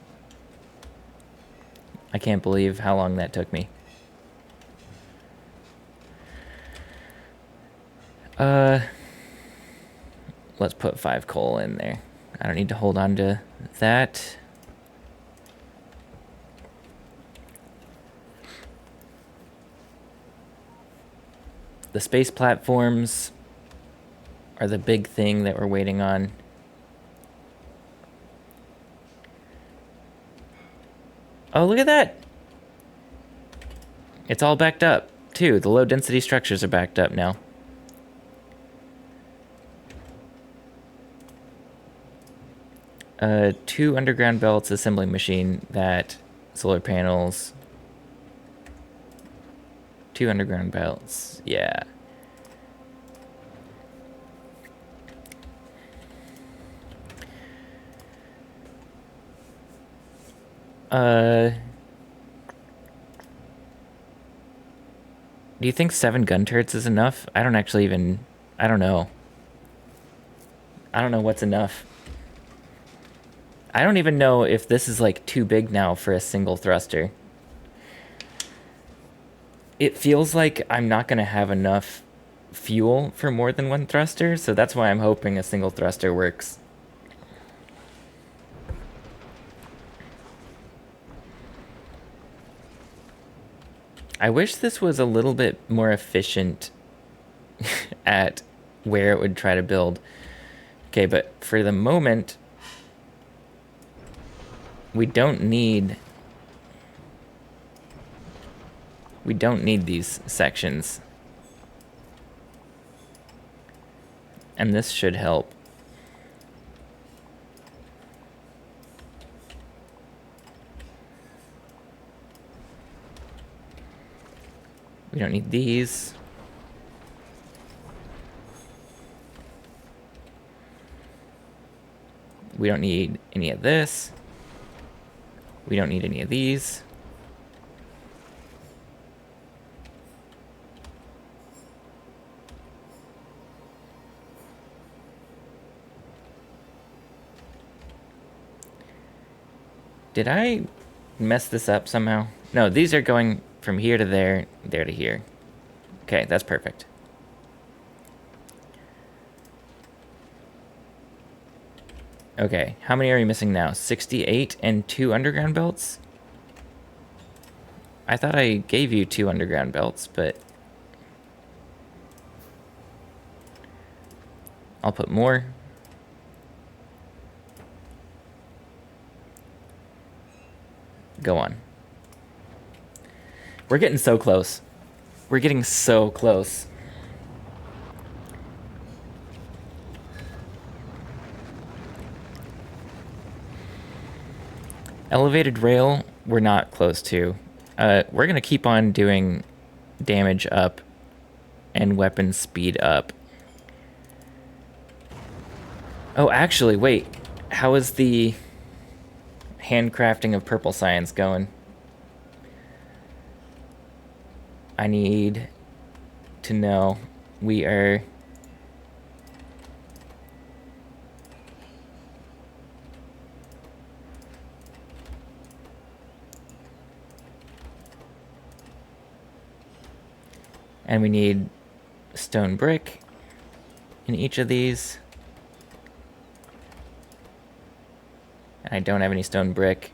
I can't believe how long that took me. Let's put 5 coal in there. I don't need to hold on to that. The space platforms are the big thing that we're waiting on. Oh, look at that! It's all backed up, too. The low-density structures are backed up now. Two underground belts, assembling machine, that, solar panels. 2 underground belts, yeah. Do you think 7 gun turrets is enough? I don't actually even... I don't know. I don't know what's enough. I don't even know if this is like too big now for a single thruster. It feels like I'm not going to have enough fuel for more than 1 thruster, so that's why I'm hoping a single thruster works. I wish this was a little bit more efficient at where it would try to build. Okay, but for the moment, we don't need these sections. And this should help. We don't need these. We don't need any of this. We don't need any of these. Did I mess this up somehow? No, these are going from here to there, there to here. Okay, that's perfect. Okay, how many are we missing now? 68 and 2 underground belts? I thought I gave you 2 underground belts, but... I'll put more. Go on. We're getting so close. We're getting so close. Elevated rail, we're not close to. We're going to keep on doing damage up and weapon speed up. Oh, actually, wait. How is the handcrafting of purple science going? I need to know. We are... And we need stone brick in each of these. And I don't have any stone brick.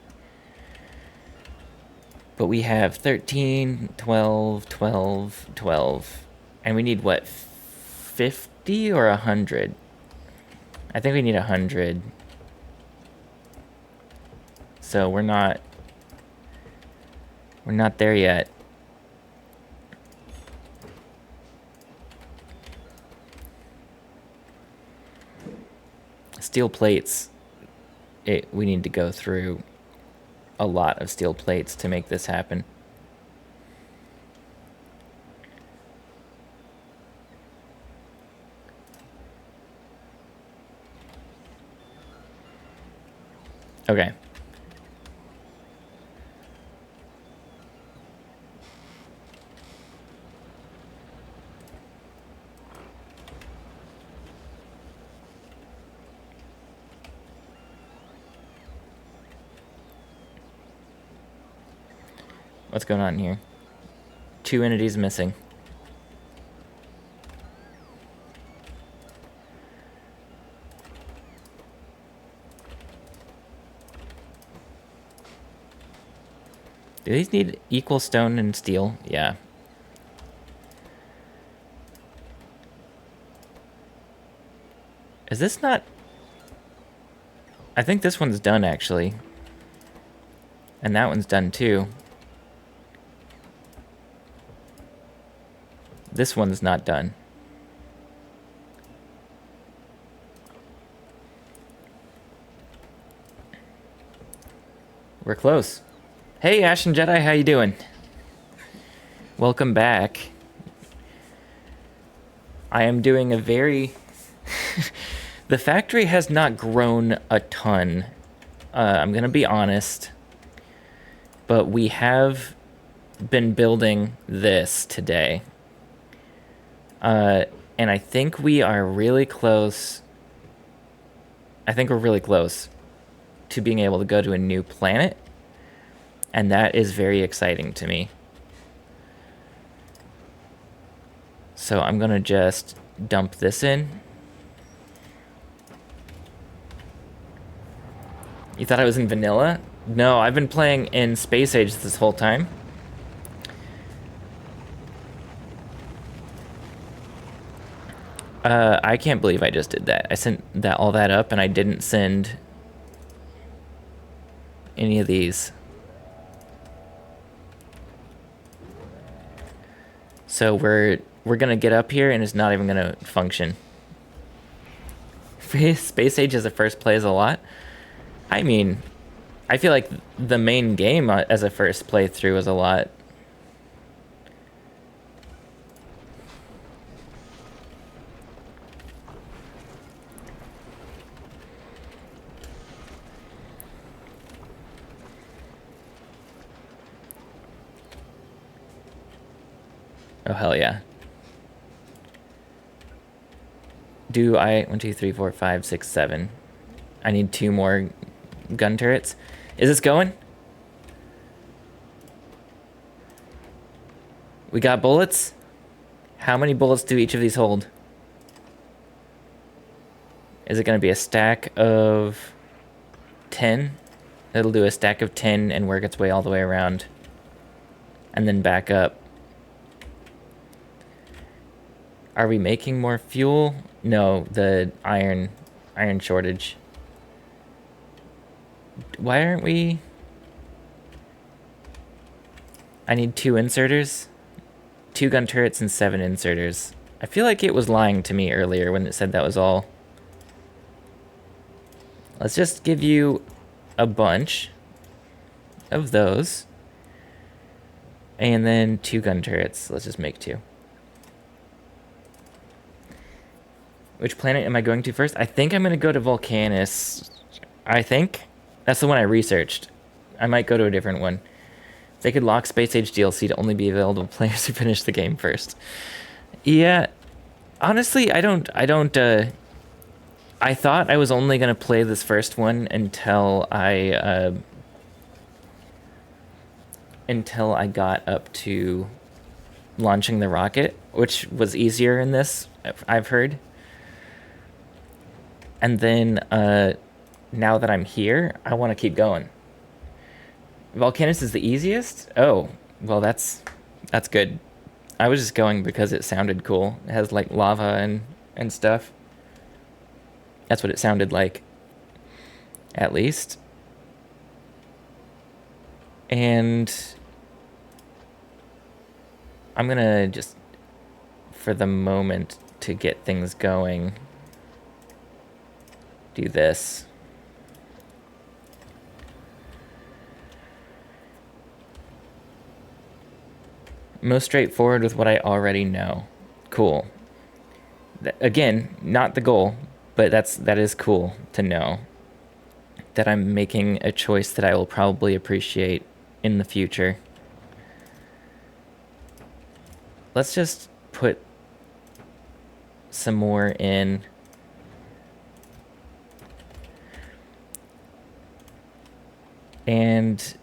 But we have 13, 12, 12, 12. And we need, what, 50 or 100? I think we need 100. So we're not there yet. Steel plates. We need to go through a lot of steel plates to make this happen. Okay. What's going on here? 2 entities missing. Do these need equal stone and steel? Yeah. Is this not... I think this one's done, actually. And that one's done, too. This one's not done. We're close. Hey, Ashen Jedi, how you doing? Welcome back. I am doing a very... The factory has not grown a ton. I'm gonna be honest. But we have been building this today. And I think we are really close. I think we're really close to being able to go to a new planet. And that is very exciting to me. So I'm gonna just dump this in. You thought I was in vanilla? No, I've been playing in Space Age this whole time. I can't believe I just did that. I sent all that up and I didn't send any of these. So we're gonna get up here and it's not even gonna function. Space Age as a first play is a lot. I mean, I feel like the main game as a first playthrough is a lot. Oh, hell yeah. Do I... 1, 2, 3, 4, 5, 6, 7. I need 2 more gun turrets. Is this going? We got bullets? How many bullets do each of these hold? Is it going to be a stack of 10? It'll do a stack of 10 and work its way all the way around. And then back up. Are we making more fuel? No, the iron shortage. Why aren't we... I need 2 inserters. 2 gun turrets and 7 inserters. I feel like it was lying to me earlier when it said that was all. Let's just give you a bunch. of those. And then 2 gun turrets. Let's just make 2. Which planet am I going to first? I think I'm going to go to Volcanus. I think. That's the one I researched. I might go to a different one. They could lock Space Age DLC to only be available to players who finish the game first. Yeah. Honestly, I thought I was only going to play this first one until I got up to launching the rocket, which was easier in this, I've heard. And then now that I'm here, I want to keep going. Volcanus is the easiest? Oh, well, that's good. I was just going because it sounded cool. It has like lava and stuff. That's what it sounded like, at least. And I'm gonna just, for the moment, to get things going, do this. Most straightforward with what I already know. Cool. Again, not the goal, but that is cool to know that I'm making a choice that I will probably appreciate in the future. Let's just put some more in. And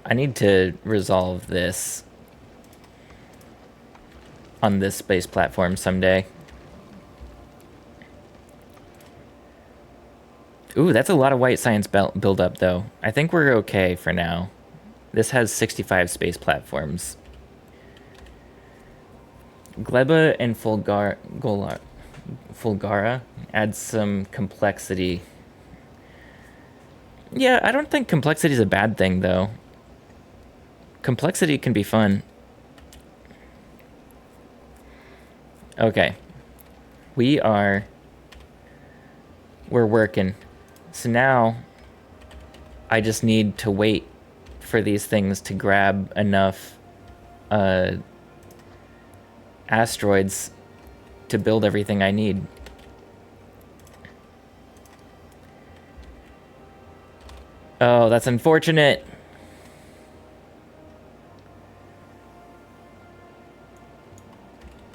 I need to resolve this on this space platform someday. Ooh, that's a lot of white science build up, though. I think we're okay for now. This has 65 space platforms. Gleba and Fulgara add some complexity. Yeah, I don't think complexity is a bad thing, though. Complexity can be fun. Okay. We're working. So now I just need to wait for these things to grab enough asteroids to build everything I need. Oh, that's unfortunate.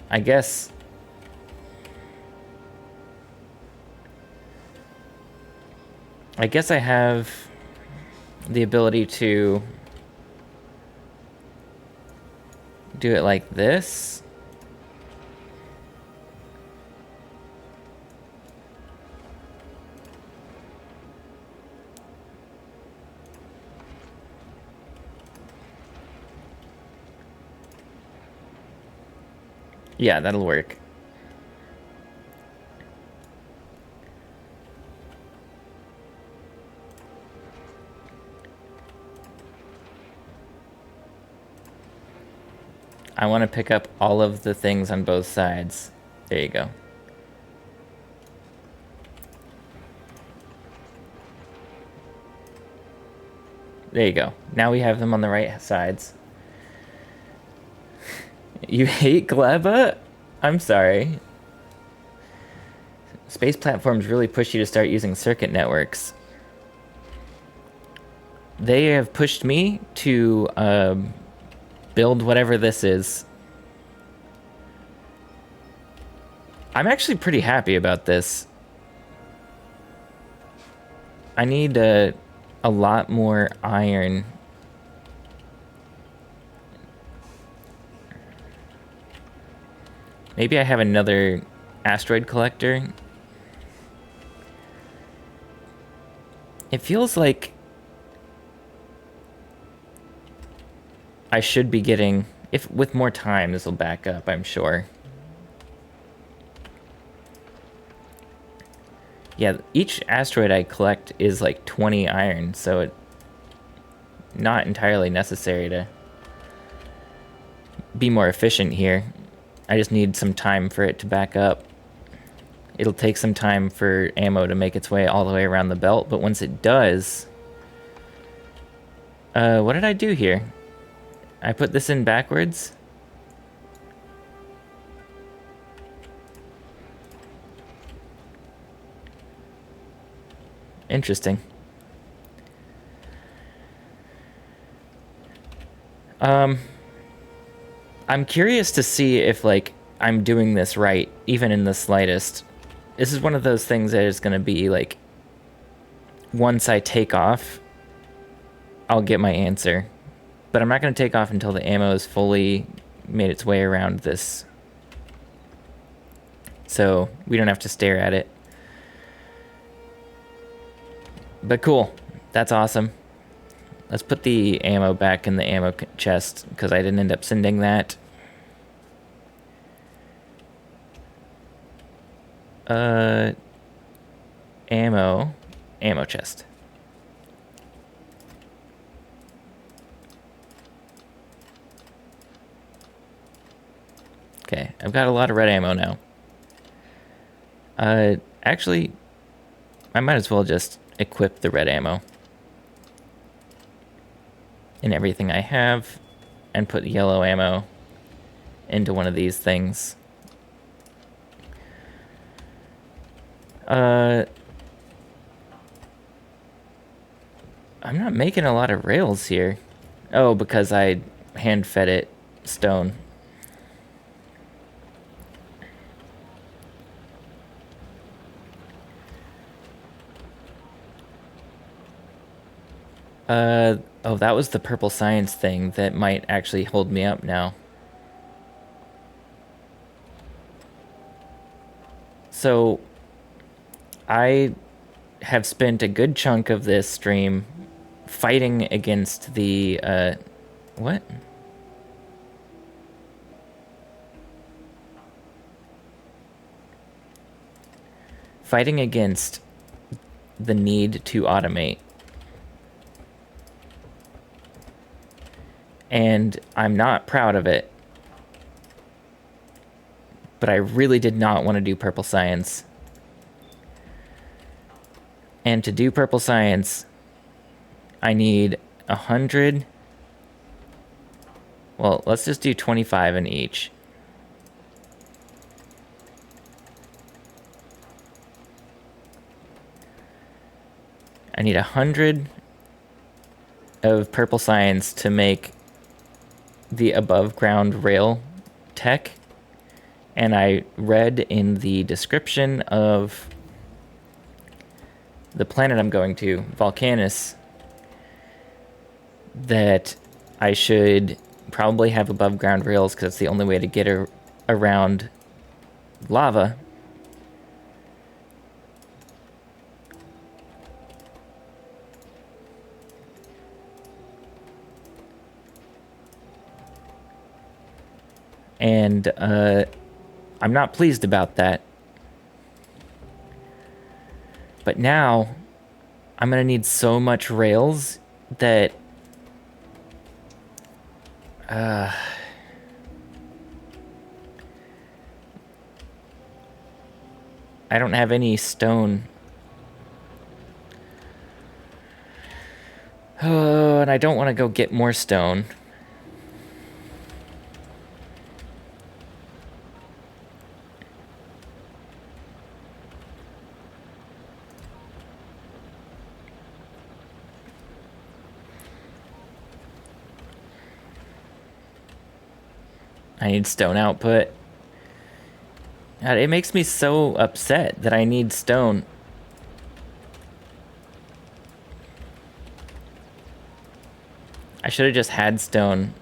I guess I have the ability to do it like this. Yeah, that'll work. I want to pick up all of the things on both sides. There you go. There you go. Now we have them on the right sides. You hate Gleba? I'm sorry. Space platforms really push you to start using circuit networks. They have pushed me to build whatever this is. I'm actually pretty happy about this. I need a lot more iron. Maybe I have another asteroid collector. It feels like I should be getting, if with more time, this will back up, I'm sure. Yeah, each asteroid I collect is like 20 iron, so it's not entirely necessary to be more efficient here. I just need some time for it to back up. It'll take some time for ammo to make its way all the way around the belt, but once it does... what did I do here? I put this in backwards? Interesting. I'm curious to see if, like, I'm doing this right, even in the slightest. This is one of those things that is going to be, like, once I take off, I'll get my answer. But I'm not going to take off until the ammo is fully made its way around this. So we don't have to stare at it. But cool. That's awesome. Let's put the ammo back in the ammo chest, because I didn't end up sending that. Ammo chest. Okay, I've got a lot of red ammo now. Actually, I might as well just equip the red ammo in everything I have and put yellow ammo into one of these things. I'm not making a lot of rails here. Oh, because I hand-fed it stone. Oh, that was the purple science thing that might actually hold me up now. So, I have spent a good chunk of this stream fighting against the, what? Fighting against the need to automate. And I'm not proud of it. But I really did not want to do purple science. And to do purple science, I need 100. Well, let's just do 25 in each. I need 100 of purple science to make the above ground rail tech. And I read in the description of the planet I'm going to, Volcanus, that I should probably have above ground rails because it's the only way to get around lava. And I'm not pleased about that. But now I'm gonna need so much rails that I don't have any stone. Oh, and I don't want to go get more stone. I need stone output. God, it makes me so upset that I need stone. I should have just had stone.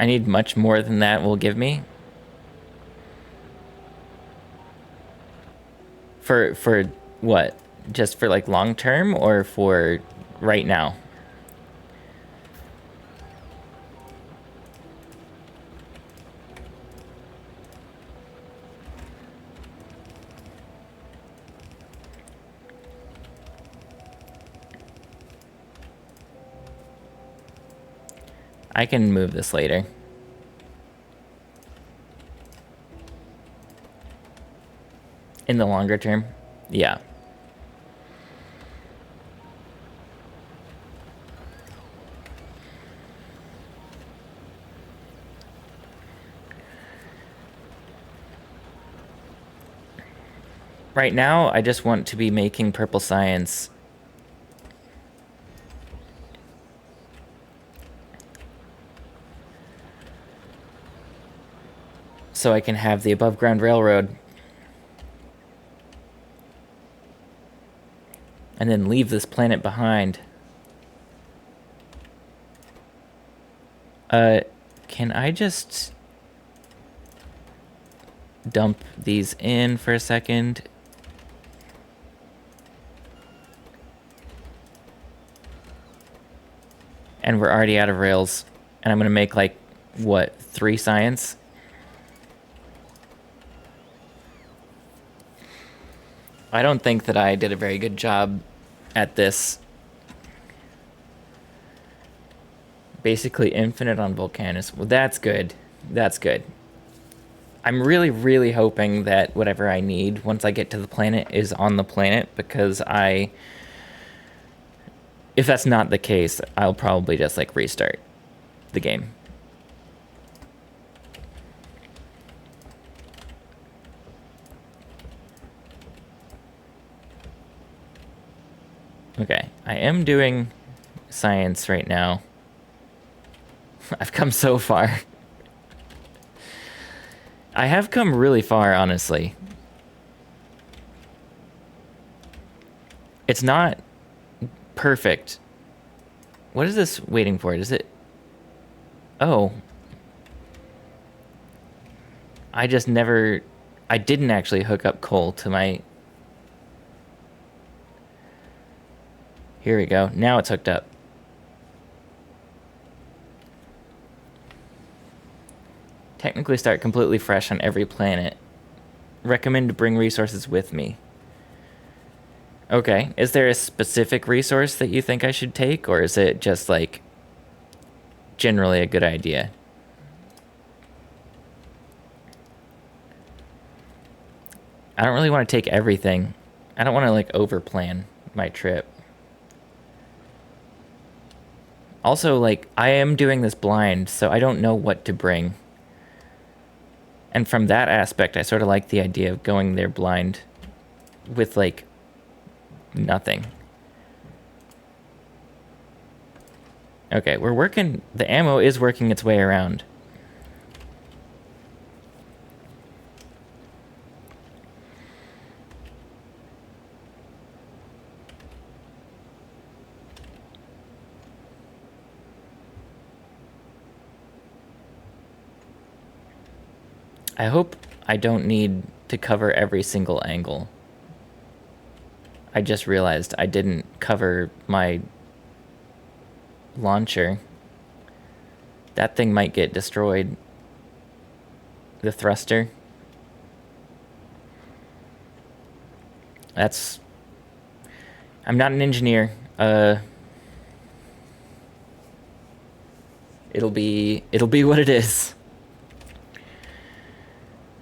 I need much more than that will give me. For what? Just for like long term or for right now? I can move this later. In the longer term? Yeah. Right now, I just want to be making purple science. So I can have the above ground railroad. And then leave this planet behind. Can I just dump these in for a second? And we're already out of rails. And I'm gonna make like, what, 3 science? I don't think that I did a very good job at this. Basically infinite on Volcanus. Well, that's good. That's good. I'm really, really hoping that whatever I need once I get to the planet is on the planet, because if that's not the case, I'll probably just like restart the game. Okay, I am doing science right now. I've come so far. I have come really far, honestly. It's not perfect. What is this waiting for? Is it... Oh. I just never... I didn't actually hook up coal to my... Here we go. Now it's hooked up. Technically start completely fresh on every planet. Recommend to bring resources with me. Okay. Is there a specific resource that you think I should take, or is it just like generally a good idea? I don't really want to take everything. I don't want to like overplan my trip. Also, like, I am doing this blind, so I don't know what to bring. And from that aspect, I sort of like the idea of going there blind with, like, nothing. Okay, we're working... The ammo is working its way around. I hope I don't need to cover every single angle. I just realized I didn't cover my launcher. That thing might get destroyed. The thruster. That's... I'm not an engineer. It'll be what it is.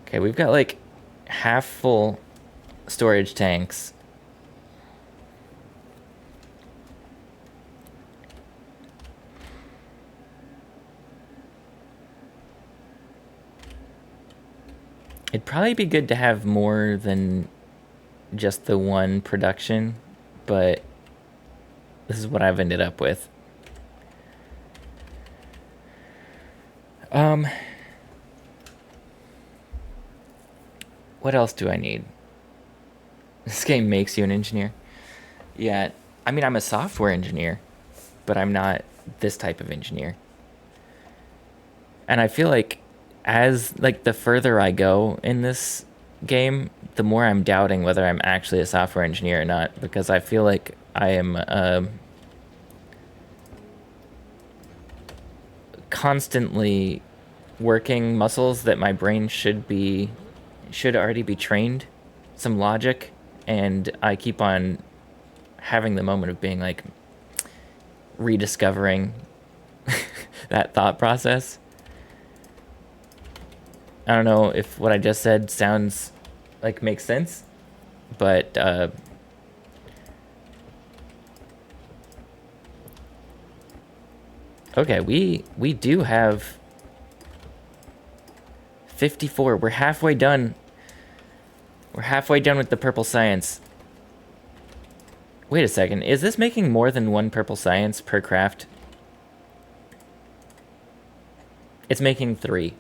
Okay, we've got like half full storage tanks. It'd probably be good to have more than just the one production, but this is what I've ended up with. What else do I need? This game makes you an engineer. Yeah, I mean, I'm a software engineer, but I'm not this type of engineer. And I feel like as like the further I go in this game, the more I'm doubting whether I'm actually a software engineer or not, because I feel like I am constantly working muscles that my brain should already be trained, some logic, and I keep on having the moment of being like rediscovering that thought process. I don't know if what I just said sounds like makes sense, but okay, we do have 54. We're halfway done. We're halfway done with the purple science. Wait a second. Is this making more than one purple science per craft? It's making 3.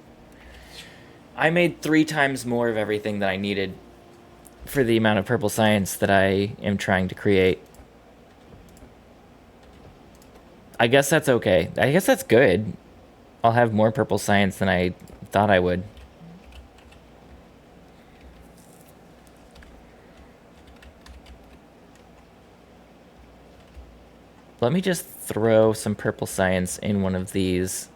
I made 3 times more of everything that I needed for the amount of purple science that I am trying to create. I guess that's okay. I guess that's good. I'll have more purple science than I thought I would. Let me just throw some purple science in one of these.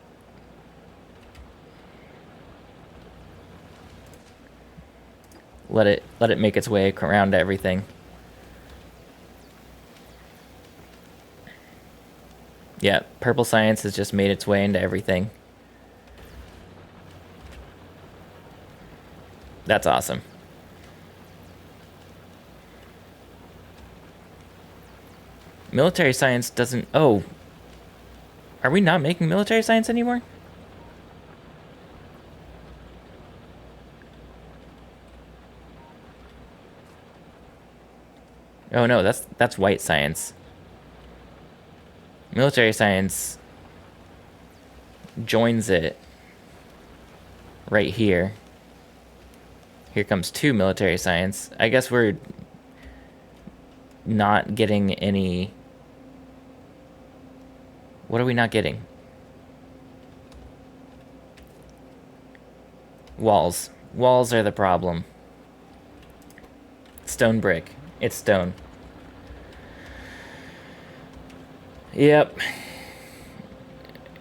Let it make its way around everything. Yeah, purple science has just made its way into everything. That's awesome. Military science doesn't... Oh. Are we not making military science anymore? Oh no, that's white science. Military science joins it right here. Here comes 2 military science. I guess we're not getting any... What are we not getting? Walls. Walls are the problem. Stone brick. It's stone. Yep.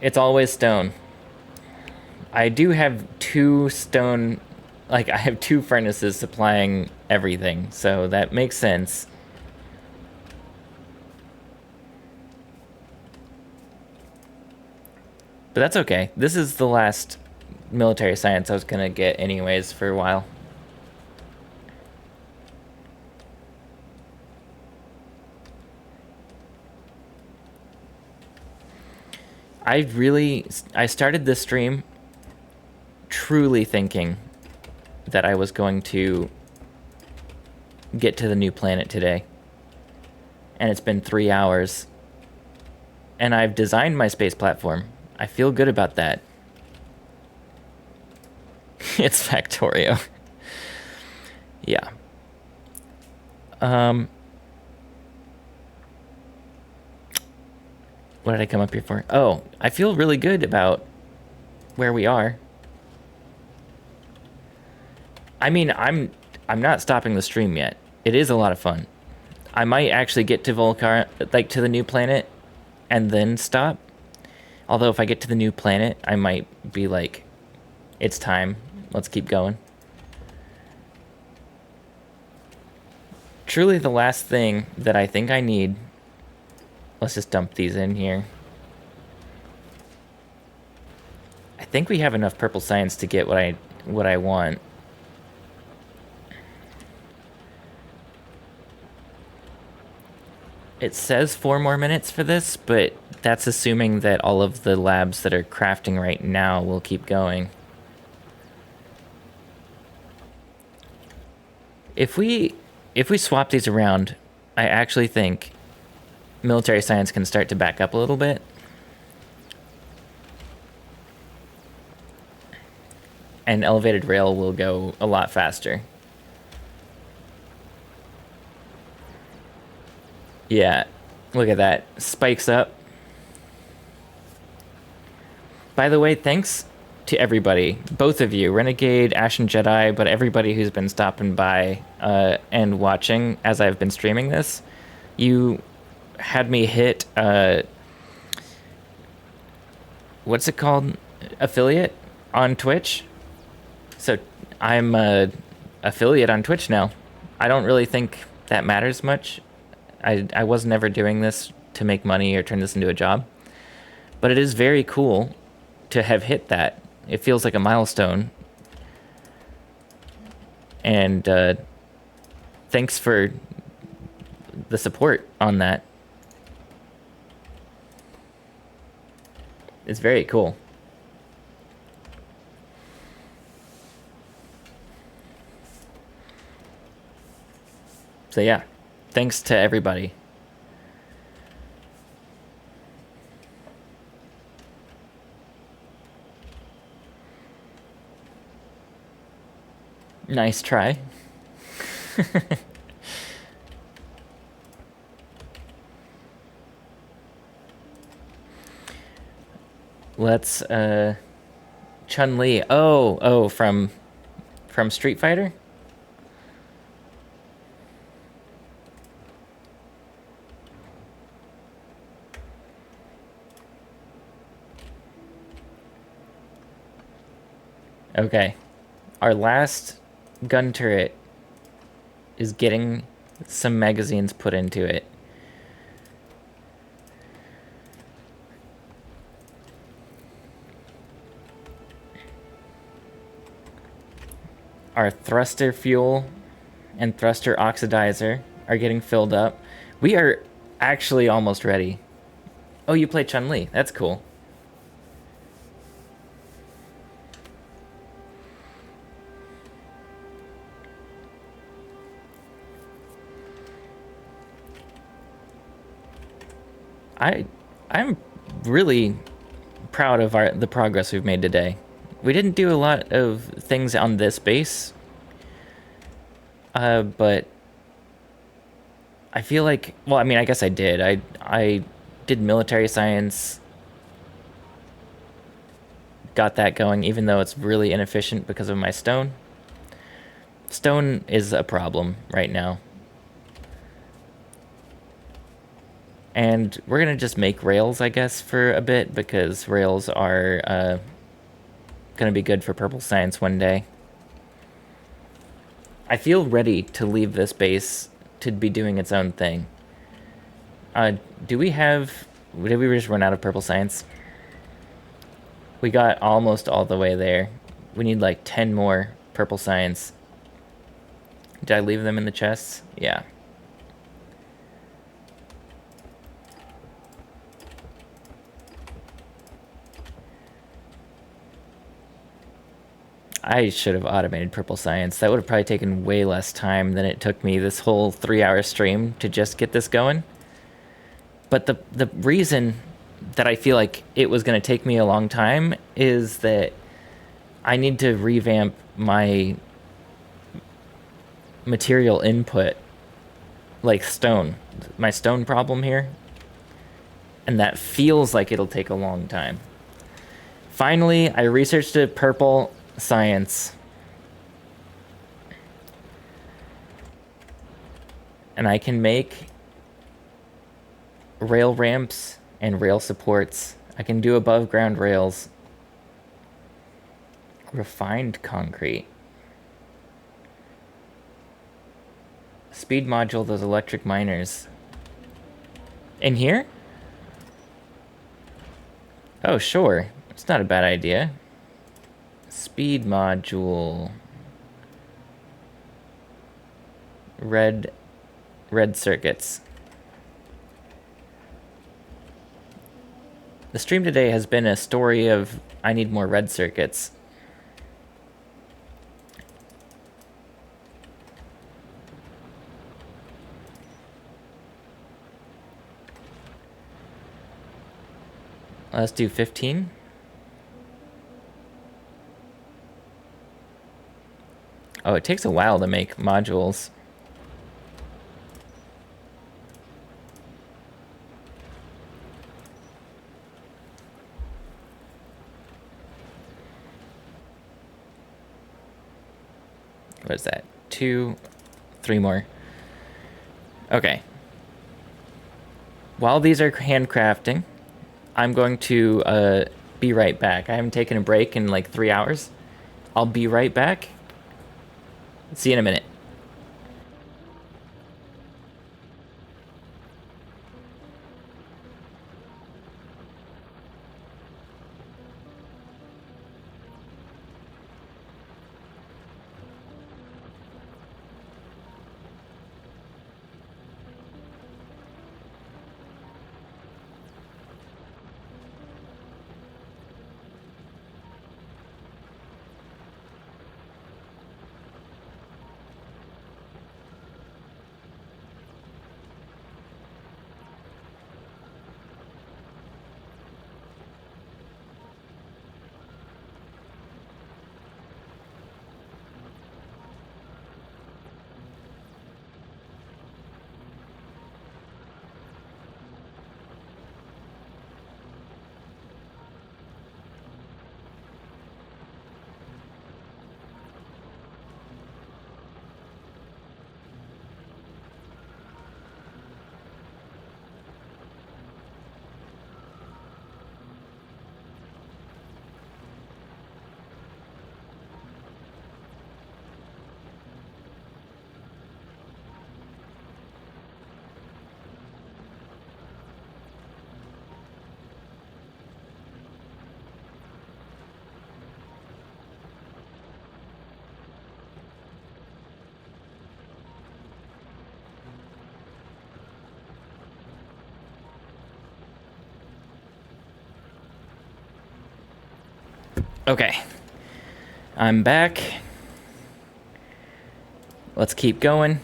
It's always stone. I do have 2 stone... Like, I have 2 furnaces supplying everything, so that makes sense. But that's okay. This is the last military science I was gonna get anyways for a while. I started this stream truly thinking that I was going to get to the new planet today. And it's been 3 hours. And I've designed my space platform. I feel good about that. It's Factorio. Yeah. What did I come up here for? Oh, I feel really good about where we are. I mean, I'm not stopping the stream yet. It is a lot of fun. I might actually get to Volcar, like to the new planet, and then stop. Although if I get to the new planet, I might be like, it's time. Let's keep going. Truly the last thing that I think I need... Let's just dump these in here. I think we have enough purple science to get what I want. It says 4 more minutes for this, but that's assuming that all of the labs that are crafting right now will keep going. If we swap these around, I actually think military science can start to back up a little bit. And elevated rail will go a lot faster. Yeah, look at that. Spikes up. By the way, thanks to everybody. Both of you, Renegade, Ashen Jedi, but everybody who's been stopping by and watching as I've been streaming this. You had me hit... what's it called? Affiliate on Twitch. So I'm a affiliate on Twitch now. I don't really think that matters much. I was never doing this to make money or turn this into a job. But it is very cool to have hit that. It feels like a milestone. And thanks for the support on that. It's very cool. So yeah, thanks to everybody. Nice try. Let's Chun-Li. Oh, from Street Fighter? Okay. Our last gun turret is getting some magazines put into it. Our thruster fuel and thruster oxidizer are getting filled up. We are actually almost ready. Oh, you play Chun-Li. That's cool. I'm really proud of the progress we've made today. We didn't do a lot of things on this base, but I feel like, well, I mean, I guess I did. I did military science, got that going, even though it's really inefficient because of my stone. Stone is a problem right now. And we're going to just make rails, I guess, for a bit, because rails are going to be good for purple science one day. I feel ready to leave this base to be doing its own thing. Did we just run out of purple science? We got almost all the way there. We need like 10 more purple science. Did I leave them in the chests? Yeah. I should have automated purple science. That would have probably taken way less time than it took me this whole 3-hour stream to just get this going. But the reason that I feel like it was going to take me a long time is that I need to revamp my material input, like stone. My stone problem here. And that feels like it'll take a long time. Finally, I researched a purple science. And I can make rail ramps and rail supports. I can do above ground rails. Refined concrete. Speed module those electric miners. In here? Oh, sure. It's not a bad idea. Speed module. Red circuits. The stream today has been a story of I need more red circuits. Let's do 15. Oh, it takes a while to make modules. What is that? 2, 3 more. Okay. While these are handcrafting, I'm going to be right back. I haven't taken a break in like 3 hours. I'll be right back. See you in a minute. Okay. I'm back. Let's keep going.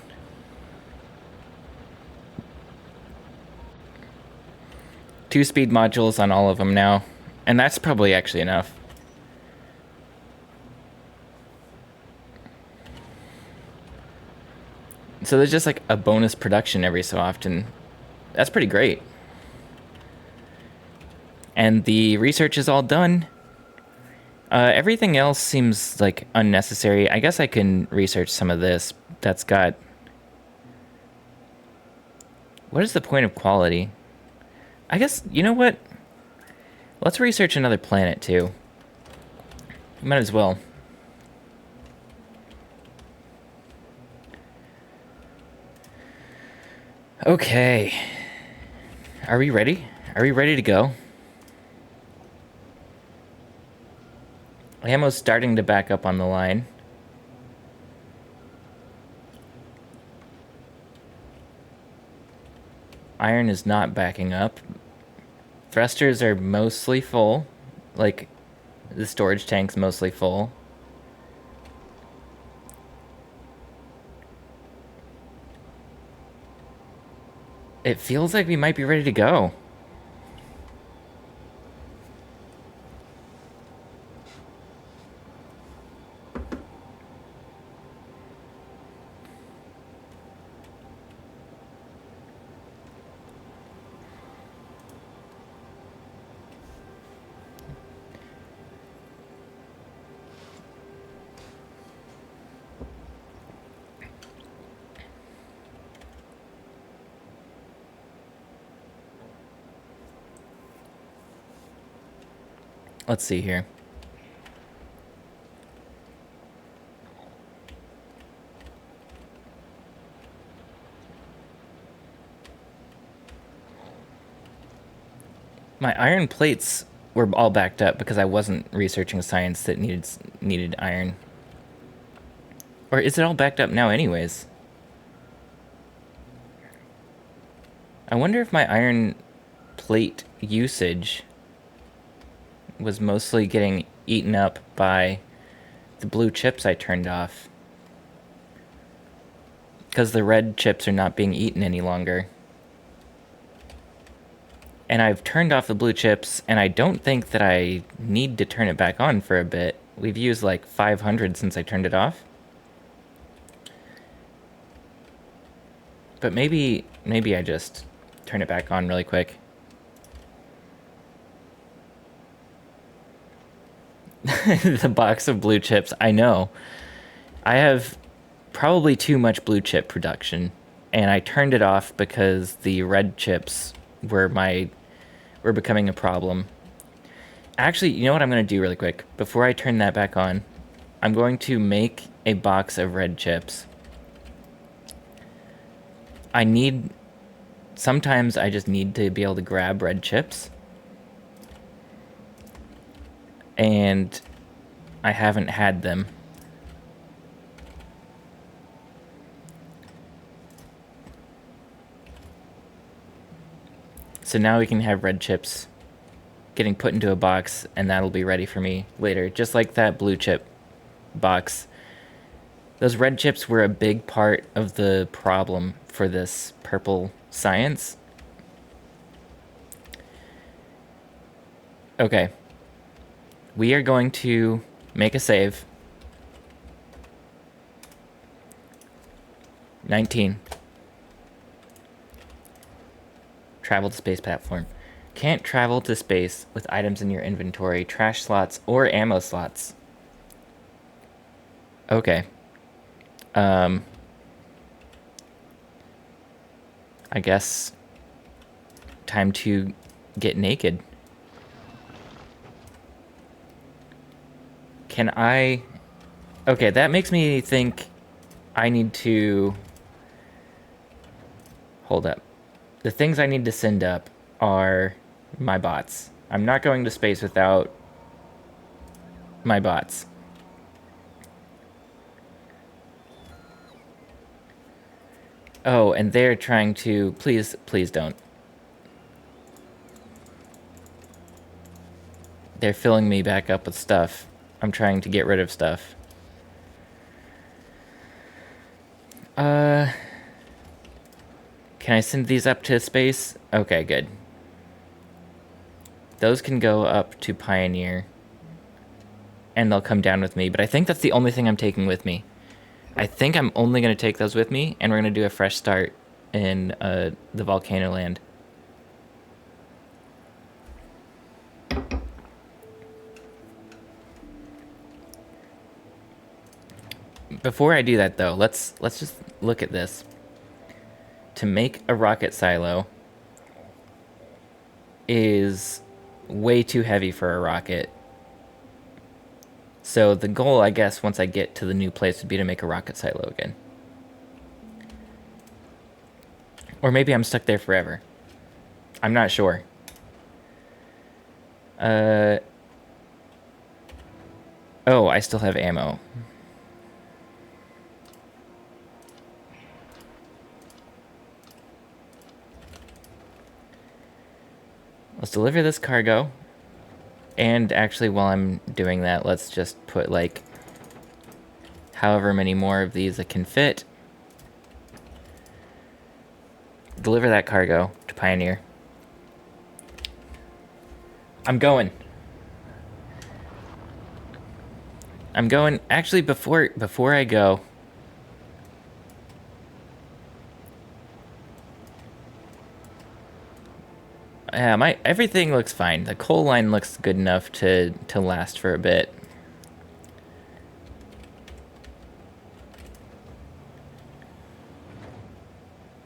Two-speed modules on all of them now. And that's probably actually enough. So there's just like a bonus production every so often. That's pretty great. And the research is all done. Everything else seems like unnecessary. I guess I can research some of this. That's got... What is the point of quality? I guess, you know what? Let's research another planet, too. Might as well. Okay. Are we ready? Are we ready to go? Ammo's starting to back up on the line. Iron is not backing up. Thrusters are mostly full. Like, the storage tank's mostly full. It feels like we might be ready to go. Let's see here. My iron plates were all backed up because I wasn't researching science that needed iron. Or is it all backed up now anyways? I wonder if my iron plate usage was mostly getting eaten up by the blue chips I turned off. Because the red chips are not being eaten any longer. And I've turned off the blue chips, and I don't think that I need to turn it back on for a bit. We've used like 500 since I turned it off. But maybe I just turn it back on really quick. The box of blue chips, I know. I have probably too much blue chip production, and I turned it off because the red chips were becoming a problem. Actually, you know what I'm going to do really quick? Before I turn that back on, I'm going to make a box of red chips. Sometimes I just need to be able to grab red chips. And I haven't had them. So now we can have red chips getting put into a box, and that'll be ready for me later. Just like that blue chip box. Those red chips were a big part of the problem for this purple science. Okay. We are going to make a save. 19. Travel to space platform. Can't travel to space with items in your inventory, trash slots, or ammo slots. Okay. I guess time to get naked. Can I... Okay, that makes me think I need to... Hold up. The things I need to send up are my bots. I'm not going to space without my bots. Oh, and they're trying to... Please don't. They're filling me back up with stuff. I'm trying to get rid of stuff. Can I send these up to space? Okay, good. Those can go up to Pioneer. And they'll come down with me. But I think that's the only thing I'm taking with me. I think I'm only going to take those with me. And we're going to do a fresh start in the Volcano Land. Before I do that, though, let's just look at this. To make a rocket silo is way too heavy for a rocket. So the goal, I guess, once I get to the new place would be to make a rocket silo again. Or maybe I'm stuck there forever. I'm not sure. Oh, I still have ammo. Let's deliver this cargo. And actually, while I'm doing that, let's just put, like, however many more of these it can fit. Deliver that cargo to Pioneer. I'm going. Actually, before I go, yeah, everything looks fine. The coal line looks good enough to last for a bit.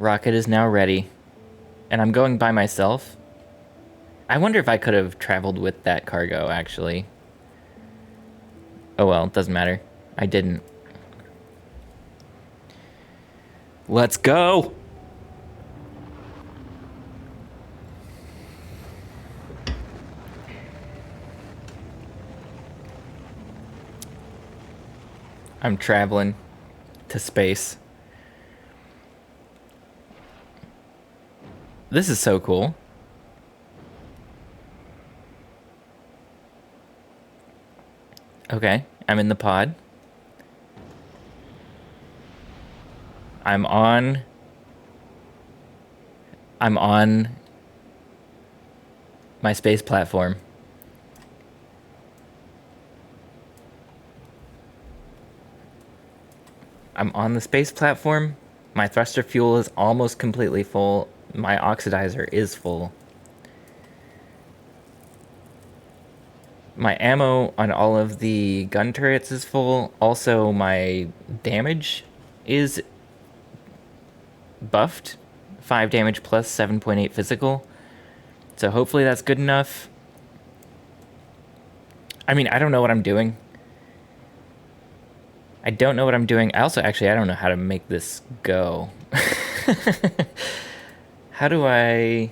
Rocket is now ready, and I'm going by myself. I wonder if I could have traveled with that cargo, actually. Oh well, it doesn't matter. I didn't. Let's go! I'm traveling to space. This is so cool. Okay, I'm in the pod. I'm on my space platform. I'm on the space platform. My thruster fuel is almost completely full. My oxidizer is full. My ammo on all of the gun turrets is full. Also, my damage is buffed. 5 damage plus 7.8 physical. So hopefully that's good enough. I mean, I don't know what I'm doing. I don't know what I'm doing. I don't know how to make this go. How do I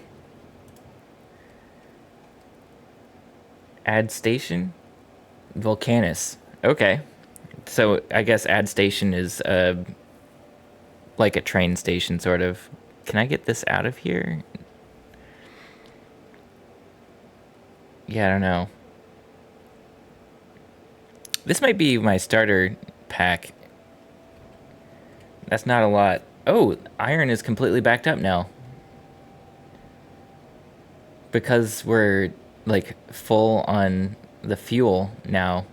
add station? Volcanus. Okay. So I guess add station is like a train station, sort of. Can I get this out of here? Yeah, I don't know. This might be my starter pack. That's not a lot. Oh, iron is completely backed up now. Because we're, like, full on the fuel now.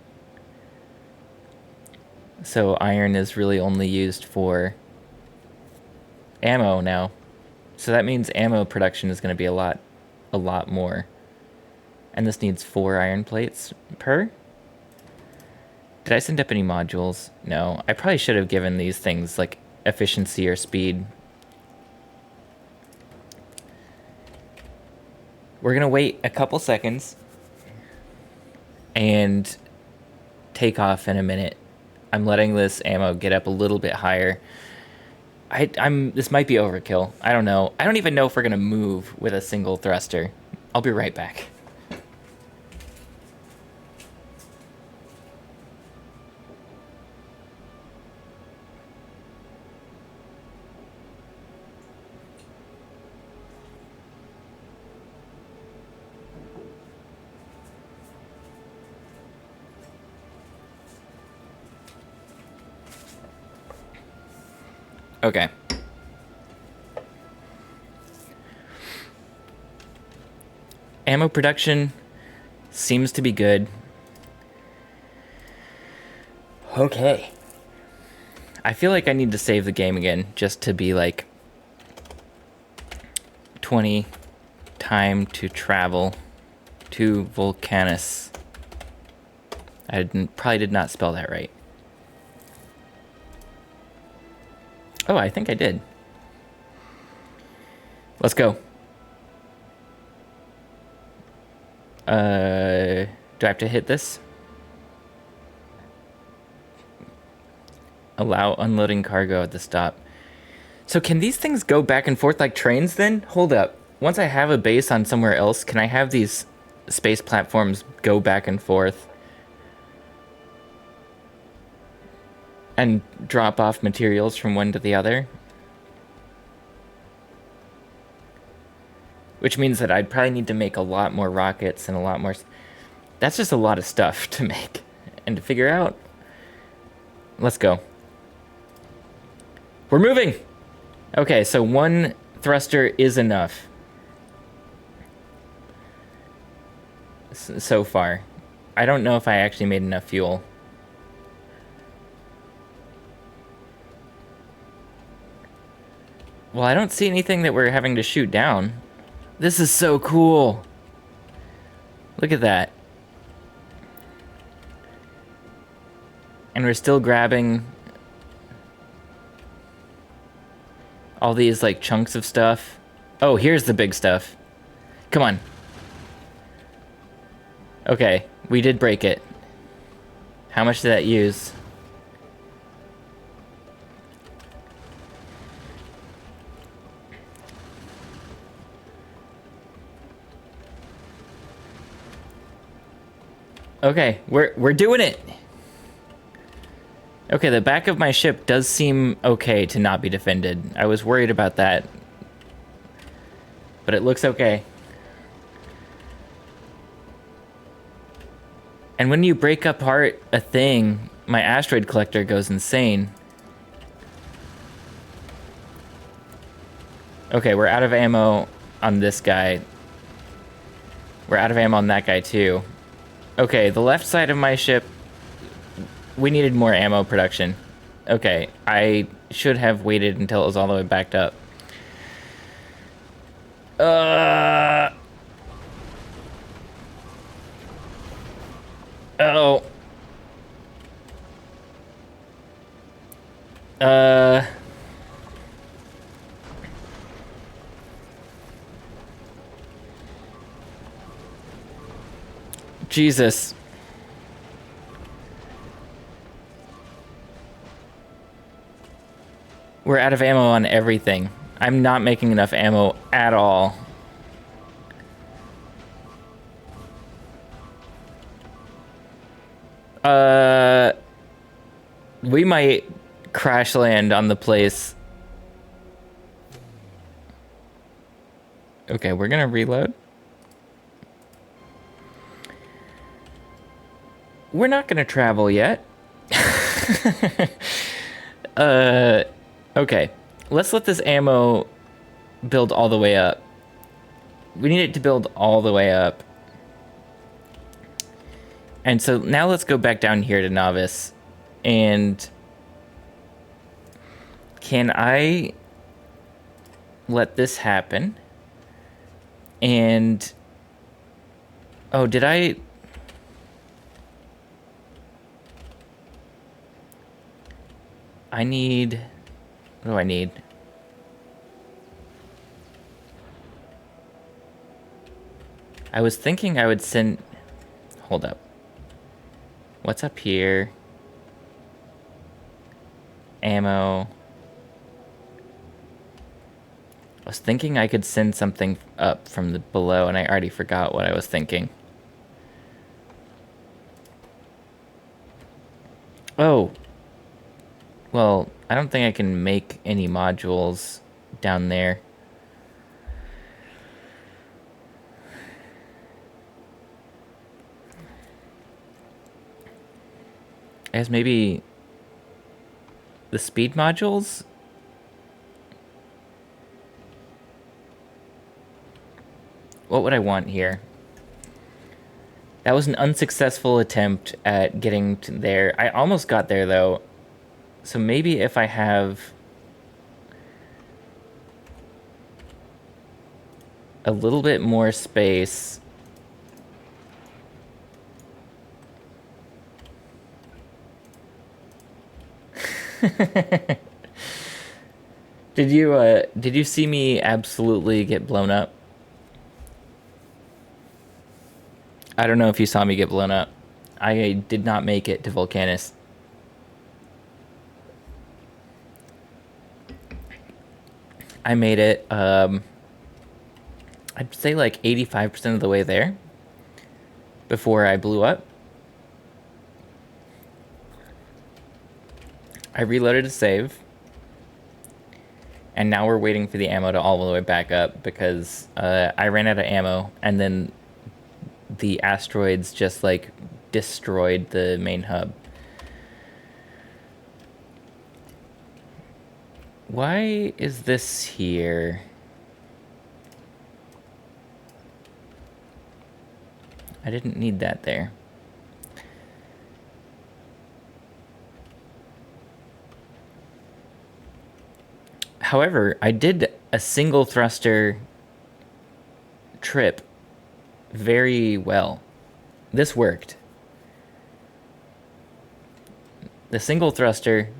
So iron is really only used for ammo now. So that means ammo production is going to be a lot more. And this needs 4 iron plates per? Did I send up any modules? No. I probably should have given these things, like, efficiency or speed. We're going to wait a couple seconds and take off in a minute. I'm letting this ammo get up a little bit higher. This might be overkill. I don't know. I don't even know if we're going to move with a single thruster. I'll be right back. Okay. Ammo production seems to be good. Okay. I feel like I need to save the game again just to be like 20 time to travel to Volcanus. Probably did not spell that right. Oh, I think I did. Let's go. Do I have to hit this? Allow unloading cargo at the stop. So can these things go back and forth like trains then? Hold up. Once I have a base on somewhere else, can I have these space platforms go back and forth and drop off materials from one to the other? Which means that I'd probably need to make a lot more rockets and a lot more... That's just a lot of stuff to make and to figure out. Let's go. We're moving! Okay, so one thruster is enough. So far. I don't know if I actually made enough fuel. Well, I don't see anything that we're having to shoot down. This is so cool. Look at that. And we're still grabbing all these like chunks of stuff. Oh, here's the big stuff. Come on. Okay, we did break it. How much did that use? Okay, we're doing it. Okay, the back of my ship does seem okay to not be defended. I was worried about that. But it looks okay. And when you break apart a thing, my asteroid collector goes insane. Okay, we're out of ammo on this guy. We're out of ammo on that guy too. Okay, the left side of my ship, we needed more ammo production. Okay, I should have waited until it was all the way backed up. Oh. Jesus. We're out of ammo on everything. I'm not making enough ammo at all. We might crash land on the place. Okay, we're gonna reload. We're not gonna travel yet. Okay. Let's let this ammo build all the way up. We need it to build all the way up. And so now let's go back down here to Novice. And can I let this happen? And oh, did I need, what do I need? I was thinking I would send, hold up. What's up here? Ammo. I was thinking I could send something up from the below, and I already forgot what I was thinking. Oh. Well, I don't think I can make any modules down there. I guess maybe the speed modules? What would I want here? That was an unsuccessful attempt at getting to there. I almost got there, though. So maybe if I have a little bit more space. Did you see me absolutely get blown up? I don't know if you saw me get blown up. I did not make it to Volcanus. I made it, I'd say like 85% of the way there before I blew up. I reloaded to save. And now we're waiting for the ammo to all the way back up because I ran out of ammo and then the asteroids just like destroyed the main hub. Why is this here? I didn't need that there. However, I did a single thruster trip very well. This worked. The single thruster,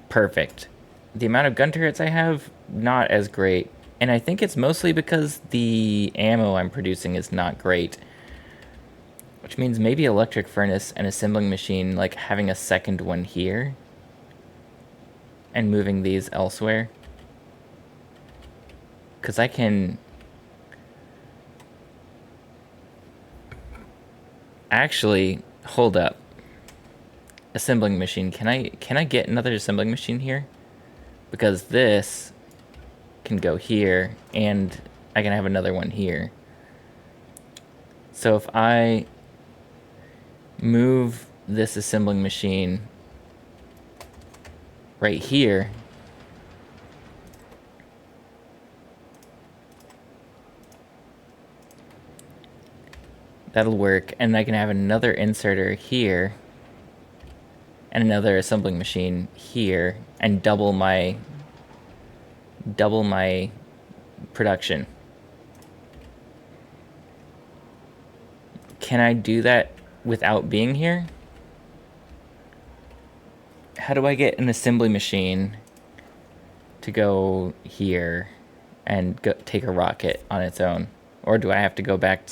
perfect. The amount of gun turrets I have, not as great. And I think it's mostly because the ammo I'm producing is not great. Which means maybe electric furnace and assembling machine, like having a second one here. And moving these elsewhere. Because I can... Actually, hold up. Assembling machine. Can I get another assembling machine here? Because this can go here, and I can have another one here. So if I move this assembling machine right here, that'll work, and I can have another inserter here and another assembling machine here and double my production. Can I do that without being here? How do I get an assembly machine to go here and take a rocket on its own? Or do I have to go back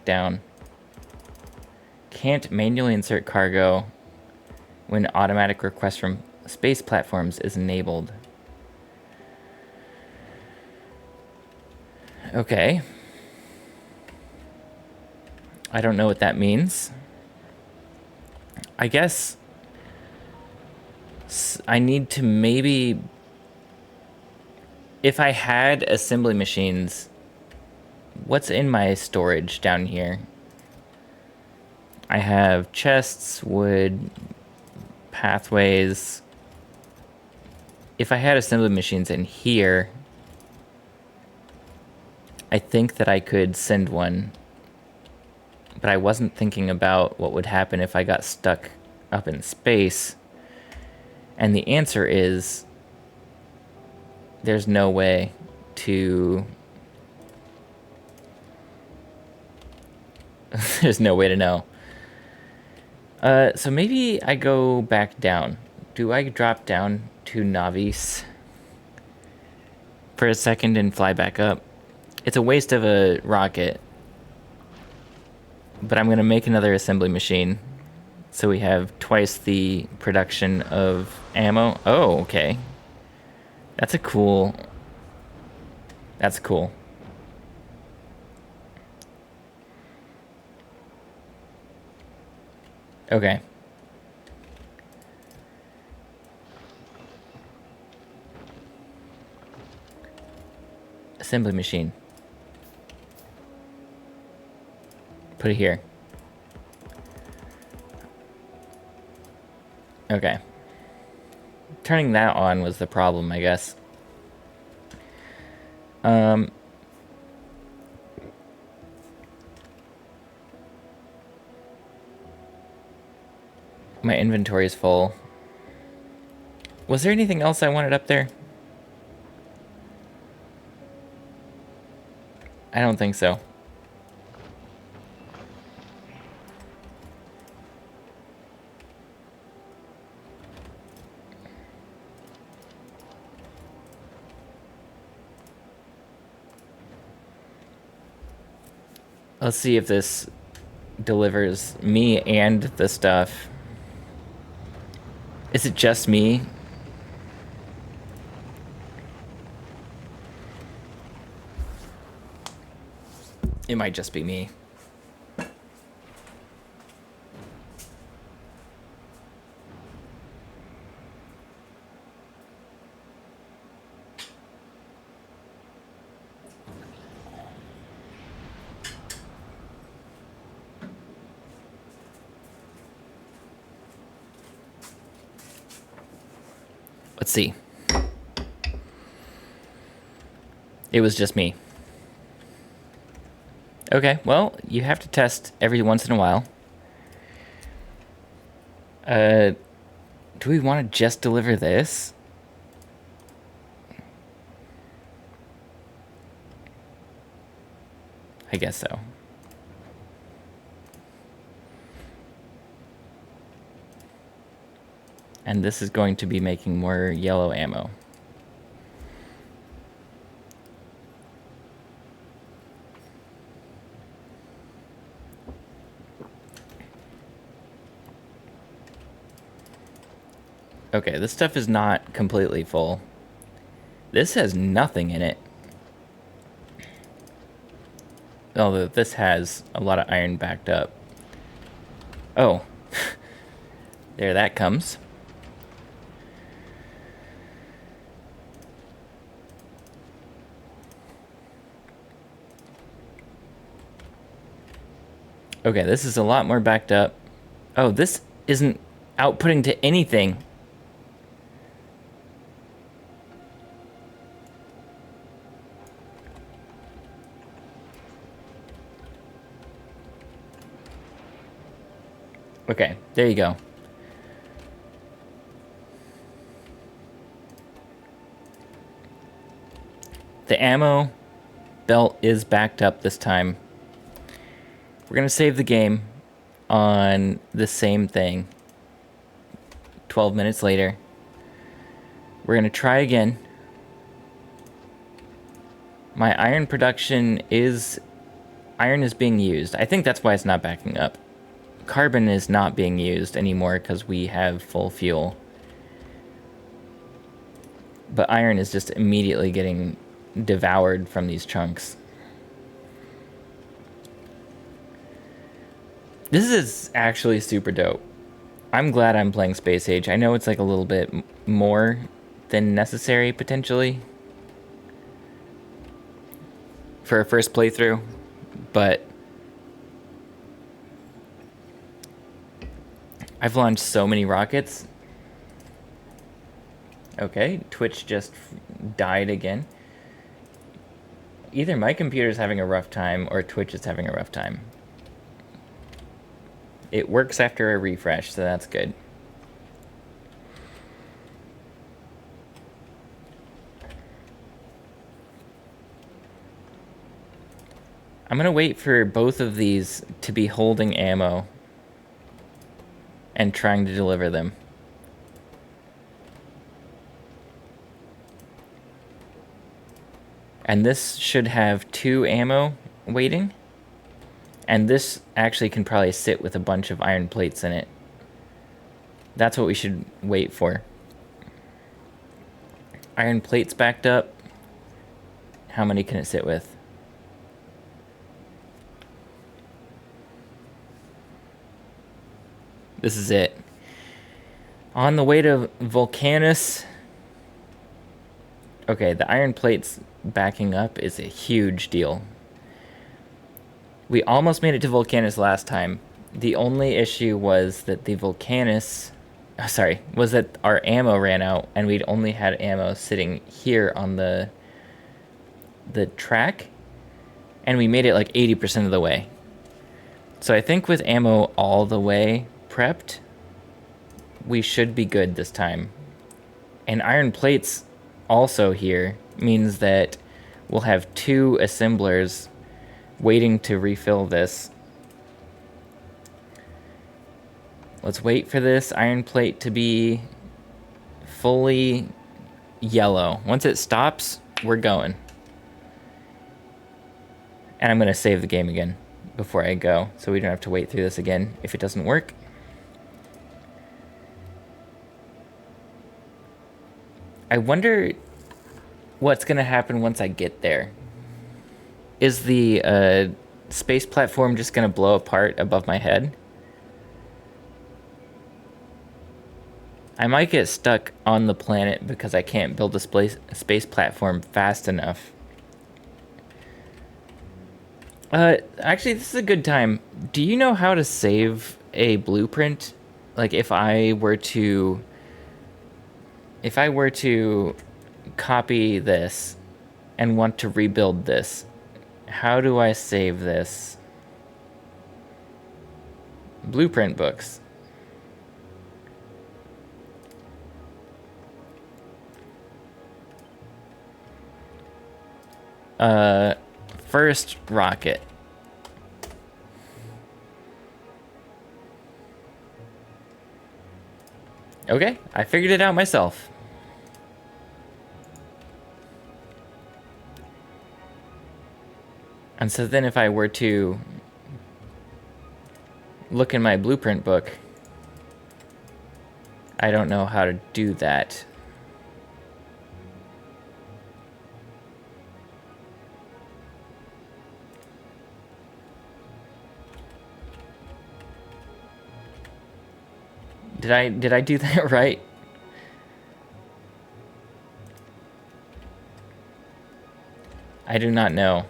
down? Can't manually insert cargo when automatic request from space platforms is enabled. Okay. I don't know what that means. I guess I need to maybe... If I had assembly machines, what's in my storage down here? I have chests, wood, pathways. If I had assembly machines in here, I think that I could send one. But I wasn't thinking about what would happen if I got stuck up in space. And the answer is there's no way to... There's no way to know. So maybe I go back down. Do I drop down to Navis for a second and fly back up? It's a waste of a rocket. But I'm going to make another assembly machine. So we have twice the production of ammo. Oh, okay. That's cool. That's cool. Okay. Assembly machine. Put it here. Okay. Turning that on was the problem, I guess. My inventory is full. Was there anything else I wanted up there? I don't think so. Let's see if this delivers me and the stuff. Is it just me? It might just be me. Let's see. It was just me. Okay, well, you have to test every once in a while. Do we want to just deliver this? I guess so. And this is going to be making more yellow ammo. Okay, this stuff is not completely full. This has nothing in it. Although this has a lot of iron backed up. Oh. There that comes. Okay, this is a lot more backed up. Oh, this isn't outputting to anything. Okay, there you go. The ammo belt is backed up this time. We're going to save the game on the same thing. 12 minutes later. We're going to try again. My iron production is... Iron is being used. I think that's why it's not backing up. Carbon is not being used anymore because we have full fuel. But iron is just immediately getting devoured from these chunks. This is actually super dope. I'm glad I'm playing Space Age. I know it's like a little bit more than necessary, potentially, for a first playthrough, but I've launched so many rockets. Okay, Twitch just died again. Either my computer's having a rough time or Twitch is having a rough time. It works after a refresh, so that's good. I'm gonna wait for both of these to be holding ammo and trying to deliver them. And this should have 2 ammo waiting. And this actually can probably sit with a bunch of iron plates in it. That's what we should wait for. Iron plates backed up. How many can it sit with? This is it. On the way to Volcanus. Okay, the iron plates backing up is a huge deal. We almost made it to Volcanus last time. The only issue was that the Volcanus... was that our ammo ran out, and we'd only had ammo sitting here on the track, and we made it like 80% of the way. So I think with ammo all the way prepped, we should be good this time. And iron plates also here means that we'll have 2 assemblers waiting to refill this. Let's wait for this iron plate to be fully yellow. Once it stops, we're going. And I'm going to save the game again before I go, so we don't have to wait through this again if it doesn't work. I wonder what's going to happen once I get there. Is the space platform just going to blow apart above my head? I might get stuck on the planet because I can't build a space platform fast enough. Actually, this is a good time. Do you know how to save a blueprint? Like, if I were to copy this and want to rebuild this, how do I save this? Blueprint books. First rocket. Okay, I figured it out myself. And so then if I were to look in my blueprint book, I don't know how to do that. Did I do that right? I do not know.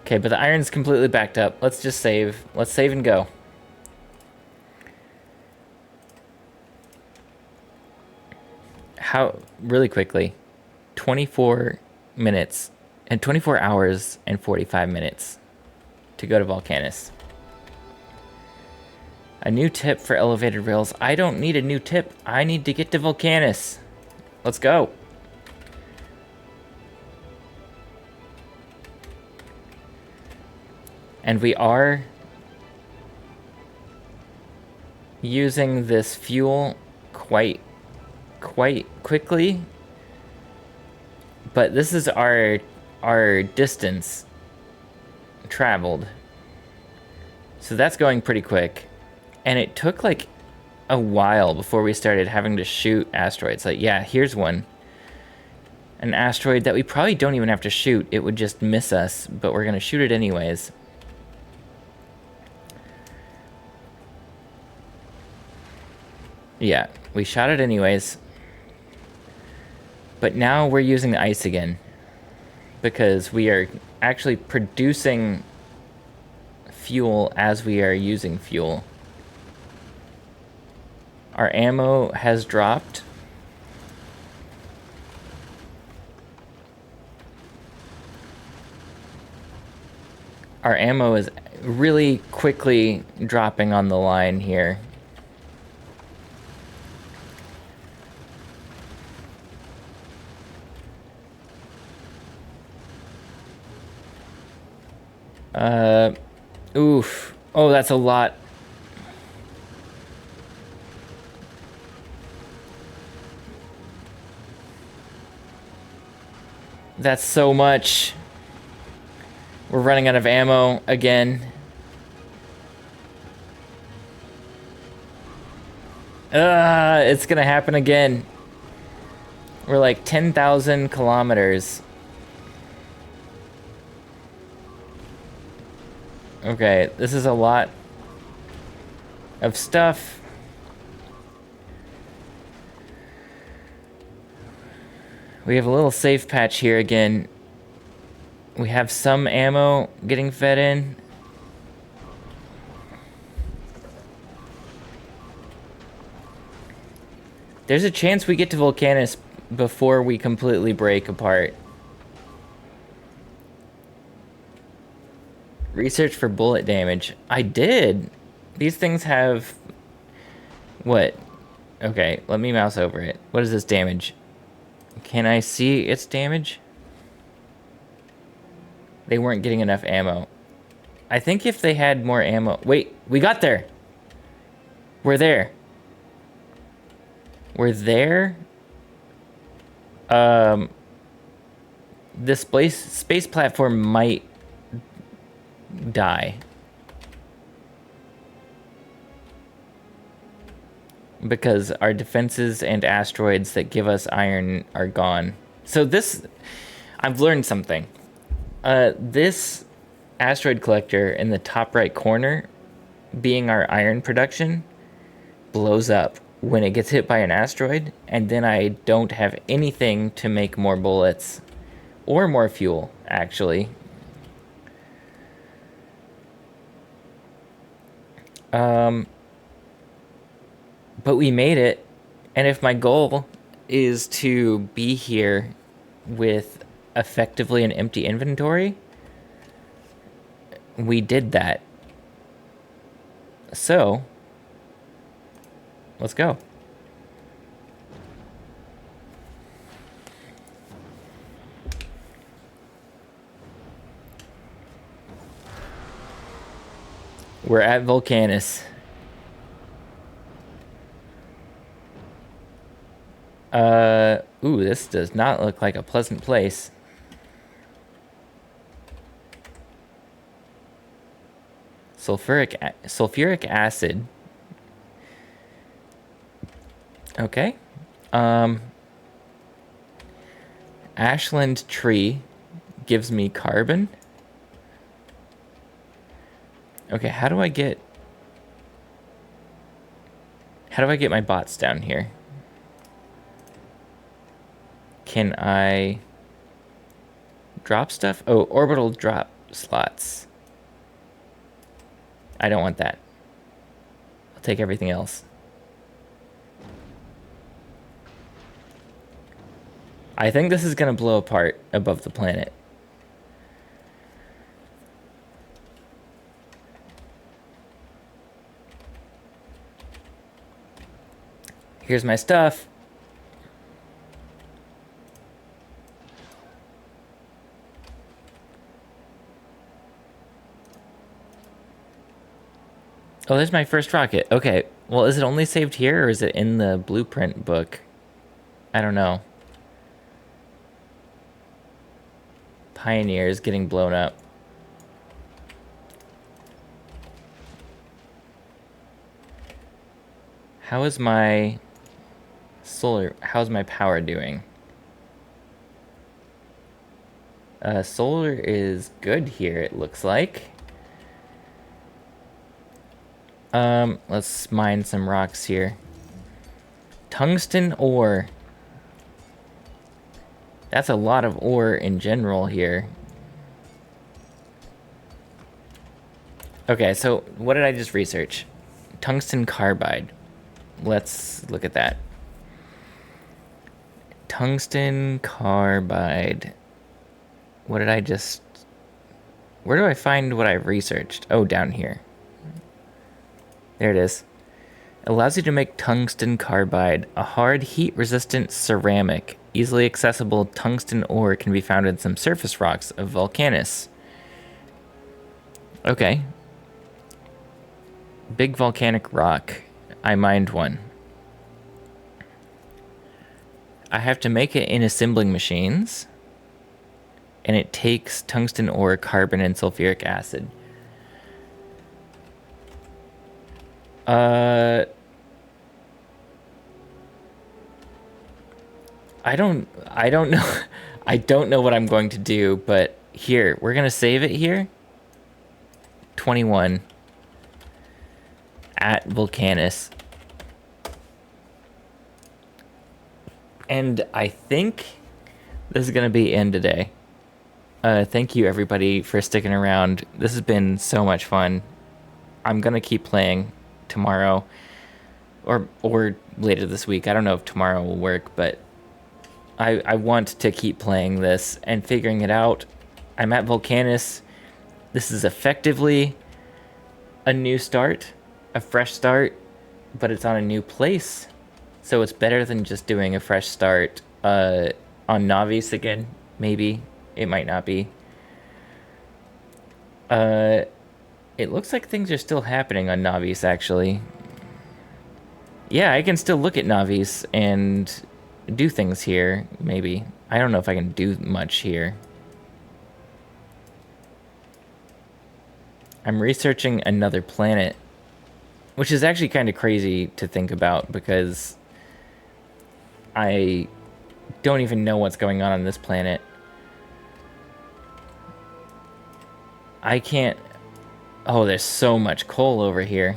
Okay, but the iron's completely backed up. Let's just save. Let's save and go. Really quickly, 24 minutes and 24 hours and 45 minutes to go to Volcanus. A new tip for elevated rails. I don't need a new tip. I need to get to Volcanus. Let's go. And we are using this fuel quite quickly. But this is our distance traveled. So that's going pretty quick. And it took like a while before we started having to shoot asteroids. Like, yeah, here's one. An asteroid that we probably don't even have to shoot. It would just miss us, but we're going to shoot it anyways. Yeah, we shot it anyways. But now we're using the ice again. Because we are actually producing fuel as we are using fuel. Our ammo has dropped. Our ammo is really quickly dropping on the line here. Oof. Oh, that's a lot. That's so much. We're running out of ammo again. It's gonna happen again. We're like 10,000 kilometers. Okay, this is a lot of stuff. We have a little safe patch here again. We have some ammo getting fed in. There's a chance we get to Volcanus before we completely break apart. Research for bullet damage. I did. These things have What? Okay, let me mouse over it. What is this damage? Can I see its damage? They weren't getting enough ammo. I think if they had more ammo... Wait, we got there! We're there. We're there. This space platform might die. Because our defenses and asteroids that give us iron are gone. So this... I've learned something. This asteroid collector in the top right corner, being our iron production, blows up when it gets hit by an asteroid, and then I don't have anything to make more bullets or more fuel, actually. But we made it, and if my goal is to be here with effectively an empty inventory, we did that. So, let's go. We're at Volcanus. Ooh, this does not look like a pleasant place. Sulfuric acid. Okay. Ashland tree gives me carbon. Okay, how do I get my bots down here? Can I drop stuff? Oh, orbital drop slots. I don't want that. I'll take everything else. I think this is gonna blow apart above the planet. Here's my stuff. Oh, there's my first rocket. Okay, well, is it only saved here, or is it in the blueprint book? I don't know. Pioneer is getting blown up. How's my power doing? Solar is good here, it looks like. Let's mine some rocks here. Tungsten ore. That's a lot of ore in general here. Okay, so what did I just research? Tungsten carbide. Let's look at that. Tungsten carbide. What did I just... Where do I find what I've researched? Oh, down here. There it is. Allows you to make tungsten carbide, a hard, heat-resistant ceramic. Easily accessible tungsten ore can be found in some surface rocks of Volcanus. Okay. Big volcanic rock. I mined one. I have to make it in assembling machines. And it takes tungsten ore, carbon, and sulfuric acid. I don't know. I don't know what I'm going to do, but here, we're going to save it here. 21 at Volcanus. And I think this is going to be in today. Thank you everybody for sticking around. This has been so much fun. I'm going to keep playing tomorrow or later this week. I don't know if tomorrow will work, but I want to keep playing this and figuring it out. I'm at Volcanus. This is effectively a new start, a fresh start. but it's on a new place. So it's better than just doing a fresh start on Navis again. Maybe. It might not be. It looks like things are still happening on Navis, actually. Yeah, I can still look at Navis and do things here, maybe. I don't know if I can do much here. I'm researching another planet, which is actually kind of crazy to think about because I don't even know what's going on this planet. I can't... Oh, there's so much coal over here.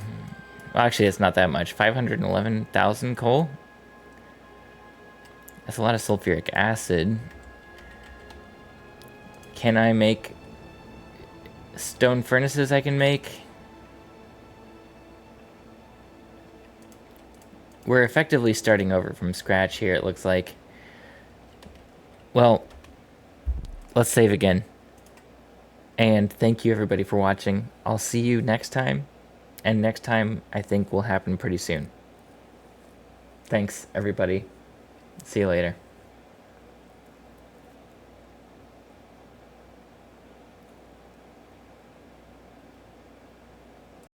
Well, actually, it's not that much. 511,000 coal? That's a lot of sulfuric acid. Can I make stone furnaces I can make? We're effectively starting over from scratch here, it looks like. Well, let's save again. And thank you everybody for watching. I'll see you next time. And next time, I think will happen pretty soon. Thanks, everybody. See you later.